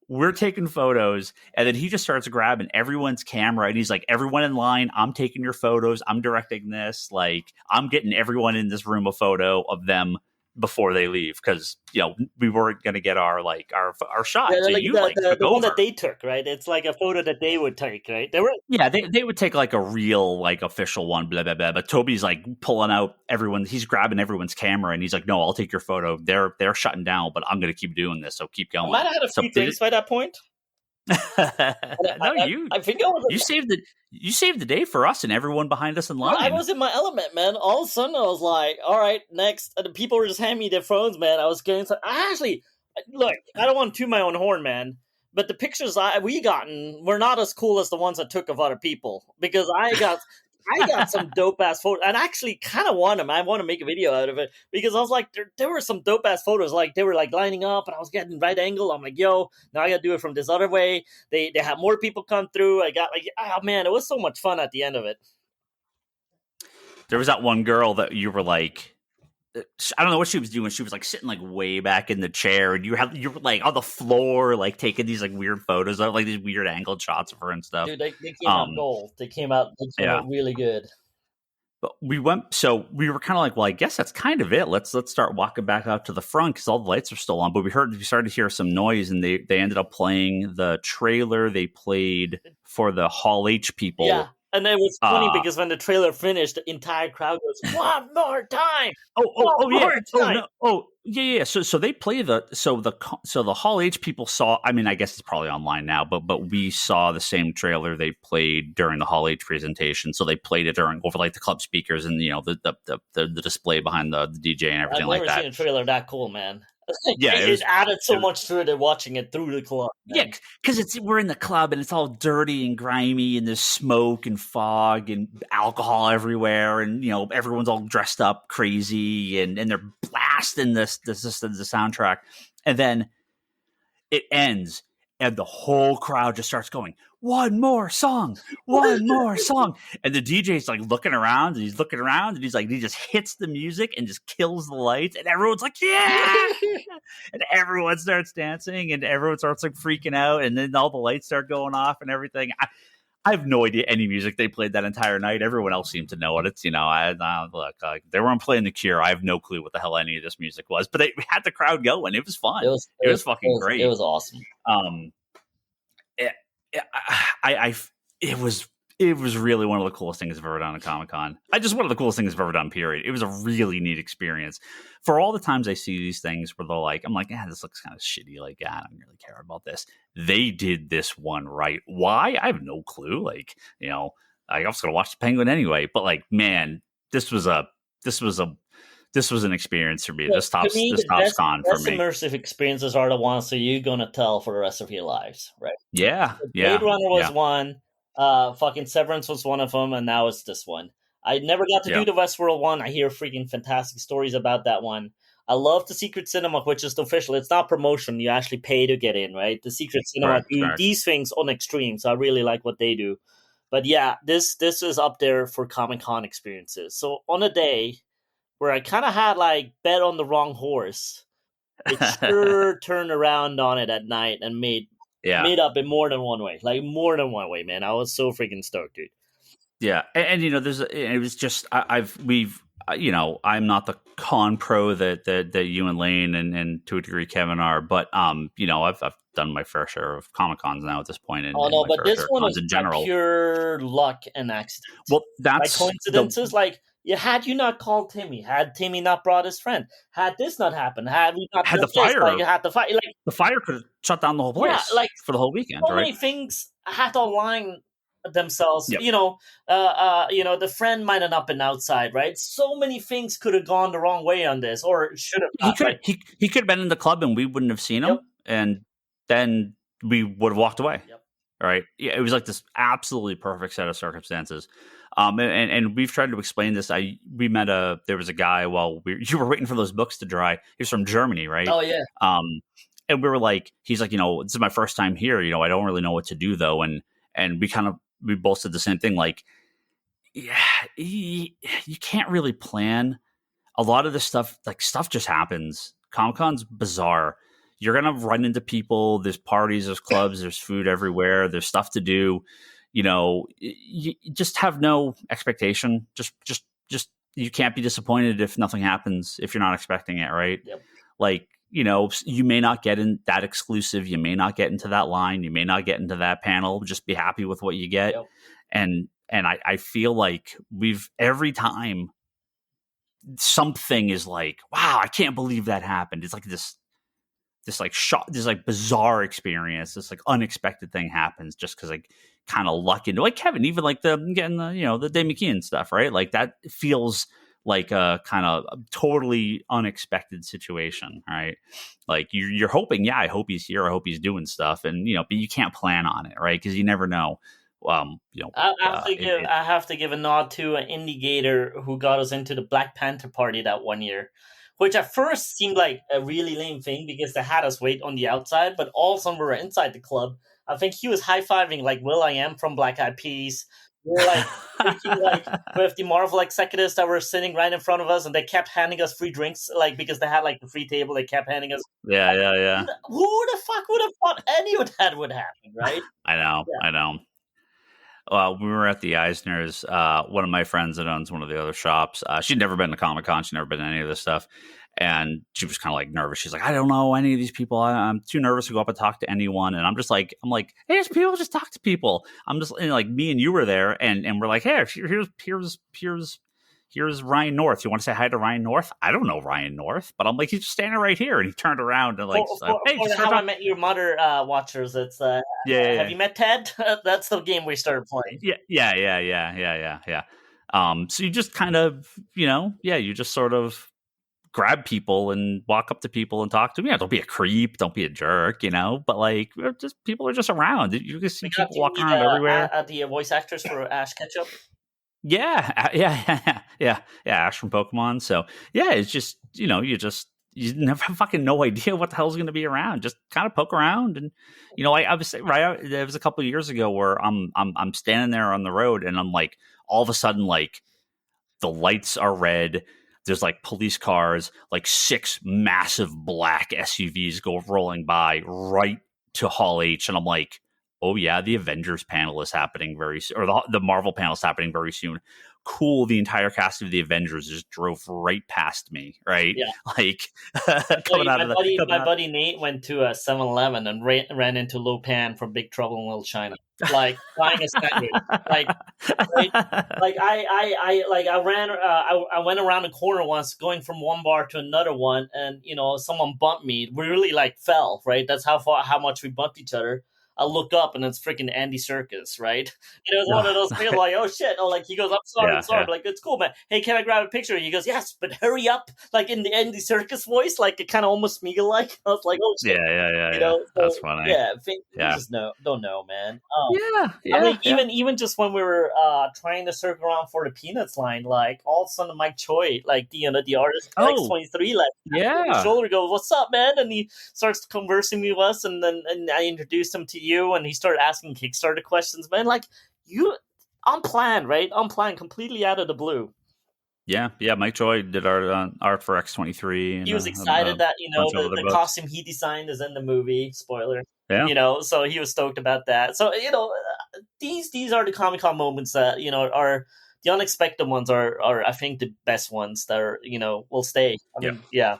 We're taking photos, and then he just starts grabbing everyone's camera, and he's like, everyone in line, I'm taking your photos. I'm directing this. Like, I'm getting everyone in this room a photo of them before they leave, because, you know, we weren't going to get our shot. Yeah, so like the one that they took, right? It's like a photo that they would take, right? They would take like a real, like, official one, blah, blah, blah. But Toby's like pulling out everyone. He's grabbing everyone's camera, and he's like, no, I'll take your photo. They're shutting down, but I'm going to keep doing this. So keep going. I might have had a few days by that point. No, I think you saved the day for us and everyone behind us in line. I was in my element, man. All of a sudden, I was like, "All right, next." And the people were just handing me their phones, man. I was getting. Look, I don't want to toot my own horn, man. But the pictures we gotten were not as cool as the ones I took of other people, because I got some dope ass photos, and I actually kind of want them. I want to make a video out of it, because I was like, there were some dope ass photos. Like, they were like lining up, and I was getting right angle. I'm like, yo, now I got to do it from this other way. They had more people come through. I got like, oh man, it was so much fun at the end of it. There was that one girl that you were like, I don't know what she was doing. She was like sitting like way back in the chair, and you were like on the floor, like taking these like weird photos of like these weird angled shots of her and stuff. Dude, they came out gold. They came out really good. But we were kind of like, well, I guess that's kind of it. Let's start walking back out to the front, because all the lights are still on. But we started to hear some noise, and they ended up playing the trailer they played for the Hall H people. Yeah. And it was funny because when the trailer finished, the entire crowd goes, "One more time! Yeah. So they play the Hall H people saw. I mean, I guess it's probably online now, but we saw the same trailer they played during the Hall H presentation. So they played it over like the club speakers, and you know the display behind the DJ and everything like that. I've never seen a trailer that cool, man. It added so much to it than watching it through the club. Man. Yeah, because we're in the club, and it's all dirty and grimy, and there's smoke and fog and alcohol everywhere, and you know everyone's all dressed up crazy, and they're blasting the soundtrack, and then it ends, and the whole crowd just starts going, one more song, and the DJ's like looking around, and he's like, he just hits the music and just kills the lights, and everyone's like, yeah, and everyone starts dancing, and everyone starts like freaking out, and then all the lights start going off and everything. I have no idea any music they played that entire night. Everyone else seemed to know it. It's, you know, they weren't playing The Cure. I have no clue what the hell any of this music was, but they had the crowd going. It was fun. It was fucking great. It was awesome. It was really one of the coolest things I've ever done at Comic-Con. One of the coolest things I've ever done, period. It was a really neat experience. For all the times I see these things where I'm like, this looks kind of shitty. Like, I don't really care about this. They did this one right. Why? I have no clue. Like, you know, I was going to watch the Penguin anyway, but like, man, this was an experience for me. This tops con for me. Immersive experiences are the ones that you're going to tell for the rest of your lives, right? Yeah. Blade Runner was one. Fucking Severance was one of them, and now it's this one. I never got to do the Westworld one. I hear freaking fantastic stories about that one. I love the Secret Cinema, which is the official. It's not promotion. You actually pay to get in, right? The Secret Cinema do these things on extreme, so I really like what they do. But yeah, this is up there for Comic-Con experiences. So on a day where I kind of had like bet on the wrong horse, it sure turned around on it at night and made up in more than one way. Like more than one way, man. I was so freaking stoked, dude. Yeah, and you know, it was just I'm not the con pro that you and Lane and to a degree Kevin are, but you know, I've done my fair share of Comic-Cons now at this point. But this one is pure luck and accident. Well, that's by coincidences. Had you not called Timmy, had Timmy not brought his friend, had this not happened, had we not had the fire, the fire could have shut down the whole place, for the whole weekend. So many things had to align themselves. Yep. You know, the friend might have not been outside, right? So many things could have gone the wrong way on this, or should have. He could have been in the club and we wouldn't have seen him, and then we would have walked away. Yep. Right? Yeah, it was like this absolutely perfect set of circumstances. And we've tried to explain this. We met there was a guy while you were waiting for those books to dry. He was from Germany, right? Oh yeah. And we were like, he's like, this is my first time here. I don't really know what to do though. And we both said the same thing. Like, yeah, you can't really plan a lot of this stuff. Like, stuff just happens. Comic-Con's bizarre. You're going to run into people. There's parties, there's clubs, there's food everywhere. There's stuff to do. You just have no expectation. Just you can't be disappointed if nothing happens, if you're not expecting it, right? Yep. Like, you may not get in that exclusive. You may not get into that line. You may not get into that panel. Just be happy with what you get. Yep. And I feel like every time something is like, wow, I can't believe that happened. It's like this like shock, this like bizarre experience, this like unexpected thing happens just because like kind of luck into, like Kevin, even like getting the Dave McKeon stuff, right? Like that feels like a kind of totally unexpected situation, right? Like you're hoping, I hope he's here, I hope he's doing stuff, and but you can't plan on it, right? Because you never know. I have to give a nod to an indicator who got us into the Black Panther party that one year, which at first seemed like a really lame thing because they had us wait on the outside, but all of a sudden we were inside the club. I think he was high-fiving like will.i.am from Black Eyed Peas. We were like thinking like with the Marvel executives that were sitting right in front of us, and they kept handing us free drinks, like because they had like the free table, they kept handing us. Yeah. Who the fuck would have thought any of that would happen, right? I know. We were at the Eisners. One of my friends that owns one of the other shops, she'd never been to Comic-Con. She'd never been to any of this stuff. And she was kind of like nervous. She's like, I don't know any of these people. I'm too nervous to go up and talk to anyone. And I'm like, hey, there's people, just talk to people. I'm just like, me and you were there. And we're like, hey, here's Ryan North. You want to say hi to Ryan North? I don't know Ryan North, but I'm like, he's just standing right here. And he turned around and like, hey, for How I Met Your Mother watchers, it's have you met Ted? That's the game we started playing. Yeah. So you just kind of, you just sort of grab people and walk up to people and talk to them. Yeah, don't be a creep, don't be a jerk, but like, just people are just around. You can see people walking around everywhere. The voice actress for Ash Ketchum. Yeah. Ash from Pokemon. So yeah, it's just you never fucking no idea what the hell's going to be around. Just kind of poke around, and I was right. There was a couple of years ago where I'm standing there on the road, and I'm like, all of a sudden, like the lights are red. There's like police cars, like 6 massive black SUVs go rolling by right to Hall H, and I'm like, oh yeah, the Avengers panel is happening very soon, or the Marvel panel is happening very soon. Cool, the entire cast of the Avengers just drove right past me, right? Yeah. Like my buddy Nate went to a 7-Eleven and ran into Lo Pan from Big Trouble in Little China, like buying a sandwich. Like I went around the corner once, going from one bar to another one, and someone bumped me. We really like fell, right? That's how much we bumped each other. I look up and it's freaking Andy Serkis, right? It's one of those things like, oh shit. Oh, like he goes, I'm sorry. Yeah. Like, it's cool, man. Hey, can I grab a picture? He goes, yes, but hurry up. Like in the Andy Serkis voice, like it kind of almost Smeagol-like. I was like, oh shit. Yeah. So, that's funny. Yeah, you just don't know, man. Yeah. I mean, even just when we were trying to circle around for the Peanuts line, like all of a sudden Mike Choi, like the artist X23, like his shoulder goes, what's up, man? And he starts conversing with us, and I introduced him to you, and he started asking Kickstarter questions, man. Like unplanned, right? Unplanned, completely out of the blue. Yeah. Mike Choi did art for X23. He was excited that the costume he designed is in the movie. Spoiler. Yeah. So he was stoked about that. So these are the Comic-Con moments that are the unexpected ones are I think the best ones that are will stay. I mean, yeah.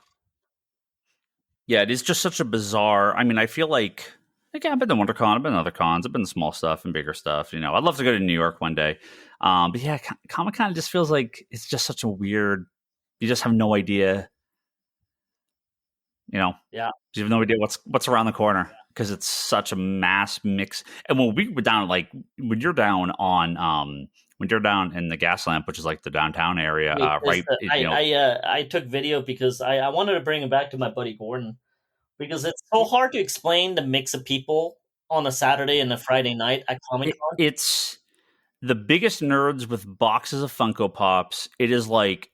Yeah, it is just such a bizarre. I mean, I feel like. Again, I've been to WonderCon, I've been to other cons, I've been to small stuff and bigger stuff. I'd love to go to New York one day. But yeah, Comic-Con just feels like it's just such a weird, you just have no idea, Yeah. You have no idea what's around the corner because it's such a mass mix. And when we were down, like when you're down in the Gaslamp, which is like the downtown area, right? I took video because I wanted to bring it back to my buddy Gordon. Because it's so hard to explain the mix of people on a Saturday and a Friday night at Comic-Con? It's the biggest nerds with boxes of Funko Pops. It is like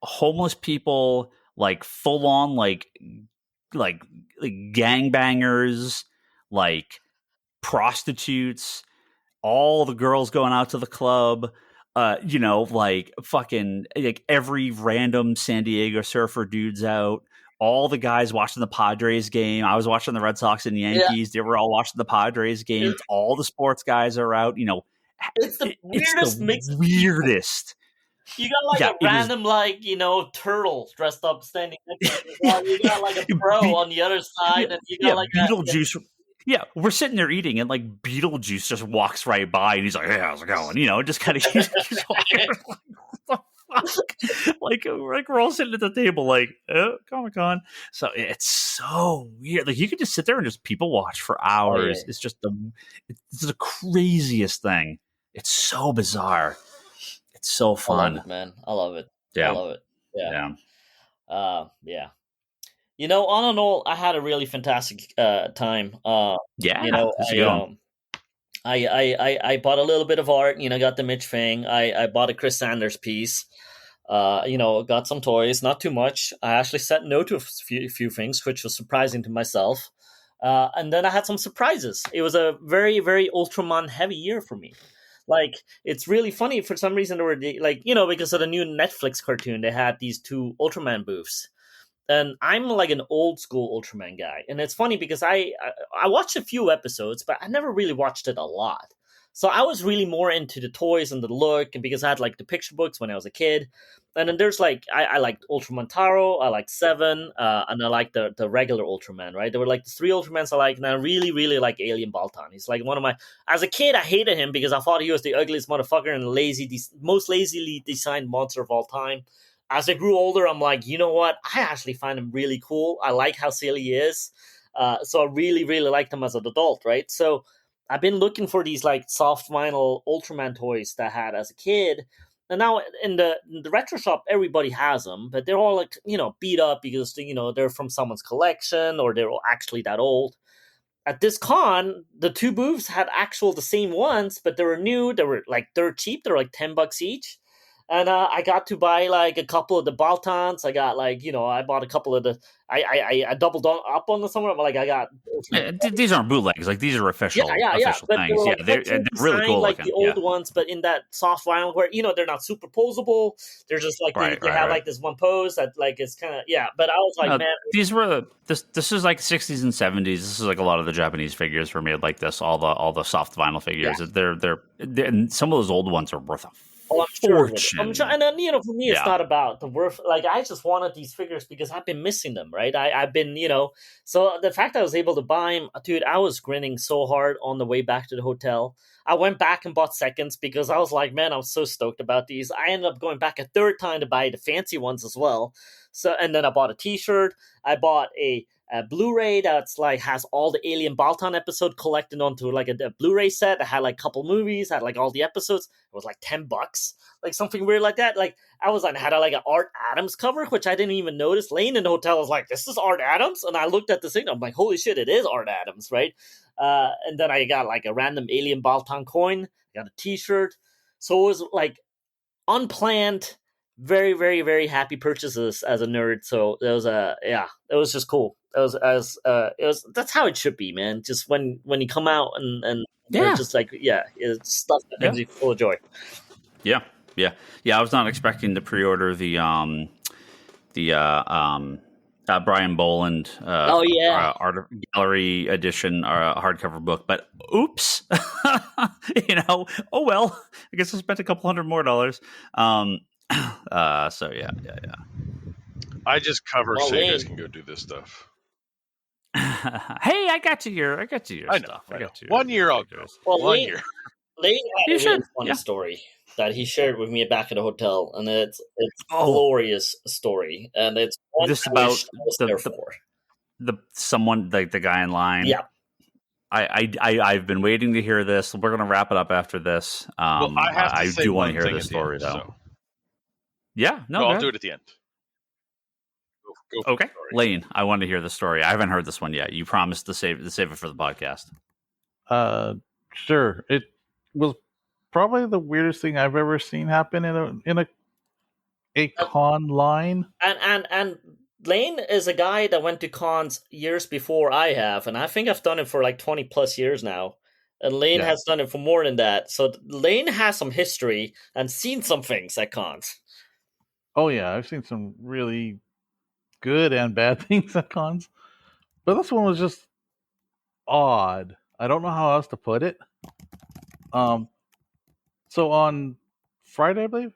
homeless people, like full on, like gangbangers, like prostitutes, all the girls going out to the club, like fucking like every random San Diego surfer dude's out. All the guys watching the Padres game. I was watching the Red Sox and Yankees. They were all watching the Padres games. All the sports guys are out. It's the weirdest mix. Weirdest. You got a random turtle dressed up standing next to you. You got like a pro on the other side, and you got Beetlejuice. Yeah, we're sitting there eating, and like Beetlejuice just walks right by, and he's like, "Hey, how's it going?" Just kind of he's walking. What the fuck? Like we're all sitting at the table, like Comic-Con. So it's so weird. Like you could just sit there and just people watch for hours. Oh, yeah. It's just it's the craziest thing. It's so bizarre. It's so fun. I love it, man. I love it. Yeah. I love it. Yeah. Yeah. On and all, I had a really fantastic time. I bought a little bit of art. Got the Mitch Fang. I bought a Chris Sanders piece. Got some toys, not too much. I actually said no to a few things, which was surprising to myself. And then I had some surprises. It was a very, very Ultraman heavy year for me. Like, it's really funny. For some reason, there were because of the new Netflix cartoon, they had these 2 Ultraman booths. And I'm like an old school Ultraman guy. And it's funny because I watched a few episodes, but I never really watched it a lot. So I was really more into the toys and the look, and because I had like the picture books when I was a kid. And then there's like, I liked Ultraman Taro, I liked Seven, and I liked the regular Ultraman, right? There were like the 3 Ultramans I liked, and I really, really like Alien Baltan. He's like one of my, as a kid, I hated him because I thought he was the ugliest motherfucker and most lazily designed monster of all time. As I grew older, I'm like, you know what? I actually find him really cool. I like how silly he is. So I really, really liked him as an adult, right? So I've been looking for these like soft vinyl Ultraman toys that I had as a kid. And now in the retro shop, everybody has them, but they're all like, beat up because, they're from someone's collection or they're actually that old. At this con, the 2 booths had the same ones, but they were new. They were like dirt cheap. They're like $10 each. And I got to buy like a couple of the Baltans. I got I bought a couple of the. I doubled up on the summer. Like I got. These aren't bootlegs. Like these are official things. They're really cool. Like the old ones, but in that soft vinyl where they're not superposable. They're just like they have like this one pose that like it's kind of But I was like, man, these were this is like 60s and 70s. This is like a lot of the Japanese figures were made like this. All the soft vinyl figures. Yeah. They're and some of those old ones are worth a fortune. And then for me, it's not about the worth. Like I just wanted these figures because I've been missing them, right? I've been, So the fact I was able to buy them, dude, I was grinning so hard on the way back to the hotel. I went back and bought seconds because I was like, man, I'm so stoked about these. I ended up going back a 3rd time to buy the fancy ones as well. So and then I bought a T-shirt. I bought a Blu-ray that's like has all the Alien Baltan episode collected onto like a Blu-ray set that had like a couple movies, had like all the episodes. It was like $10, like something weird like that. Like I was like had like an Art Adams cover, which I didn't even notice. Laying in the hotel was like, this is Art Adams, and I looked at the thing. I'm like, holy shit, it is Art Adams, right? And then I got like a random Alien Baltan coin. I got a T-shirt. So it was like unplanned. Very, very, very happy purchases as a nerd. So it was it was just cool. That's how it should be, man. Just when you come out and just like it's stuff that makes you full of joy. Yeah. I was not expecting to pre-order the Brian Boland art gallery edition hardcover book, but oops, oh well. I guess I spent a couple $100 more. So yeah. I just cover so you guys can go do this stuff. Hey, I got you your stuff. I got you. 1 year I'll go. Well, 1 year. Lane had a really funny story that he shared with me back at the hotel, and it's a glorious story, and it's this about the guy in line. Yeah. I've been waiting to hear this. We're gonna wrap it up after this. I do want to hear this story though. So. Yeah, I'll do it at the end. Go okay, Lane, I want to hear the story. I haven't heard this one yet. You promised to save it for the podcast. Sure. It was probably the weirdest thing I've ever seen happen in a con line. And Lane is a guy that went to cons years before I have, and I think I've done it for like 20 plus years now. And Lane has done it for more than that. So Lane has some history and seen some things at cons. Oh yeah, I've seen some really good and bad things at cons. But this one was just odd. I don't know how else to put it. So on Friday, I believe,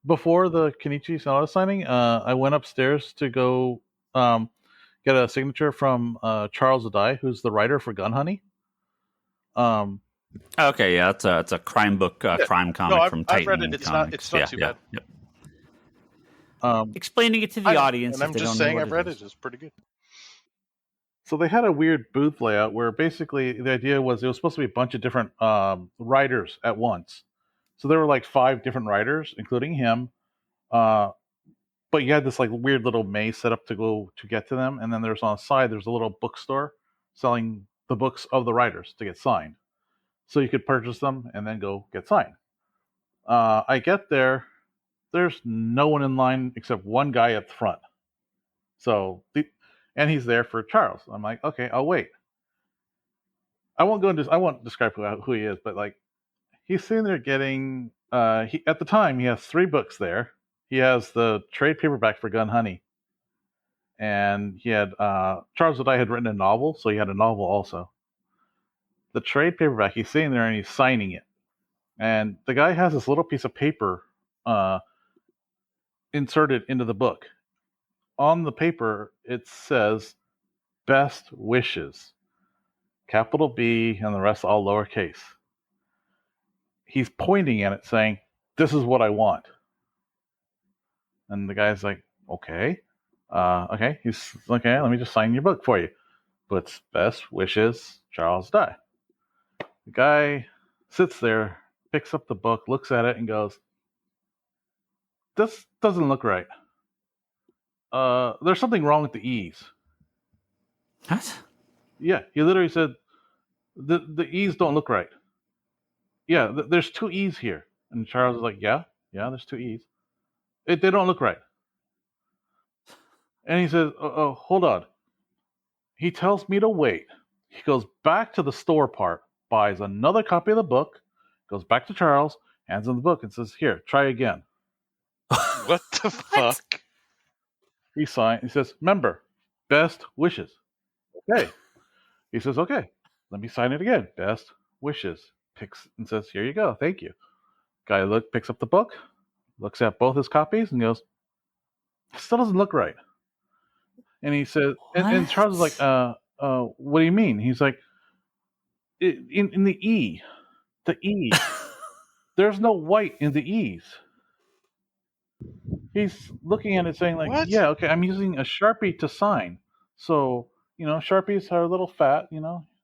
before the Kenichi Sonata signing, I went upstairs to go get a signature from Charles Adai, who's the writer for Gun Honey. Okay, yeah, it's a crime book, crime comic from Titan. I've read it. It's not too bad. Yep. Explaining it to the audience. And I'm just saying, I've read it. It's pretty good. So they had a weird booth layout where basically the idea was it was supposed to be a bunch of different writers at once. So there were like 5 different writers, including him. But you had this like weird little maze set up to get to them, and then there's on the side there's a little bookstore selling the books of the writers to get signed. So you could purchase them and then go get signed. I get there, there's no one in line except one guy at the front. And he's there for Charles. I'm like, okay, I'll wait. I won't describe who he is, but like, he's sitting there getting. At the time, he has 3 books there. He has the trade paperback for Gun Honey, and he had Charles Adai had written a novel, so he had a novel also. The trade paperback, he's sitting there and he's signing it, and the guy has this little piece of paper inserted into the book. On the paper, it says "Best Wishes," capital B, and the rest all lowercase. He's pointing at it saying, "This is what I want." And the guy's like, okay. He's okay, let me just sign your book for you. Puts "Best Wishes, Charles Dye." The guy sits there, picks up the book, looks at it, and goes, "This doesn't look right. There's something wrong with the E's." What? Yeah, he literally said, the E's don't look right. Yeah, there's 2 E's here. And Charles is like, yeah, there's 2 E's. They don't look right. And he says, oh, hold on. He tells me to wait. He goes back to the store part, buys another copy of the book, goes back to Charles, hands him the book, and says, here, try again. What the fuck? He signs. He says, "Member, best wishes." Okay. He says, "Okay, let me sign it again. Best wishes." Picks and says, "Here you go. Thank you." Guy picks up the book, looks at both his copies, and goes, "It still doesn't look right." And he says, and Charles is like, "What do you mean?" He's like, "In the E, there's no white in the E's." He's looking at it saying like, what? Yeah, okay, I'm using a Sharpie to sign. So, Sharpies are a little fat,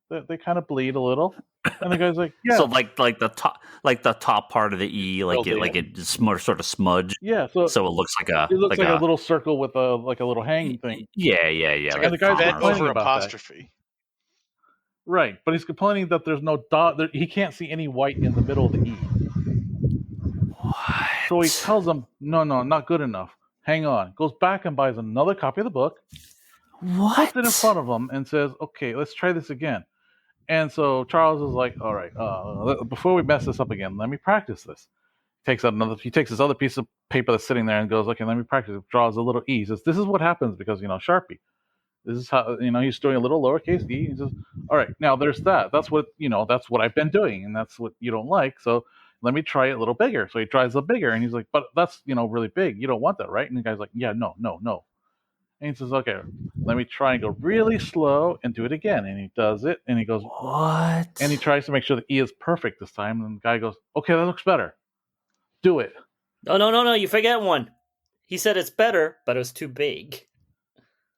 they kind of bleed a little. And the guy's like, yeah. So like the top part of the E, it's more sort of smudged. Yeah, so it looks like a little circle with a little hanging thing. Yeah. Like, and the guy's complaining about apostrophe. That. Right, but he's complaining that there's no dot. He can't see any white in the middle of the E. What? So he tells him, no, not good enough. Hang on. Goes back and buys another copy of the book. What? Puts it in front of him and says, okay, let's try this again. And so Charles is like, all right, before we mess this up again, let me practice this. He takes this other piece of paper that's sitting there and goes, okay, let me practice. Draws a little E. He says, this is what happens because, Sharpie. This is how, he's doing a little lowercase e. He says, all right, now there's that. That's what I've been doing, and that's what you don't like. So let me try it a little bigger. So he tries a bigger, and he's like, but that's, really big. You don't want that, right? And the guy's like, yeah, no. And he says, okay, let me try and go really slow and do it again. And he does it, and he goes, what? And he tries to make sure the E is perfect this time. And the guy goes, okay, that looks better. Do it. No, you forget one. He said it's better, but it was too big.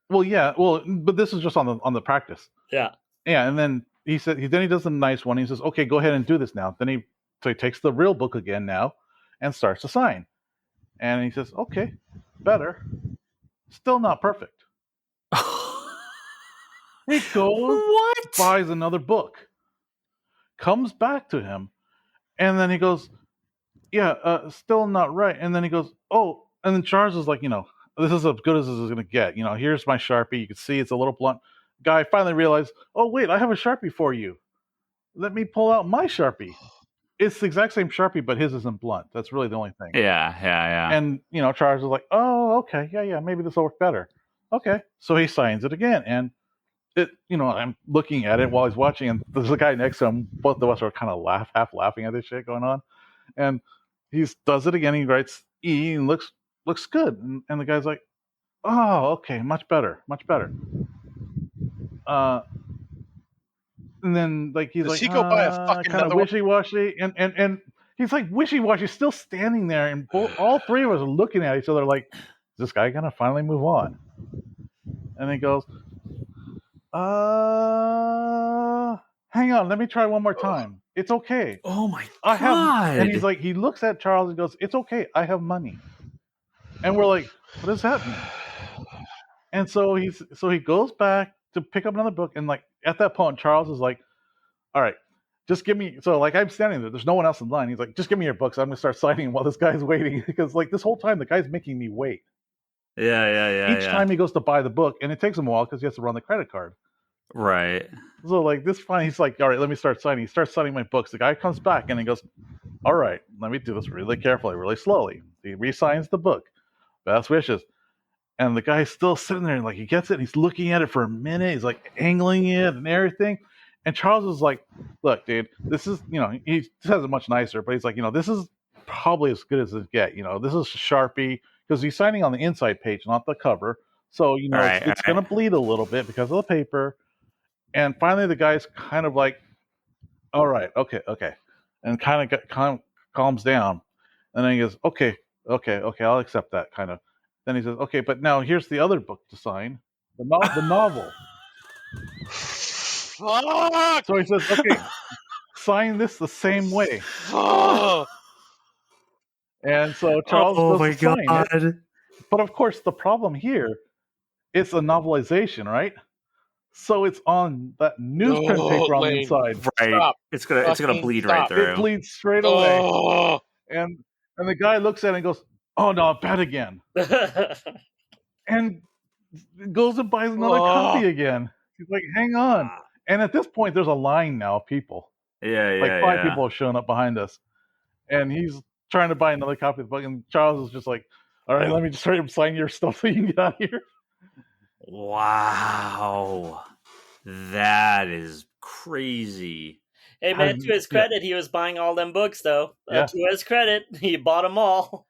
Well, yeah, but this is just on the practice. Yeah. Yeah, and then he does the nice one. He says, okay, go ahead and do this now. Then he takes the real book again now and starts to sign. And he says, okay, better. Still not perfect. He goes, buys another book. comes back to him, and then he goes, yeah, still not right. And then he goes, oh, and then Charles is like, this is as good as this is going to get. Here's my Sharpie. You can see it's a little blunt. Guy finally realized, oh, wait, I have a Sharpie for you. Let me pull out my Sharpie. It's the exact same Sharpie, but his isn't blunt. That's really the only thing. Yeah. And, Charles is like, oh, okay, yeah, maybe this will work better. Okay. So he signs it again. And I'm looking at it while he's watching, and there's a guy next to him. Both of us are kind of half laughing at this shit going on. And he does it again. He writes E and looks good. And the guy's like, oh, okay, much better. And then he's Does like, he go buy a fucking kind of wishy-washy, and he's like wishy-washy, still standing there, and all three of us are looking at each other like, is this guy gonna finally move on? And he goes, hang on, let me try one more time. It's okay. Oh my God. And he's like, he looks at Charles and goes, it's okay, I have money. And we're like, what does that mean? And so he goes back to pick up another book, and at that point, Charles is like, all right, just give me. So I'm standing there. There's no one else in line. He's like, just give me your books. I'm gonna start signing while this guy's waiting, because this whole time the guy's making me wait. Yeah. Each time he goes to buy the book, and it takes him a while because he has to run the credit card. Right. So this fine, he's like, all right, let me start signing. He starts signing my books. The guy comes back and he goes, all right, let me do this really carefully, really slowly. He re-signs the book. Best wishes. And the guy's still sitting there, and he gets it, and he's looking at it for a minute. He's angling it and everything. And Charles is like, look, dude, this is, he says it much nicer, but he's like, this is probably as good as it get. This is Sharpie, because he's signing on the inside page, not the cover. So, it's going to bleed a little bit because of the paper. And finally, the guy's kind of like, all right, okay. And kind of calms down. And then he goes, okay, I'll accept that, kind of. Then he says, okay, but now here's the other book to sign, the novel. Fuck! So he says, okay, sign this the same way. And so Charles does sign it. But of course, the problem here, it's a novelization, right? So it's on that newsprint paper on the inside. Right. Stop. It's gonna bleed right through. It bleeds straight away. And the guy looks at it and goes, oh no, bad again. And goes and buys another copy again. He's like, hang on. And at this point, there's a line now of people. Yeah. Five people have shown up behind us. And he's trying to buy another copy of the book. And Charles is just like, all right, let me just hurry up, sign your stuff so you can get out of here. Wow. That is crazy. Hey, man, to his credit, he was buying all them books, though. To his credit, he bought them all.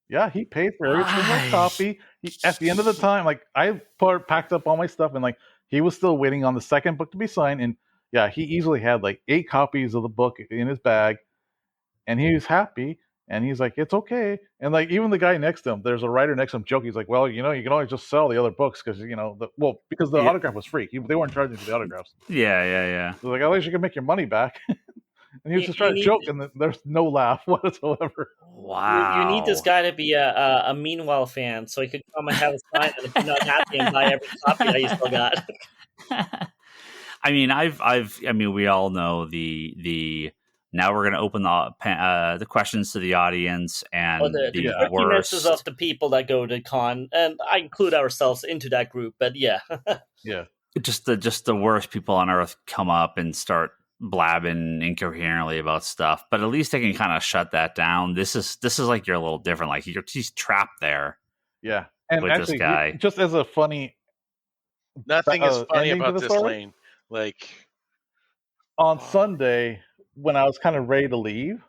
Yeah, he paid for every single copy. At the end of the time, I packed up all my stuff, and he was still waiting on the second book to be signed. And yeah, he easily had 8 copies of the book in his bag, and he was happy. And he's like, it's okay. And even the guy next to him, there's a writer next to him joking. He's like, well, you can always just sell the other books because because the autograph was free. They weren't charging for the autographs. Yeah. So at least you can make your money back. And he was just trying to joke, and there's no laugh whatsoever. Wow. You need this guy to be a Meanwhile fan, so he could come and have a sign, and if you're not happy, and buy every copy that you still got. I mean, we all know the. Now we're going to open the questions to the audience and the worst of the people that go to con, and I include ourselves into that group. But yeah. Just the worst people on earth come up and start blabbing incoherently about stuff. But at least they can kind of shut that down. This is you're a little different. He's trapped there. Yeah, and with actually, this guy. Just as a funny, nothing is funny about this lane. On Sunday, when I was kind of ready to leave,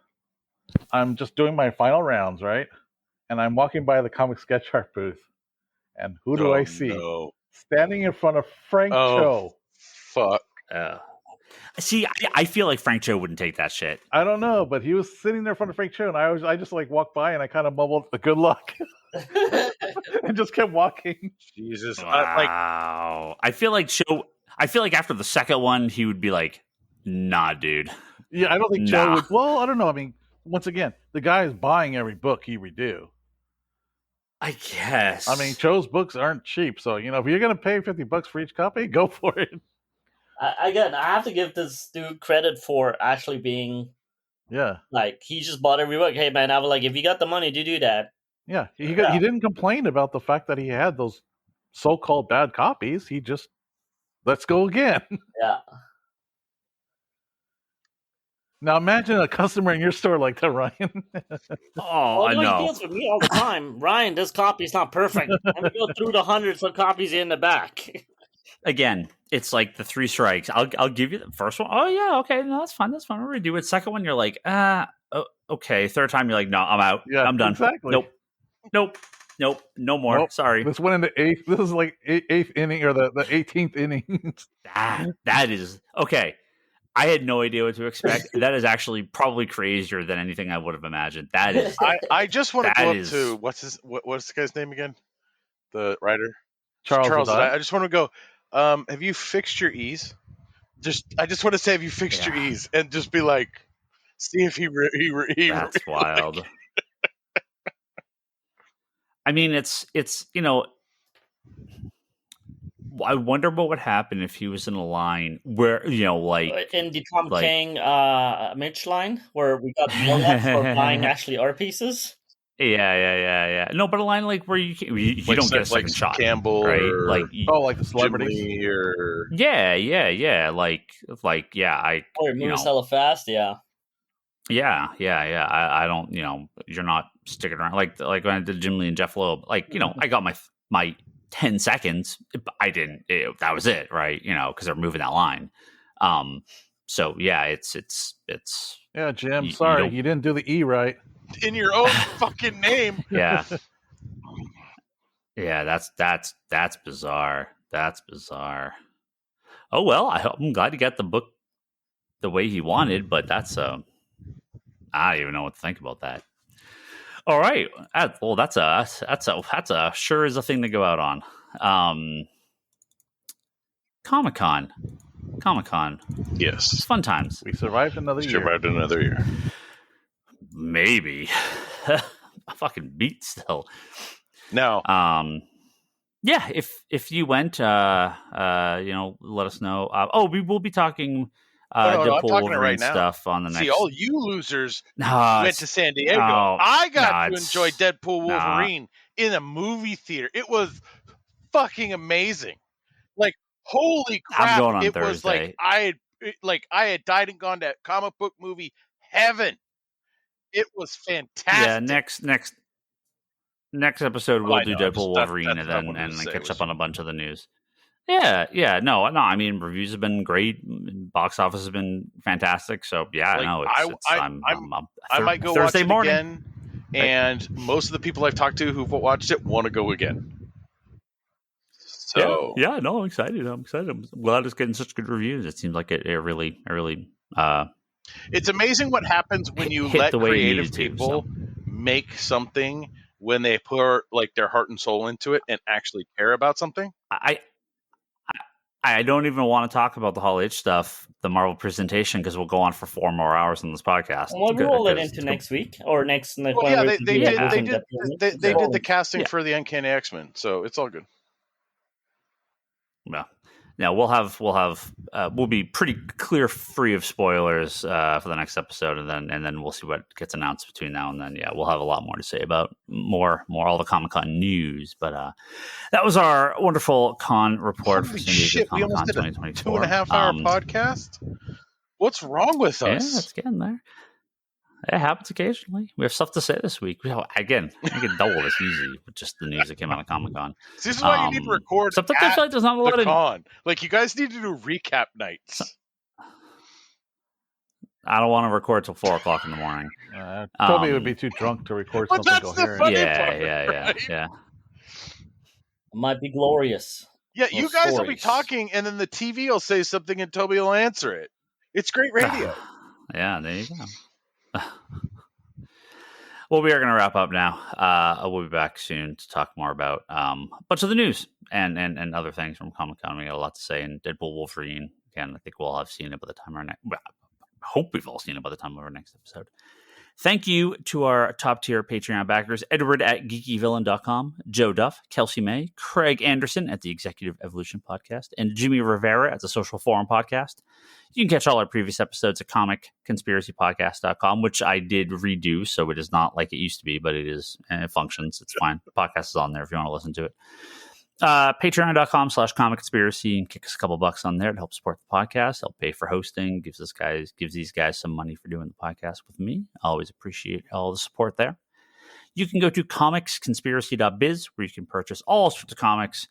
I'm just doing my final rounds, right? And I'm walking by the comic sketch art booth, and who do I see? No. Standing in front of Frank Cho. Fuck. See, I feel like Frank Cho wouldn't take that shit. I don't know, but he was sitting there in front of Frank Cho, and I just walked by and I kind of mumbled "good luck" and just kept walking. Jesus, wow! I feel like after the second one, he would be like, "Nah, dude." Yeah, I don't think Cho would. Well, I don't know. I mean, once again, the guy is buying every book he redo. I guess. I mean, Cho's books aren't cheap, so if you're going to pay $50 for each copy, go for it. Again, I have to give this dude credit for actually being. Yeah. Like, he just bought every book. Hey, man, I was like, if you got the money to do that. Yeah. He didn't complain about the fact that he had those so-called bad copies. He just, let's go again. Yeah. Now imagine a customer in your store like that, Ryan. I know. He deals with me all the time. Ryan, this copy's not perfect. Let me go through the hundreds of copies in the back. Again, it's like the 3 strikes. I'll give you the first one. Oh yeah, okay, no, that's fine. We're gonna do it. Second one, you're like, okay. Third time, you're like, no, I'm out. Yeah, I'm done. Exactly. Nope. No more. Nope. Sorry. This went into 8th. This is like 8th inning or the 18th inning. that is okay. I had no idea what to expect. That is actually probably crazier than anything I would have imagined. That is. I just want to go up to what's the guy's name again? The writer, Charles. I just want to go. Have you fixed your E's? I just want to say, have you fixed your E's? And just be like, see if he. That's wild. I mean, it's I wonder what would happen if he was in a line where, like in the Tom King Mitch line where we got blown for buying actually our pieces. Yeah. No, but a line like where you don't get a second shot, Campbell, right? Or, like the celebrities, or yeah. Like I or moves hella fast, yeah. I don't, you're not sticking around like when I did Jim Lee and Jeff Loeb. Like, I got my 10 seconds. I didn't. That was it, right? Because they're moving that line. So yeah, it's. Yeah, Jim. Sorry, you didn't do the E right in your own fucking name. Yeah. Yeah, that's bizarre. That's bizarre. Oh well, I'm glad he got the book the way he wanted, but that's I don't even know what to think about that. All right. Well, that's a sure is a thing to go out on. Comic-Con. Yes. It's fun times. We survived another year. Maybe. I fucking beat still. No. Yeah, if you went, let us know. We will be talking Deadpool Wolverine stuff on the next. See, all you losers went to San Diego. I got to enjoy Deadpool Wolverine in a movie theater. It was fucking amazing. Like, holy crap! I'm going on it Thursday. Was I had died and gone to comic book movie heaven. It was fantastic. Yeah, next episode we'll do Deadpool Wolverine and then catch up on a bunch of the news. Yeah, no. I mean, reviews have been great. Box office has been fantastic. So yeah, I might go Thursday watch it morning again, and most of the people I've talked to who've watched it want to go again. So yeah, no, I'm excited. I'm glad it's getting such good reviews. It seems like it really. It's amazing what happens when you let creative people make something when they put like their heart and soul into it and actually care about something. I don't even want to talk about the Hall H stuff, the Marvel presentation, because we'll go on for 4 more hours on this podcast. We'll roll it into next week or next. They did the casting for the Uncanny X-Men, so it's all good. Well, now we'll be pretty clear free of spoilers for the next episode, and then we'll see what gets announced between now and then. Yeah, we'll have a lot more to say about more all the Comic-Con news. But that was our wonderful con report for San Diego Comic-Con 2024. 2.5-hour podcast. What's wrong with us? Yeah, it's getting there. It happens occasionally. We have stuff to say this week. Again, we can double this easy with just the news that came out of Comic-Con. So this is why you need to record sometimes I feel like there's not a lot of con. Like, you guys need to do recap nights. I don't want to record till 4:00 in the morning. Toby would be too drunk to record something coherent. Yeah. It might be glorious. Yeah, you guys will be talking, and then the TV will say something, and Toby will answer it. It's great radio. Yeah, there you go. Well, we are going to wrap up now. We'll be back soon to talk more about a bunch of the news and other things from Comic-Con. We got a lot to say. And Deadpool Wolverine, again, I think we'll all have seen it by the time I hope we've all seen it by the time of our next episode. Thank you to our top-tier Patreon backers, Edward at geekyvillain.com, Joe Duff, Kelsey May, Craig Anderson at the Executive Evolution Podcast, and Jimmy Rivera at the Social Forum Podcast. You can catch all our previous episodes at comicconspiracypodcast.com, which I did redo, so it is not like it used to be, but it is, and it functions. It's fine. The podcast is on there if you want to listen to it. Patreon.com/comicconspiracy, and kick us a couple bucks on there to help support the podcast, help pay for hosting, gives these guys some money for doing the podcast with me. I always appreciate all the support there. You can go to comicsconspiracy.biz, where you can purchase all sorts of comics,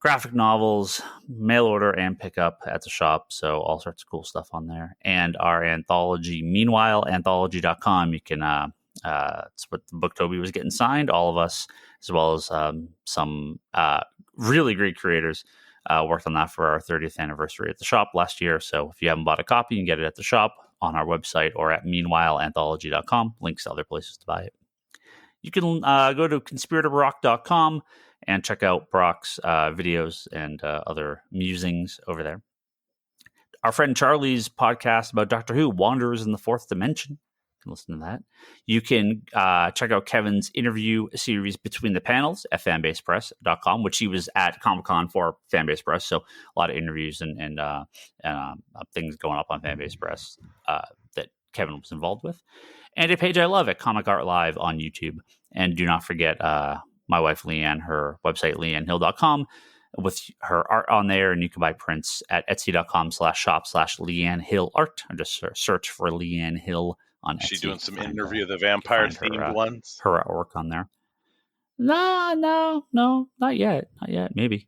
graphic novels, mail order and pick up at the shop. So all sorts of cool stuff on there. And our anthology, Meanwhile, anthology.com. You can it's what the book Toby was getting signed, all of us, as well as some really great creators worked on that for our 30th anniversary at the shop last year. So if you haven't bought a copy, you can get it at the shop, on our website, or at meanwhileanthology.com. Links to other places to buy it. You can go to conspiratorrock.com and check out Brock's videos and other musings over there. Our friend Charlie's podcast about Doctor Who, Wanderers in the Fourth Dimension. You can listen to that. You can check out Kevin's interview series Between the Panels at fanbasepress.com, which he was at Comic-Con for Fanbase Press. So a lot of interviews and things going up on Fanbase Press that Kevin was involved with. And a page I love at Comic Art Live on YouTube. And do not forget my wife Leanne, her website leannehill.com, with her art on there, and you can buy prints at etsy.com/shop/LeanneHillArt, or just search for Leanne Hill on Etsy. She's doing some interview of the vampire themed ones. Her artwork on there. No, not yet. Maybe.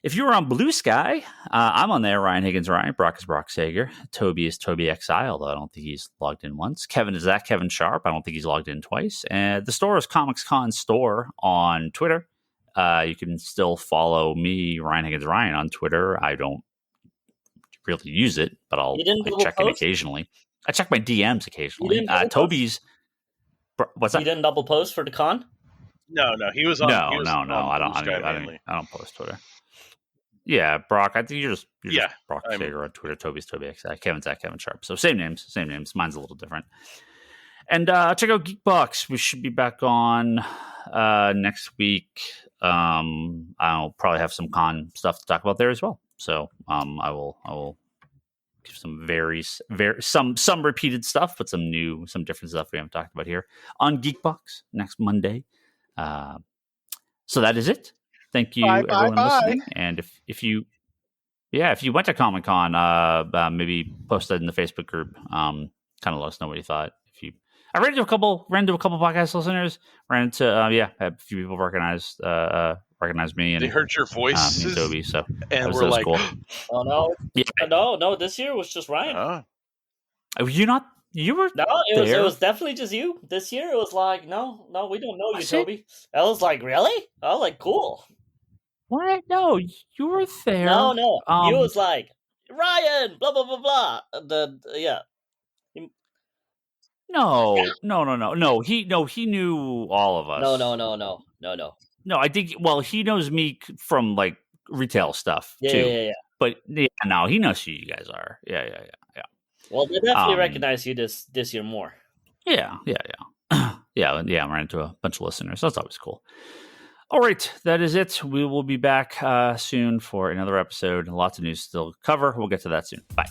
If you're on Blue Sky, I'm on there. Ryan Higgins, Brock is Brock Sager. Toby is Toby XI, although I don't think he's logged in once. Kevin is at Kevin Sharp. I don't think he's logged in twice. And the store is Comics Con Store on Twitter. You can still follow me, Ryan Higgins on Twitter. I don't really use it, but I check it occasionally. I check my DMs occasionally. Toby's. What's that? You didn't double post for the con? No. He was on. No. I don't post Twitter. Yeah, Brock. I think you're just Brock Sager on Twitter. Toby's Toby XI. Kevin's at Kevin Sharp. So same names. Mine's a little different. And check out Geekbox. We should be back on next week. I'll probably have some con stuff to talk about there as well. So I will give some some repeated stuff, but some different stuff we haven't talked about here on Geekbox next Monday. So that is it. Thank you, everyone listening. And if you went to Comic-Con, maybe post that in the Facebook group. Kind of let us know what you thought. I ran into a couple podcast listeners. Ran into had a few people recognize me, and they heard your voice, and Toby. So and we're like, cool. "Oh no, no! This year was just Ryan." Oh, you not? You were no. It was definitely just you. This year it was like, no, we don't know you, Toby. I was like, really? I was like, cool. What? No, you were there. No. You was like, Ryan, blah blah blah blah. No. He knew all of us. No. No, I think. Well, he knows me from like retail stuff too. Yeah. But no, he knows who you guys are. Yeah. Well, they definitely recognize you this year more. Yeah. I ran into a bunch of listeners. That's always cool. All right, that is it. We will be back soon for another episode. Lots of news still to cover. We'll get to that soon. Bye.